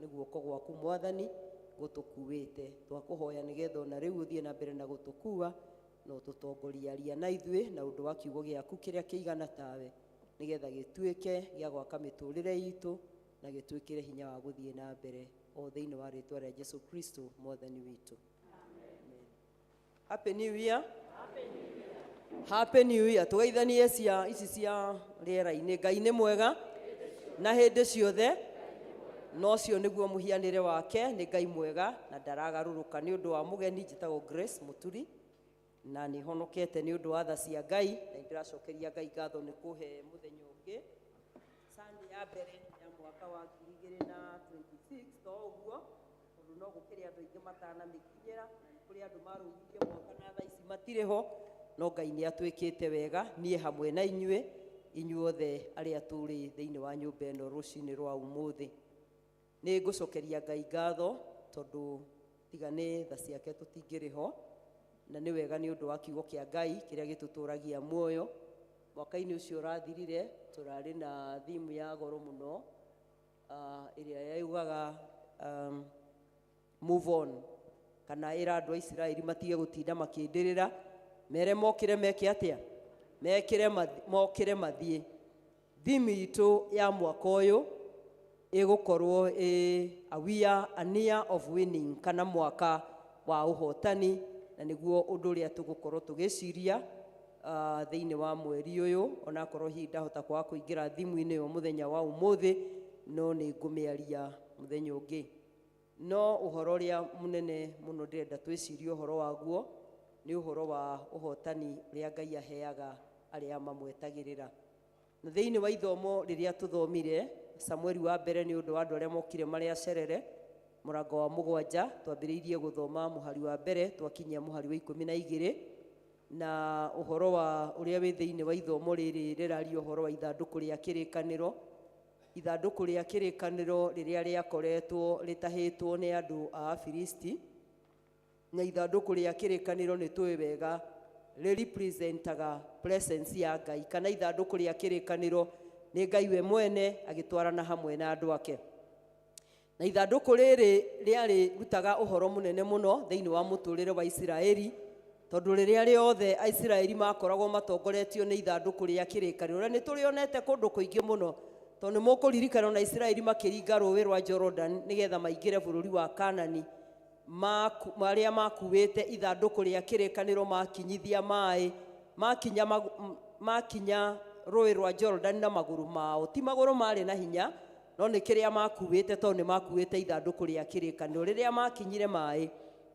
D: nĩ guoko gwaku Mwathani gũtũkuĩte. Twakũhoya nĩgetha ona rĩu ũthiĩ na mbere na gũtũkua na ũtũtongoria aria na ithuĩ na ũndũ wa kiugo gĩaku kĩrĩa kĩigana tawe nĩgetha gĩtuĩke gĩa gwaka mĩtũrĩre itũ na gĩtuĩkĩre hinya wa gũthiĩ na mbere o thĩinĩ wa rĩtwa rĩa Jesu Kristo Mwathani witũ. Amen. Happy New Year. Happy New Year. Tũgeithanie cia ici cia rĩera-inĩ. Ngai nĩ mwega na hĩndĩ ciothe, no cio nĩguo mũhianĩre wake. Nĩ Ngai mwega na ndaragarũrũka. Nĩ ũndũ wa mũgeni njĩtagwo Grace Mũturi na nĩ honokete nĩ ũndũ wa tha cia Ngai na ndĩracokeria Ngai ngatho nĩ kũhe mũthenya ũngĩ Sunday ya mbere ya mwaka wa 2026 to ũguo tondũ no gũkĩrĩ andũ aingĩ matanamĩkinyĩra na nĩ kũrĩ andũ marũgirie mwaka na tha ici matirĩ ho, no Ngai nĩ atwĩkĩte wega, niĩ hamwe na inyuĩ inyuothe arĩa tũrĩ thĩinĩ wa nyũmba ĩno rũcinĩ rwa ũmũthĩ. Nĩ ngũcokeria Ngai ngatho tondũ tiga nĩ tha ciake tũtingĩrĩ ho, na nĩ wega nĩ ũndũ wa kiugo kĩa Ngai kĩrĩa gĩtũtũragia muoyo. Mwaka-inĩ ũcio ũrathirire tũrarĩ na thimu ya goro mũno ĩrĩa yaugaga move on, kana ĩra andũ a Isiraeli matige gũtinda makĩndĩrĩra, mere mokĩre meke atĩa, mokĩre mathiĩ. Thimu itũ ya mwaka ũyũ ĩgũkorwo a year of winning, kana mwaka wa ũhotani, na nĩguo ũndũ ũrĩa tũgũkorwo tũgĩciria thĩinĩ wa mweri ũyũ. Ona korwo hihi ndahota kwaga kũingĩra thimu-inĩ ĩyo mũthenya wa ũmũthĩ, no nĩ ngũmĩaria mũthenya ũngĩ. No ũhoro ũrĩa mũnene mũno ndĩrenda twĩcirie ũhoro waguo nĩ ũhoro wa ũhotani ũrĩa Ngai aheaga arĩa mamwetagĩrĩra. Na thĩinĩ wa ithomo rĩrĩa tũthomire Samueli wa mbere nĩ ũndũ wa andũ arĩa mokire marĩ acerere, mũrango wa 7 twambĩrĩirie gũthoma mũhari wa mbere twakinyia mũhari wa 12, na ũhoro wa ũrĩa wĩ thĩinĩ wa ithomo rĩrĩ rĩraria ũhoro wa ithandũkũ rĩa kĩrĩkanĩro. Ithandũkũ rĩa kĩrĩkanĩro rĩrĩa rĩakoretwo rĩtahĩtwo nĩ andũ a Afilisti, na ithandũkũ rĩa kĩrĩkanĩro nĩ tũĩ wega representaga presence ya Ngai, kana ithandũkũ rĩa kĩrĩkanĩro nĩ Ngai we mwene agĩtwarana hamwe na andũ ake. Na ithandũkũ rĩrĩ rĩarĩ rutaga ũhoro mũnene mũno thĩinĩ wa mũtũrĩre wa Isiraeli, tondũ rĩrĩa rĩothe Aisiraeli makoragwo matongoretio nĩ ithandũkũ rĩa kĩrĩkanĩro. Na nĩ tũrĩonete kũndũ kũingĩ mũno, tondũ nĩ mũkũririkana na Isiraeli makĩringa rũĩ rwa Jordan nĩgetha maingĩre bũrũri wa Kanani, marĩa makuĩte ithandũkũ rĩa kĩrĩkanĩro makinyithia maĩ, makinya rũĩ rwa Jordan na magũrũ mao. Ti magũrũ marĩ na hinya, no nĩ kĩrĩa makuĩte, tondũ nĩ makuĩte ithandũkũ rĩa kĩrĩkanĩro. Rĩrĩa makinyire maĩ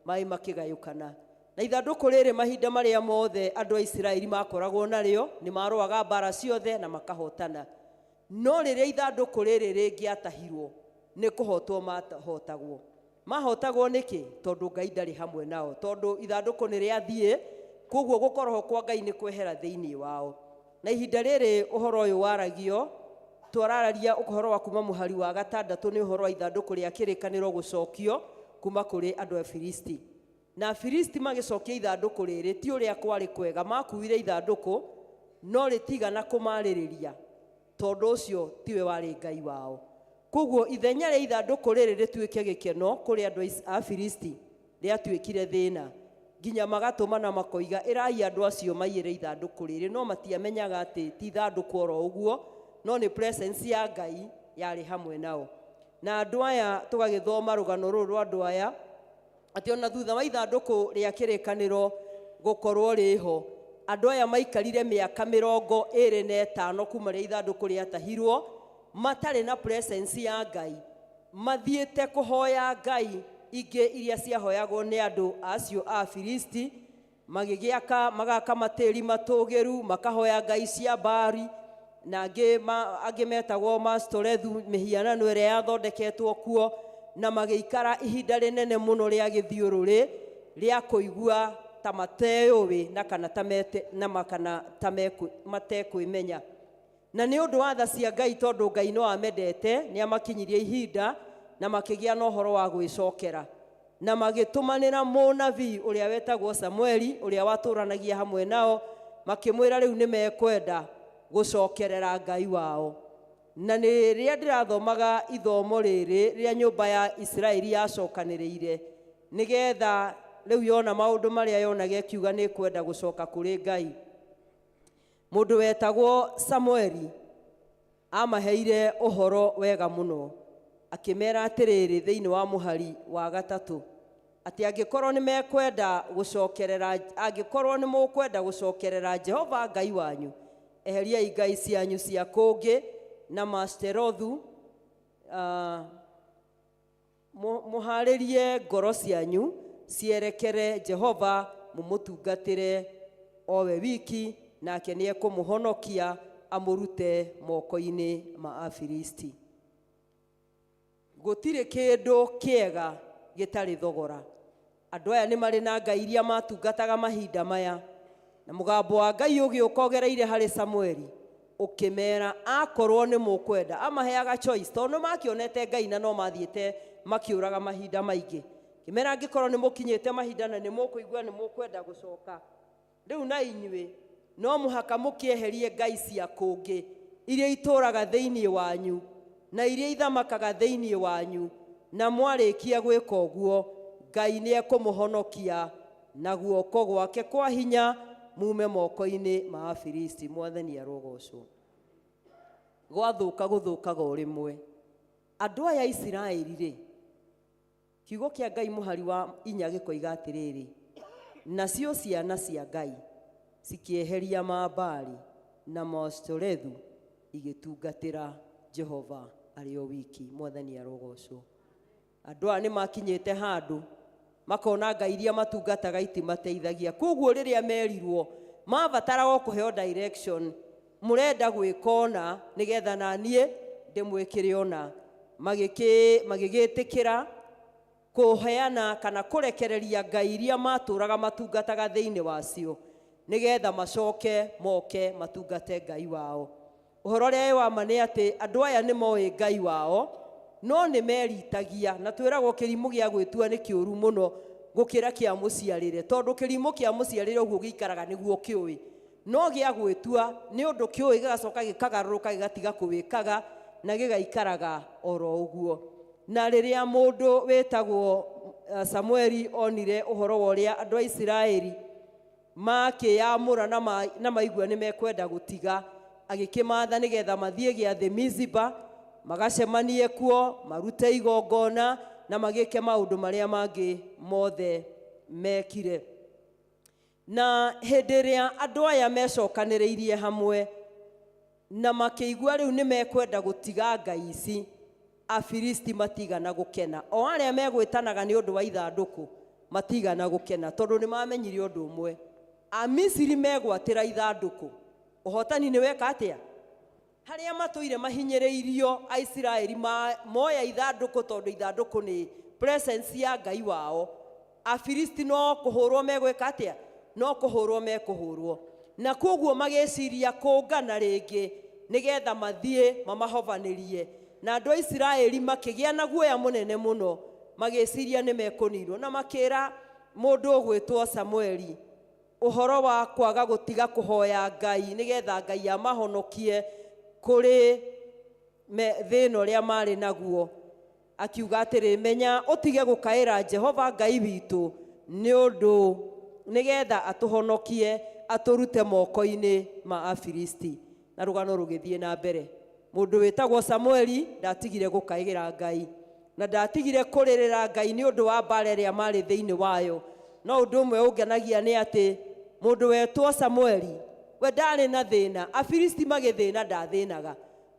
D: makĩgayũkana. Na ithandũkũ rĩrĩ mahinda marĩa mothe andũ a Isiraeli makoragwo narĩo nĩ marũaga mbara ciothe na makahotana. No rĩrĩa ithandũkũ rĩrĩ rĩngĩatahirwo nĩ kũhotwo mahotagwo. Mahotagwo nĩkĩ? Tondũ Ngai ndarĩ hamwe nao, tondũ ithandũkũ nĩ rĩathiĩ, koguo gũkorwo kwa Ngai nĩ kwehera thĩinĩ wao. Na ihinda rĩrĩ ũhoro ũyũ waragio, twarararia ũhoro wa kuma mũhari wa 6 nĩ ũhoro wa ithandũkũ rĩa kĩrĩkanĩro gũcokio kuma kũrĩ andũ a Filisti. Na Filisti magĩcokia ithandũkũ rĩrĩ, ti ũrĩa kwarĩ kwega, makuire ithandũkũ no rĩtigana kũmarĩrĩria, tondũ ũcio tiwe warĩ Ngai wao. Koguo ithenya rĩa ithandũkũ rĩrĩ rĩtuĩke gĩkeno kũrĩ andũ a Filisti rĩatuĩkire thĩna, nginya magatũmana makoiga ĩrai andũ acio maiyĩre ithandũkũ rĩrĩ. No matiamenyaga atĩ ti ithandũkũ oro ũguo, no nĩ presence ya Ngai yarĩ hamwe nao. Na andũ aya tũgagĩthoma rũgano rũrũ rwa andũ aya atĩ ona thutha wa ithandũkũ rĩa kĩrĩkanĩro gũkorwo rĩho, andũ aya maikarire mĩaka 25 kuma rĩa ithandũkũ rĩatahirwo matarĩ na presence ya Ngai, mathiĩte kũhoya ngai ingĩ iria ciahoyagwo nĩ andũ acio a Filisti, magaka matĩri matũgĩru, makahoya ngai cia Baali, na angĩ metagwo Mastorethu, mĩhianano ĩrĩa yathondeketwo kuo, na magĩikara ihinda rĩnene mũno rĩa gĩthiũrũrĩ rĩa kũigua ta mateũĩ kana ta matekwĩmenya. Na nĩ ũndũ wa tha cia Ngai, tondũ Ngai no amendete, nĩ amakinyirie ihinda na makĩgĩa na ũhoro wa gwĩcokera, na magĩtũmanĩra mũnabii ũrĩa wetagwo Samueli ũrĩa watũranagia hamwe nao, makĩmwĩra rĩu nĩ mekwenda gũcokerera Ngai wao. Na nĩ rĩrĩa ndĩrathomaga ithomo rĩrĩ rĩrĩa nyũmba ya Isiraeli yacokanĩrĩire, nĩgetha rĩu yona maũndũ marĩa yonaga ĩkiuga nĩ kwenda gũcoka kũrĩ Ngai, mũndũ wetagwo Samueli amaheire ũhoro wega mũno, akĩmera atĩrĩrĩ thĩinĩ wa mũhari wa 3 atĩ angĩkorwo nĩ mekwenda gũcokerera Jehova Ngai wanyu, eheriai ngai cianyu cia kũngĩ na Masterothu, mũharĩrie ngoro cianyu cierekere Jehova, mũmũtungatĩre o we wiki, nake nĩ ekũmũhonokia amũrute moko-inĩ ma Afilisti. Gũtirĩ kĩndũ kĩega gĩtarĩ thogora. Andũ aya nĩ marĩ na ngai iria matungataga mahinda maya, na mũgambo wa Ngai ũgĩũka ũgereire harĩ Samueli ũkĩmera akorwo nĩ mũkwenda, amaheaga choice, tondũ makĩonete Ngai na no mathiĩte makĩũraga mahinda maingĩ. Kĩmera angĩkorwo nĩ mũkinyĩte mahinda na nĩ mũkũigua nĩ mũkwenda gũcoka, rĩu na inyuĩ no mũhaka mũkĩeherie ngai cia kũngĩ iria itũraga thĩinĩ wanyu na iria ithamakaga thĩinĩ wanyu, na mwarĩkia gwĩka ũguo, Ngai nĩ ekũmũhonokia na guoko gwake kwa hinya mume moko-inĩ ma Afilisti. Mwathani arogocwo. Gwathũka gũthũkaga o rĩmwe. Andũ aya Isiraeli-rĩ, kiugo kĩa Ngai mũhari wa 4 gĩkoiga atĩrĩrĩ, nacio ciana cia Ngai cikĩeheria Maabali na Maashtorethu igĩtungatĩra Jehova arĩ o wiki. Mwathani arogocwo. Andũ aya nĩ makinyĩte handũ makona ngai iria matungataga itimateithagia, koguo rĩrĩa merirwo mabatara o kũheo direction, mũrenda gwĩka ona nĩgetha naniĩ ndĩmwĩkĩre ona, magĩgĩtĩkĩra kũheana kana kũrekereria ngai iria matũraga matungataga thĩinĩ wacio, nĩgetha macoke moke matungate Ngai wao. Ũhoro ũrĩa wa ma nĩ atĩ andũ aya nĩ moĩ Ngai wao, no nĩ meritagia, na twĩragwo kĩrimũ gĩa gwĩtua nĩ kĩũru mũno gũkĩra kĩa mũciarĩre, tondũ kĩrimũ kĩa mũciarĩre ũguo gĩikaraga nĩguo kĩũĩ, no gĩa gwĩtua nĩ ũndũ kĩũĩ gĩgacoka gĩkagarũrũka gĩgatiga kũwĩkaga na gĩgaikaraga oro ũguo. Na rĩrĩa mũndũ wĩtagwo Samueli onire ũhoro wa ũrĩa andũ a Isiraeli makĩyamũra na maigua nĩ mekwenda gũtiga, agĩkĩmatha nĩgetha mathiĩ gĩathĩ Miziba, magacemanie kuo, marute igongona na magĩke maũndũ marĩa mangĩ mothe mekire. Na hĩndĩ ĩrĩa andũ aya mecokanĩrĩirie hamwe na makĩigua rĩu nĩ mekwenda gũtiga ngai ici, Afilisti matigana gũkena. O arĩa megwĩtanaga nĩ ũndũ wa ithandũkũ matigana gũkena, tondũ nĩ mamenyire ũndũ ũmwe, Amisiri megwatĩra ithandũkũ, ũhotani nĩ weka atĩa? Harĩa matũire mahinyĩrĩirio, Aisiraeli moya ithandũkũ, tondũ ithandũkũ nĩ presence ya Ngai wao. Afilisti no kũhũrwo megwĩka atĩa? No kũhũrwo mekũhũrwo. Na koguo magĩciria kũngana rĩngĩ nĩgetha mathiĩ mamahovanĩrie, na andũ a Isiraeli makĩgĩa na guoya mũnene mũno, magĩciria nĩ mekũniinwo, na makĩra mũndũ ũgwĩtwo Samueli ũhoro wa kwaga gũtiga kũhoya Ngai nĩgetha Ngai amahonokie kũrĩ thĩna ũrĩa marĩ naguo. Akiuga atĩrĩ, menya ũtige gũkaĩra Jehova Ngai witũ nĩ ũndũ nĩgetha atũhonokie atũrute moko-inĩ ma Afilisti. Na rũgano rũgĩthiĩ na mbere. Mũndũ wĩtagwo Samueli ndatigire gũkaĩra Ngai na ndatigire kũrĩrĩra Ngai nĩ ũndũ wa mbara ĩrĩa marĩ thĩinĩ wayo. No ũndũ ũmwe ũngenagia nĩ atĩ mũndũ wetwo Samueli we ndarĩ na thĩna, Afilisti magĩthĩna ndathĩnaga,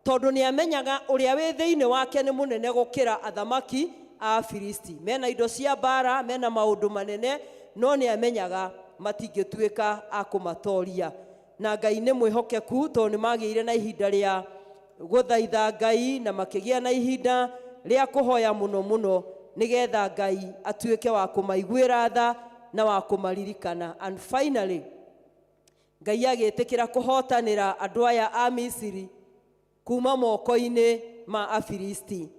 D: tondũ nĩ amenyaga ũrĩa wĩ thĩinĩ wake nĩ mũnene gũkĩra athamaki a Afilisti. Mena indo cia mbara, mena maũndũ manene, no nĩ amenyaga matingĩtuĩka a kũmatoria. Na Ngai nĩ mwĩhokeku, tondũ nĩ magĩire na ihinda rĩa gũthaitha Ngai na makĩgĩa na ihinda rĩa kũhoya mũno mũno nĩgetha Ngai atuĩke wa kũmaiguĩra tha na wa kũmaririkana. And finally Ngai agĩtĩkĩra kũhotanĩra andũ aya a Misiri kuma moko-inĩ ma Afilisti,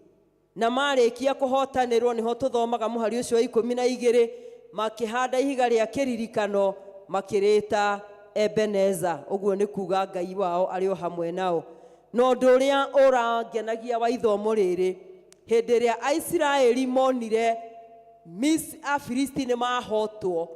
D: na marĩkia kũhotanĩrwo nĩho tũthomaga mũhari ũcio wa 12 makĩhanda ihiga rĩa kĩririkano makĩrĩta Ebeneza, ũguo nĩ kuga Ngai wao arĩ o hamwe nao. Na ũndũ ũrĩa ũrangenagia wa ithomo rĩrĩ, hĩndĩ ĩrĩa Aisiraeli monire Afilisti nĩ mahotwo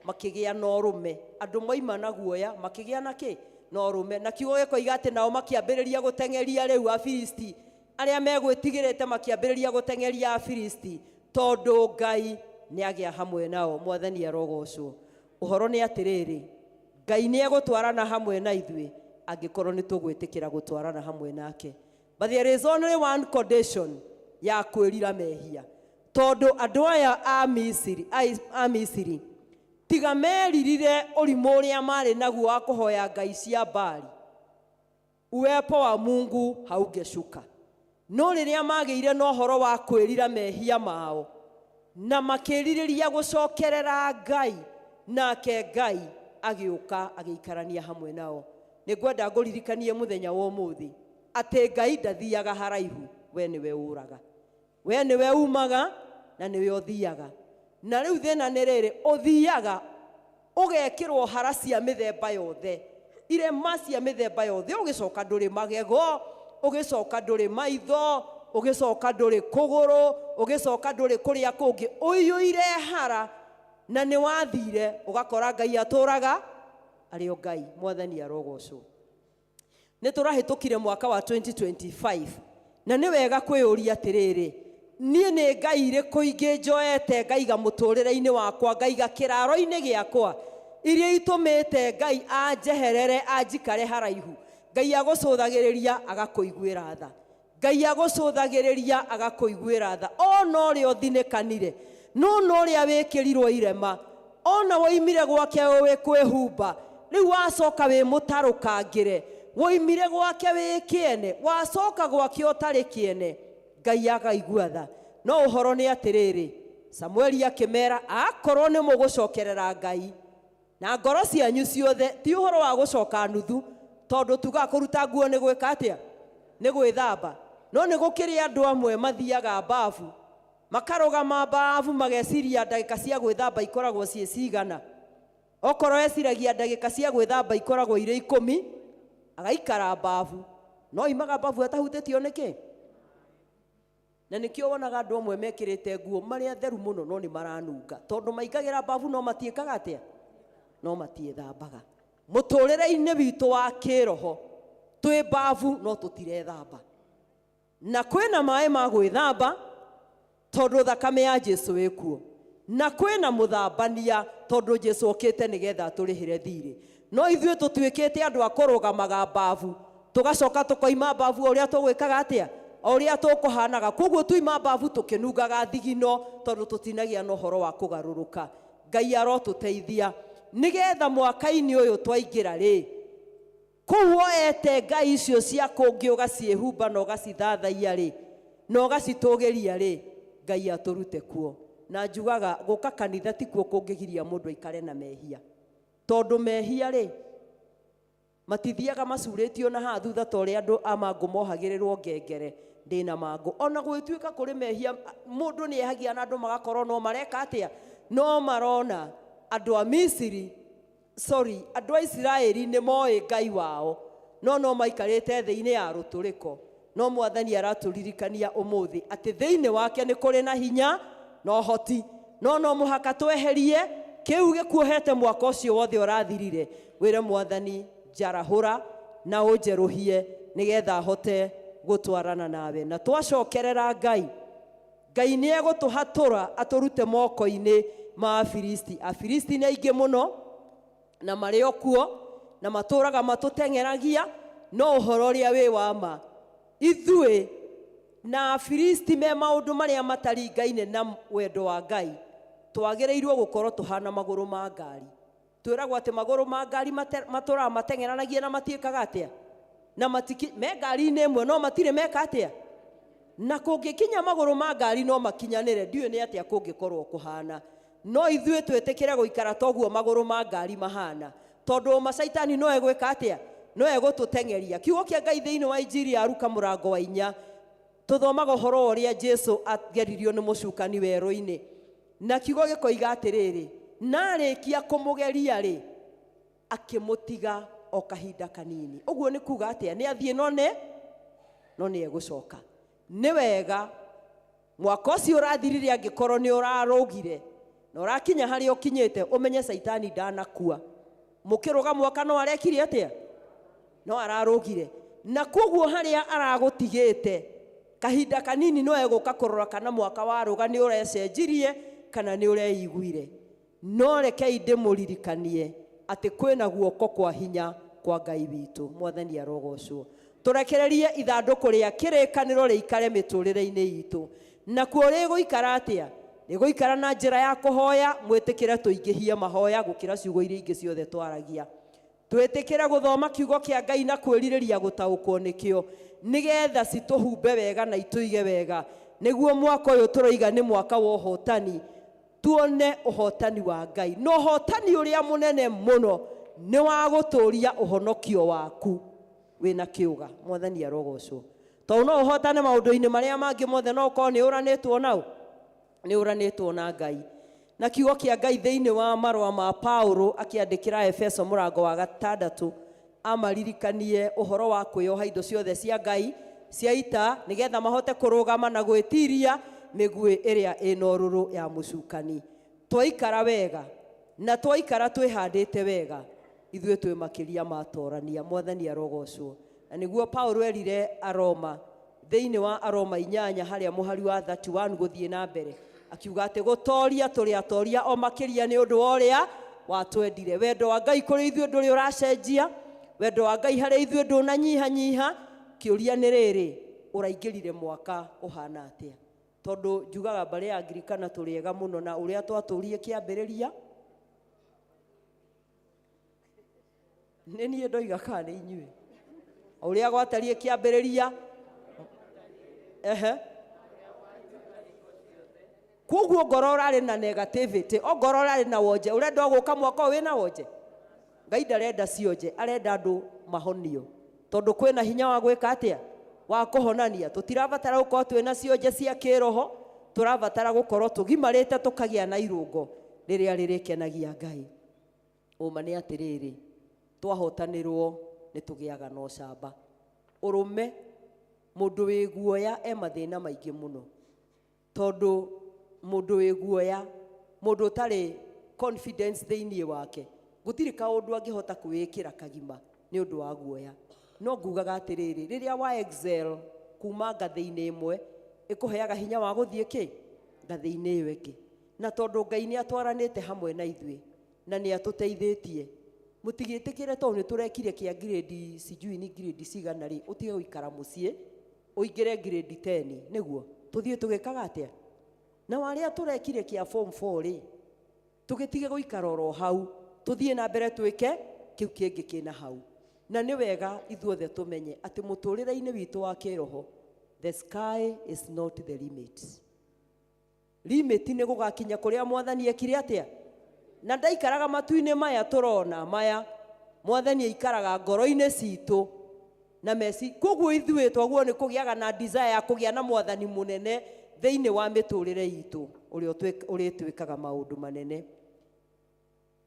D: makĩgĩa na ũrũme, andũ moima na guoya makĩgĩa na kĩ? Na ũrũme. Na kiugo gĩkoiga atĩ nao makĩambĩrĩria gũteng'eria rĩu Afilisti, arĩa megwĩtigĩrĩte makĩambĩrĩria gũteng'eria Afilisti tondũ Ngai nĩagĩa hamwe nao. Mwathani arogocwo. Ũhoro nĩ atĩrĩrĩ, Ngai nĩegũtwarana hamwe na ithuĩ angĩkorwo nĩ tũgwĩtĩkĩra gũtwarana hamwe nake. But there is only one condition ya kwĩrira mehia. Tondũ andũ aya a Misiri tiga meririre ũrimũ ũrĩa marĩ naguo wa kũhoya ngai cia Baali, uwepo wa Mungu haugeshuka. No rĩrĩa magĩire na ũhoro wa kwĩrira mehia mao na makĩrirĩria gũcokerera Ngai, nake Ngai agĩũka agĩikarania hamwe nao. Nĩngwenda ngũririkanie mũthenya wa ũmũthĩ atĩ Ngai ndathiaga haraihu, we nĩwe ũraga, we nĩwe umaga na nĩwe ũthiaga. Na rĩu thĩna nĩ rĩrĩ, ũthiaga ũgekĩrwo hara cia mĩthemba yothe, irema cia mĩthemba yothe, ũgĩcoka ndũrĩ magego, ũgĩcoka ndũrĩ maitho, ũgĩcoka ndũrĩ kũgũrũ, ũgĩcoka ndũrĩ kũrĩa kũngĩ, ũiyũire hara na nĩ wathire ũgakora Ngai atũraga arĩ o Ngai. Mwathani arogocwo. Nĩ tũrahĩtũkire mwaka wa 2025 na nĩ wega kwĩyũria atĩrĩrĩ, niĩ nĩ Ngai irĩkũ ingĩ njoete ngaiga mũtũrĩre-inĩ wakwa, ngaiga kĩraro-inĩ gĩakwa, iria itũmĩte Ngai anjeherere anjikare haraihu? Ngai agũcũthagĩrĩria agakũiguĩra tha, Ngai agũcũthagĩrĩria agakũiguĩra tha. Ona ũrĩa ũthinĩkanire, no ũrĩa wĩkĩrirwo irema, ona woimire gwake wĩ kwĩhumba, rĩu wacoka wĩ mũtarũkangĩre, woimire gwake wĩ kĩene, wacoka gwake ũtarĩ kĩene, Ngai akaigua tha. No ũhoro nĩ atĩrĩrĩ, Samueli akĩmera akorwo nĩ mũgũcokerera Ngai na ngoro cianyu ciothe, ti ũhoro wa gũcoka nuthu, tondũ tuga kũruta nguo nĩ gwĩka atĩa? Nĩ gwĩthamba. No nĩ gũkĩrĩ andũ amwe mathiaga mbafu, makarũgama mbafu mageciria ndagĩka cia gwĩthamba ikoragwo ciĩ cigana. Okorwo eciragia ndagĩka cia gwĩthamba ikoragwo irĩ 10, agaikara mbafu, no imaga mbafu atahutĩtio nĩkĩ? Na nĩkĩo wonaga andũ amwe mekĩrĩte nguo marĩa theru mũno no nĩ maranunga, tondũ maingagĩra mbafu no matiĩkaga atĩa? No matiĩthambaga. Mũtũrĩre-inĩ witũ wa kĩroho twĩ mbafu no tũtirethamba, na kwĩna maĩ ma gwĩthamba tondũ thakame ya Jesu ĩkuo, na kwĩna mũthambania tondũ Jesu okĩte nĩgetha tũrĩhĩre thirĩ. No ithuĩ tũtuĩkĩte andũ a kũrũgamaga mbafu, tũgacoka tũkoima mbafu ũrĩa tũgwĩkaga atĩa? Ũrĩa tũkũhanaga. Koguo tuima mbafu tũkĩnungaga thigino tondũ tũtinagia na ũhoro wa kũgarũrũka. Ngai arotũteithia nĩgetha mwaka-inĩ ũyũ twaingĩra rĩ, kũu woete ngai icio cia kũngĩ ũgaciĩhumba na ũgacithathaia rĩ, na ũgacitũgĩria rĩ, Ngai atũrute kuo. Na njugaga gũka kanitha ti kuo kũngĩgiria mũndũ aikare na mehia, tondũ mehia rĩ matithiaga macurĩtio na haha thutha ta ũrĩa andũ a mangũ mohagĩrĩrwo ngengere ndĩna mangũ. Ona gwĩtuĩka kũrĩ mehia mũndũ nĩ ehagia na andũ magakorwo no mareka atĩa? No marona andũ a Misiri, andũ a Isiraeli nĩ moĩ Ngai wao, no maikarĩte thĩinĩ ya rũtũrĩko. No Mwathani aratũririkania ũmũthĩ atĩ thĩinĩ wake nĩ kũrĩ na hinya na ũhoti, no mũhaka tweherie kĩu gĩkuohete mwaka ũcio wothe ũrathirire. Wĩre Mwathani, njarahũra na ũnjerũhie nĩgetha hote gũtwarana nawe. Na twacokerera Ngai, Ngai nĩ egũtũhatũra atũrute moko-inĩ ma Afilisti. Afilisti nĩ aingĩ mũno na marĩ o kuo na matũraga matũteng'eragia, no ũhoro ũrĩa wĩ wa ma, ithuĩ na Afilisti me maũndũ marĩa mataringaine na wendo wa Ngai, twagĩrĩirwo gũkorwo tũhana magũrũ ma ngari. Twĩragwo atĩ magũrũ ma ngari matũraga mateng'eranagia na matiĩkaga atĩa? Na me ngari-inĩ ĩmwe no matirĩ meka atĩa? Na kũngĩkinya magũrũ ma ngari no makinyanĩre, ndiũĩ nĩ atĩa kũngĩkorwo kũhana. No ithuĩ twĩtĩkĩre gũikara toguo magũrũ ma ngari mahana, tondũ macaitani no egwĩka atĩa? No egũtũteng'eria. Kiugo kĩa Ngai thĩinĩ wa Injili ya Luka mũrango wa 4 tuthomaga uhoro uria Jesu ageririo ni mucukani werũ-inĩ, na kiugo gĩkoiga atĩrĩrĩ, narĩkia kũmũgeria rĩ, akĩmũtiga o kahinda kanini. Ũguo nĩ kuga atĩa? Nĩ athiĩ no nĩ egũcoka. Nĩ wega mwaka ũcio ũrathirire angĩkorwo nĩ ũrarũgire na ũrakinya harĩa ũkinyĩte, ũmenye Saitani ndanakua. Mũkĩrũga mwaka no arekire atĩa? No ararũgire. Na koguo harĩa aragũtigĩte kahinda kanini no egũka kũrora kana mwaka warũga nĩ ũrecenjirie kana nĩ ũreiguire. No rekei ndĩmũririkanie atĩ kwĩna guoko kwa hinya kwa Ngai witũ. Mwathani arogocwo. Tũrekererie ithandũkũ rĩa kĩrĩkanĩro rĩikare mĩtũrĩre-inĩ itũ. Na kuo rĩgũikara atĩa? Rĩgũikara na njĩra ya kũhoya. Mwĩtĩkĩre tũingĩhie mahoya gũkĩra ciugo iria ingĩ ciothe twaragia. Twĩtĩkĩre gũthoma kiugo kĩa Ngai na kwĩrirĩria gũtaũkwo nĩkĩo, nĩgetha citũhumbe wega na itũige wega, nĩguo mwaka ũyũ tũroiga nĩ mwaka wa ũhotani, tuone ũhotani wa Ngai. No ũhotani ũrĩa mũnene mũno nĩ wa gũtũũria ũhonokio waku wĩna kĩũga. Mwathani arogocwo. Tondũ no ũhotane maũndũ-inĩ marĩa mangĩ mothe, no ũkorwo nĩ ũranĩtwo nao, nĩ ũranĩtwo na Ngai. Na kiugo kĩa Ngai thĩinĩ wa marũa ma Paulo akĩandĩkĩra Efeso mũrango wa 6 amaririkanie ũhoro wa kwĩyoha indo ciothe cia Ngai cia ita, nĩgetha mahote kũrũgama na gwĩtiria mĩguĩ ĩrĩa ĩna ũrũrũ ya mũcukani. Twaikara wega na twaikara twĩhandĩte wega, ithuĩ twĩ makĩria matorania. Mwathani arogocwo. Na nĩguo Paulo erire Aroma thĩinĩ wa Aroma 8 harĩa mũhari wa 31 gũthiĩ na mbere, akiuga atĩ gũtoria tũrĩ atoria o makĩria nĩ ũndũ wa ũrĩa watwendire. Wendo wa Ngai kũrĩ ithuĩ ndũrĩ ũracenjia, wendo wa Ngai harĩ ithuĩ ndũnanyihanyiha. Kĩũria nĩ rĩrĩ, ũraingĩrire mwaka ũhana atĩa? Tondũ njugaga mbarĩ ya Anglikana tũrĩ ega mũno na ũrĩa twatũũrire kĩambĩrĩria. Nĩ niĩ ndoiga kana nĩ inyuĩ? Ũrĩa gwatariĩ kĩambĩrĩria. Koguo ngoro ũrarĩ na negativity, o ngoro ũrarĩ na wonje, ũrenda gũka mwaka ũyũ wĩna wonje. Ngai ndarenda cionje, arenda andũ mahonio. Tondũ kwĩna hinya wa gwĩka atĩa? Wa kũhonania. Tũtirabatara gũkorwo twĩna cionje cia kĩroho, tũrabatara gũkorwo tũgimarĩte tũkagĩa na irũngo rĩrĩa rĩrĩkenagia Ngai. Ũma nĩ atĩrĩrĩ, twahotanĩrwo nĩ tũgĩaga na ũcamba. Ũrũme, mũndũ wĩ guoya mathĩna maingĩ mũno. Tondũ mũndũ wĩ guoya, mũndũ ũtarĩ confidence thĩinĩ wake, gũtirĩ kaũndũ angĩhota kwĩĩkĩra kagima nĩ ũndũ wa guoya. No ngugaga atĩrĩrĩ, rĩrĩa wa excel kuma ngathĩ-inĩ ĩmwe, ĩkũheaga hinya wa gũthiĩ kĩ? Ngathĩ-inĩ ĩyo ĩngĩ. Na tondũ Ngai nĩ atwaranĩte hamwe na ithuĩ na nĩ atũteithĩtie, mũtigĩtĩkĩre tondũ nĩ tũrekire kĩa grade sijui ni grade cigana rĩ, ũtige gũikara mũciĩ ũingĩre grade 10, nĩguo tũthiĩ tũgĩkaga atĩa? Na warĩa tũrekire kĩa form 4 rĩ, tũgĩtige gũikara oro hau, tũthiĩ na mbere twĩke kĩu kĩngĩ kĩna hau. Na nĩ wega ithuothe tũmenye atĩ mũtũrĩre-inĩ witũ wa kĩroho, the sky is not the limit. Limit nĩ gũgakinya kũrĩa Mwathani ekire atĩa? Na ndaikaraga matu-inĩ maya tũrona maya, Mwathani aikaraga ngoro-inĩ citũ na meci. Koguo ithuĩ twaguo nĩ kũgĩaga na desire ya kũgĩa na Mwathani mũnene thĩinĩ wa mĩtũrĩre itũ, ũrĩa ũrĩtwĩkaga maũndũ manene.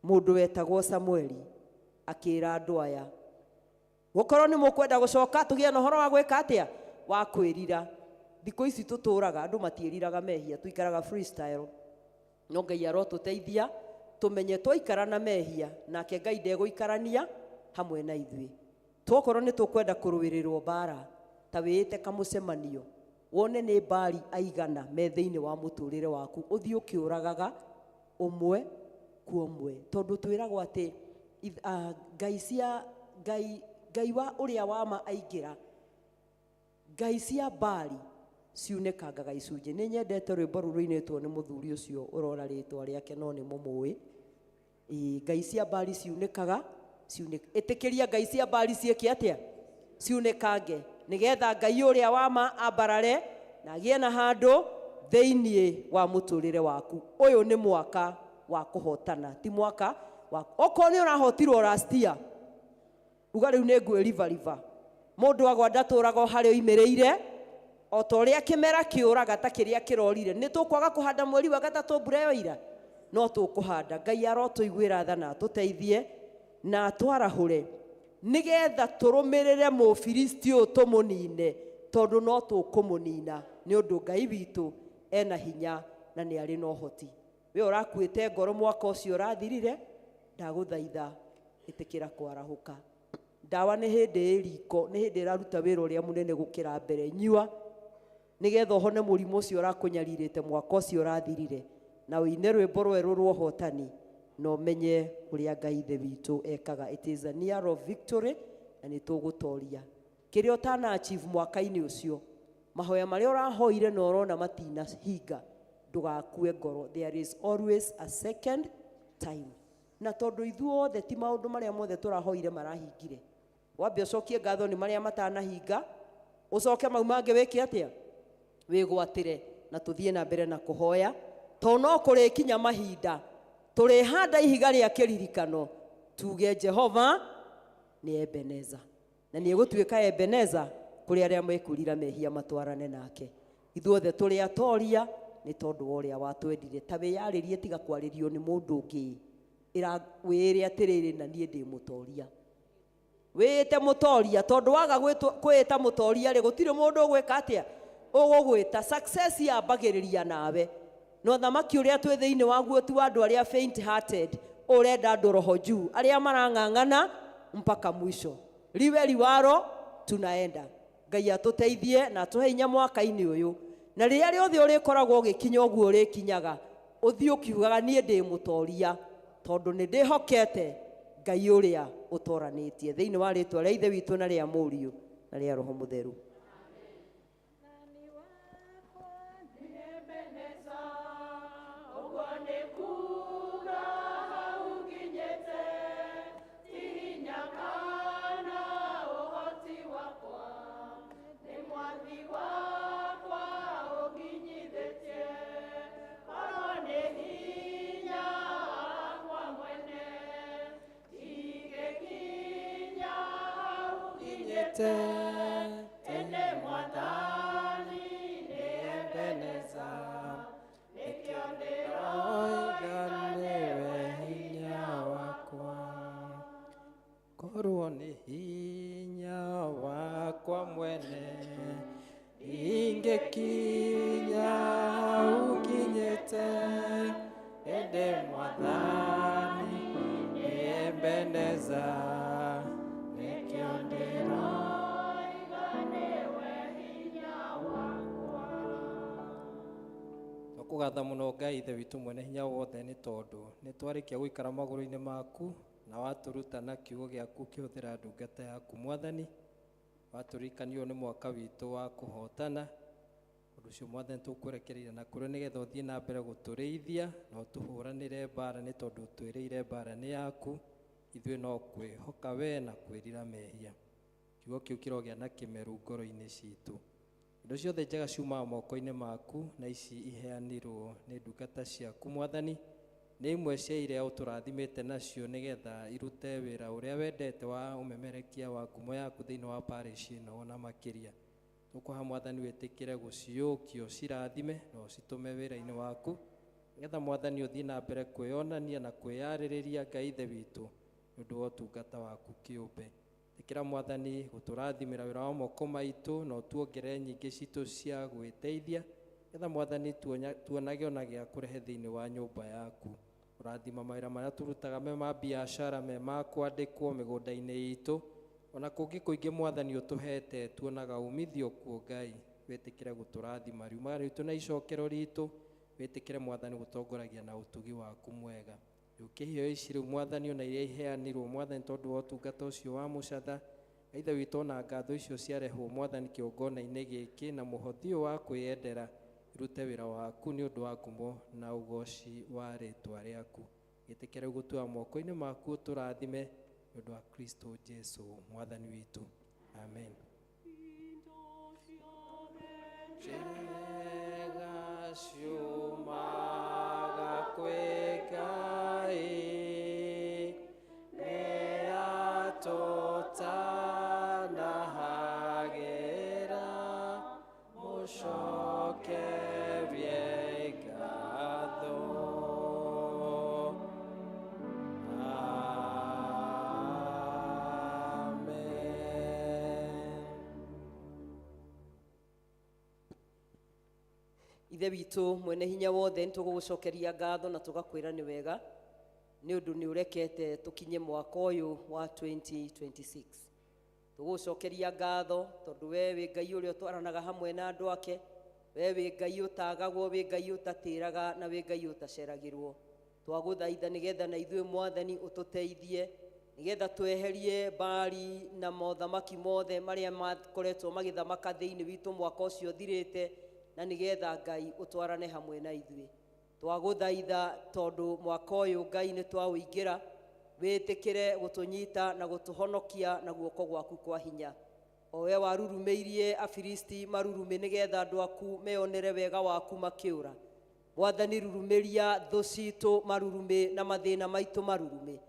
D: Mũndũ wetagwo Samueli akĩra andũ aya, gũkorwo nĩ mũkwenda gũcoka tũgĩe na ũhoro wa gwĩka atĩa? Wa kwĩrira. Thikũ ici tũtũraga andũ matiĩriraga mehia, tuikaraga freestyle. No Ngai arotũteithia tũmenye twaikara na mehia, nake Ngai ndegũikarania hamwe na ithuĩ. Tokorwo nĩ tũkwenda kũrũĩrĩrwo mbara, ta wĩĩte kamũcemanio, wone nĩ mbari aigana me thĩinĩ wa mũtũrĩre waku, ũthiĩ ũkĩũragaga ũmwe kwa ũmwe. Tondũ twĩragwo atĩ Ngai wa ũrĩa wa ma aingĩra, ngai cia mbari ciunĩkangaga icunjĩ. Nĩ nyendete rwĩmbo rũu rũinĩtwo nĩ mũthuri ũcio ũrora rĩtwa rĩake no nĩ mũmũĩ. Ngai cia mbari ciunĩkaga, ĩtĩkĩria ngai cia mbari ciĩke atĩa? Ciunĩkange, nĩgetha Ngai ũrĩa wa ma ambarare na agĩe na handũ thĩinĩ wa mũtũrĩre waku. Ũyũ nĩ mwaka wa kũhotana, ti mwaka wa okorwo nĩ ũrahotirwo last year, uga rĩu nĩ ngwĩrivariva. Mũndũ agwa ndatũraga harĩa oimĩrĩire, o ta ũrĩa kĩmera kĩũraga ta kĩrĩa kĩrorire nĩ tũkwaga kũhanda mweri wa gatatũ mbura yoira no tũkũhanda. Ngai arotũiguĩra tha na atũteithie na atwarahũre nĩgetha tũrũmĩrĩre mũfilisti ũyũ tũmũnine tondũ no tũkũmũnina nĩ ũndũ Ngai witũ ena hinya na nĩ arĩ na ũhoti. We ũrakuĩte ngoro mwaka ũcio ũrathirire, ndagũthaitha ĩtĩkĩra kwarahũka. Ndawa nĩ hĩndĩ ĩriko, nĩ hĩndĩ ĩraruta wĩra ũrĩa mũnene gũkĩra mbere. Nyua nĩgetha ũhone mũrimũ ũcio ũrakũnyarirĩte mwaka ũcio ũrathirire, na ũine rwĩmbo rwerũ rwa ũhotani na ũmenye ũrĩa Ngai ithe witũ ekaga. It is a year of victory na nĩ tũgũtoria kĩrĩa ũtana achieve mwaka-inĩ ũcio. Mahoya marĩa ũrahoire na ũrona matinahinga, ndũgakue ngoro. There is always a second time. Na tondũ ithuothe ti maũndũ marĩa mothe tũrahoire marahingire, wambe ũcokie ngatho nĩ marĩa matanahinga, ũcoke mau mangĩ wĩke atĩa, wĩgwatĩre na tũthiĩ na mbere na kũhoya. Tondũ no kũrĩkinya mahinda tũrĩhanda ihiga rĩa kĩririkano tuge Jehova nĩ Ebeneza, na nĩ egũtuĩka Ebeneza kũrĩ arĩa mekurira mehia matwarane nake. Ithuothe tũrĩ atoria nĩ tondũ wa ũrĩa watwendire. Ta wĩyarĩrie tiga kwarĩrio nĩ mũndũ ũngĩ, wĩre atĩrĩrĩ na niĩ ndĩ mũtoria. Wĩte mũtoria, tondũ waga kwĩta mũtoria rĩ gũtirĩ mũndũ ũgwĩka atĩa, ũgũgwĩta. Success yambagĩrĩria nawe. No thamaki ũrĩa twĩ thĩinĩ waguo ti wa andũ arĩa faint hearted, ũrenda andũ roho juu, arĩa marang'ang'ana mpaka mwisho. Liwe liwaro tunaenda. Ngai atũteithie na atũhe hinya mwaka-inĩ ũyũ, na rĩrĩa rĩothe ũrĩkoragwo ũgĩkinya ũguo ũrĩkinyaga, ũthiĩ ũkiugaga niĩ ndĩ mũtoria tondũ nĩ ndĩhokete Ngai ũrĩa ũtoranĩtie thĩinĩ wa rĩtwa rĩa Ithe witũ na rĩa Mũriũ na rĩa Roho Mũtheru.
B: Tene mwathani nĩ Ebeneza, nĩkĩo ndĩroiga nĩwe hinya wakwa. Korwo nĩ hinya wakwa mwene ingĩkinya ukinyĩte, ĩndĩ mwathani nĩ Ebeneza, nĩkĩo ndĩroiga kũgatha mũno Ngai ithe witũ mwene hinya wothe, nĩ tondũ nĩ twarĩkia gũikara magũrũ-inĩ maku na watũruta na kiugo gĩaku kĩhũthĩra ndungata yaku Mwathani. Watũrikanirio nĩ mwaka witũ wa kũhotana. Ũndũ ũcio Mwathani tũkũrekereire na kũrĩ nĩgetha ũthiĩ na mbere gũtũrĩithia na ũtũhũranĩre mbara, nĩ tondũ ũtwĩrĩire mbara nĩ yaku, ithuĩ no kwĩhoka we na kwĩrira mehia. Kiugo kĩu kĩrogĩa na kĩmeru ngoro-inĩ citũ. Indo ciothe njega ciumaga moko-inĩ maku na ici iheanirwo nĩ ndungata ciaku Mwathani, nĩ imwe cia iria ũtũrathimĩte nacio nĩgetha irute wĩra ũrĩa wendete wa ũmemerekia wa ngumo yaku thĩinĩ wa parish ĩno na makĩria. Tũkũha Mwathani wĩtĩkĩre gũciũkio cirathime na ũcitũme wĩra-inĩ waku, nĩgetha Mwathani ũthiĩ na mbere kwĩyonania na kwĩyarĩrĩria Ngai ithe witũ nĩ ũndũ wa ũtungata waku kĩũmbe. Ĩkĩra Mwathani gũtũrathimĩra wĩra wa moko maitũ na ũtuongerere nyingĩ citũ cia gwĩteithia, nĩgetha Mwathani tuonage ona gĩa kũrehe thĩinĩ wa nyũmba yaku. Ũrathima mawĩra marĩa tũrutaga me ma biacara, me ma kwandĩkwo mĩgũnda-inĩ itũ, ona kũngĩ kũingĩ Mwathani ũtũhete tuonaga umithio kuo. Ngai wĩtĩkĩre gũtũrathima riumaga ritũ na icokero ritũ, wĩtĩkĩre Mwathani gũtongoragia na ũtugi waku mwega. Ukiheo ici rĩu Mwathani ona iria iheanirwo Mwathani tondũ wa ũtungata ũcio wa mũcatha, Ithe witũ ona ngatho icio ciarehwo Mwathani kĩũngano-inĩ gĩkĩ na mũhothi ũyũ wa kwĩyendera, irute wĩra waku nĩ ũndũ wa ngumo na ũgoci wa rĩtwa rĩaku. Gĩtĩkĩre gũtua moko-inĩ maku ũtũrathime nĩ ũndũ wa Kristo Jesu Mwathani witũ. Amen. Njega ciumaga kwĩ Ngai, nĩ atũtanahagĩra tũcokerie ngatho.
D: Ithe witũ mwene hinya wothe, nĩ tũgũgũcokeria ngatho na tũgakwĩra nĩ wega nĩ ũndũ nĩ ũrekete tũkinye mwaka ũyũ wa 2026. Tũgũgũcokeria ngatho tondũ we wĩ Ngai ũrĩa ũtwaranaga hamwe na andũ ake, we wĩ Ngai ũtagagwo, wĩ Ngai ũtatĩraga, na wĩ Ngai ũtaceragĩrwo. Twagũthaitha nĩgetha na ithuĩ Mwathani ũtũteithie nĩgetha tweherie mbari na mothamaki mothe marĩa makoretwo magĩthamaka thĩinĩ witũ mwaka ũcio ũthirĩte, na nĩgetha Ngai ũtwarane hamwe na ithuĩ. Twagũthaitha tondũ mwaka ũyũ Ngai nĩ twaũingĩra, wĩtĩkĩre gũtũnyita na gũtũhonokia na guoko gwaku kwa hinya. O we warurumĩirie Afilisti marurume nĩgetha andũ aku meonere wega waku makĩũra. Mwathani, rurumĩria thũ citũ marurume na mathĩna maitũ marurume.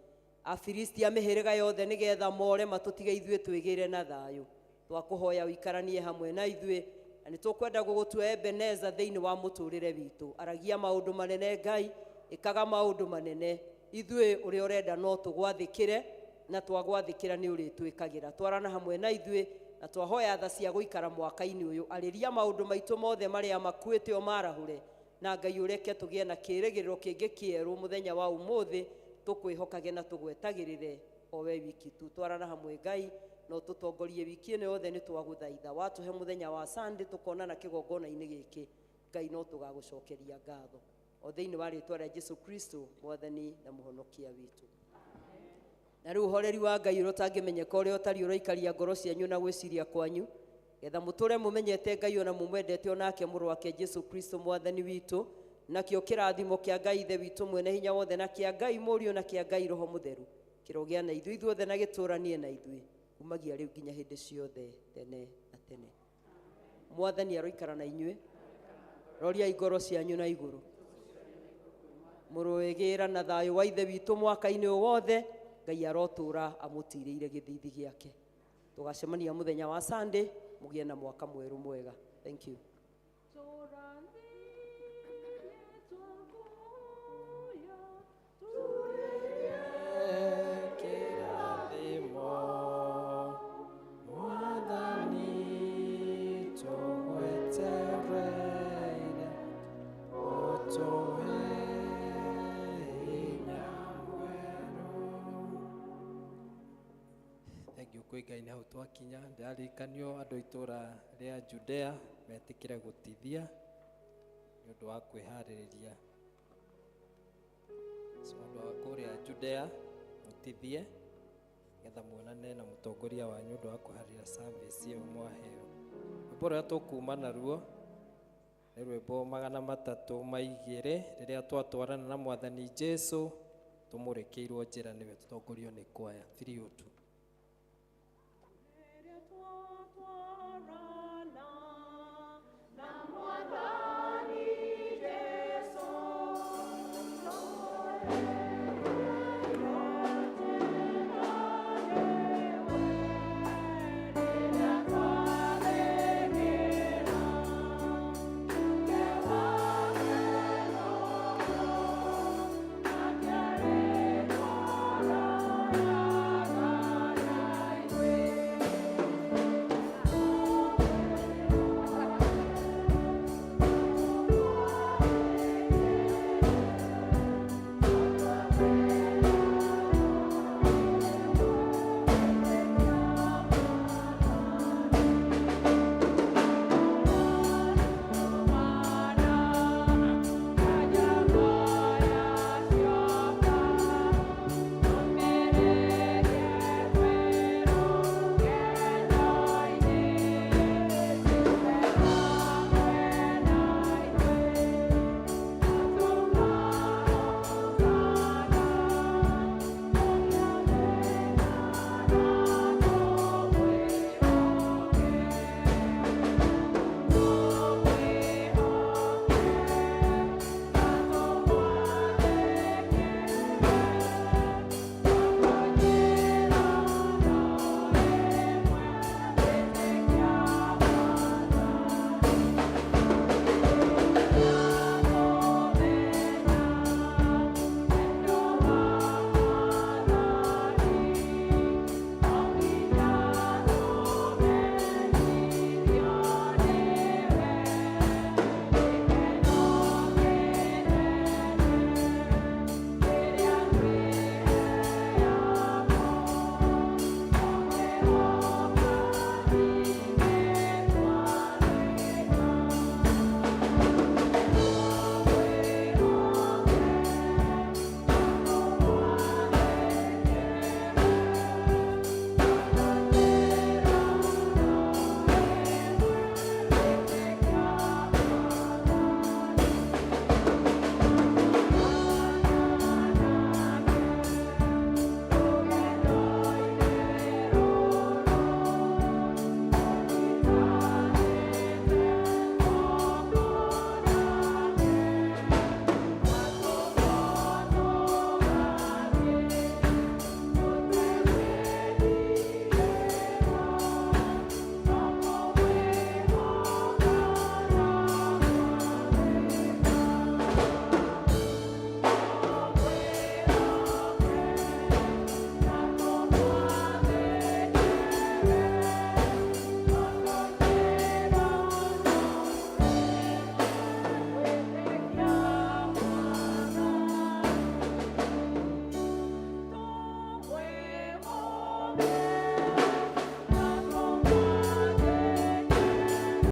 D: Afilisti a mĩhĩrĩga yothe nĩgetha more matũtige ithuĩ twĩgĩre na thayũ. Twakũhoya ũikaranie hamwe na ithuĩ, na nĩ tũkwenda gũgũtua Ebeneza thĩinĩ wa mũtũrĩre witũ. Aragia maũndũ manene Ngai, ĩkaga maũndũ manene. Ithuĩ ũrĩa ũrenda no tũgwathĩkĩre, na twagwathĩkĩra nĩ ũrĩtwĩkagĩra. Twarana hamwe na ithuĩ na twahoya tha cia gũikara mwaka-inĩ ũyũ. Arĩria maũndũ maitũ mothe marĩa makuĩte o marahũre, na Ngai ũreke tũgĩe na kĩĩrĩgĩrĩro kĩngĩ kĩerũ mũthenya wa ũmũthĩ, tũkwĩhokage na tũgwetagĩrĩre o we wiki tu. Twarana hamwe Ngai, no tũtongorie wiki ĩno yothe nĩ twagũthaitha. Watũhe mũthenya wa Sunday tũkonana kĩgongona-inĩ gĩkĩ, Ngai no tũgagũcokeria ngatho o thĩinĩ wa rĩĩtwa rĩa Jesũ Kristo Mwathani na mũhonokia witũ. Na rĩu ũhoreri wa Ngai ũrĩa ũtangĩmenyeka ũrĩa ũtariĩ ũroikaria ngoro cianyu na gwĩciria kwanyu, getha mũtũre mũmenyete Ngai ona mũmwendete onake mũrũ wake Jesũ Kristo Mwathani witũ, nakĩo kĩrathimo kĩa Ngai Ithe witũ mwene hinya wothe, na kĩa Ngai Mũriũ, na kĩa Ngai Roho Mũtheru kĩrogĩa na ithuĩ ithuothe na gĩtũranie na ithuĩ kumagia rĩu nginya hĩndĩ ciothe tene na tene. Mwathani aroikara na inyuĩ. Roria ngoro cianyu na igũrũ. Mũrũĩgĩra na thayũ wa Ithe witũ mwaka-inĩ wothe. Ngai arotũra amũtirĩire gĩthithi gĩake. Tũgacemania mũthenya wa Sunday, mũgĩe na mwaka mwerũ mwega. Thank you.
B: Kwĩ Ngai nĩ hau twakinya. Ndarĩkanio andũ itũra rĩa Judea metĩkĩre gũtithia nĩ ũndũ wa kwĩharĩrĩria. Andũ a kũrĩa Judea mũtithie getha muonane na mũtongoria wanyu ũndũ wa kũharĩrĩria service ĩyo mwaheo. Rwĩmbo rũrĩa tũkuuma naruo nĩ rwĩmbo 302 rĩrĩa twatwarana na Mwathani Jesũ tũmũrĩkĩirwo njĩra nĩwe tũtongorio nĩ kwaya 302.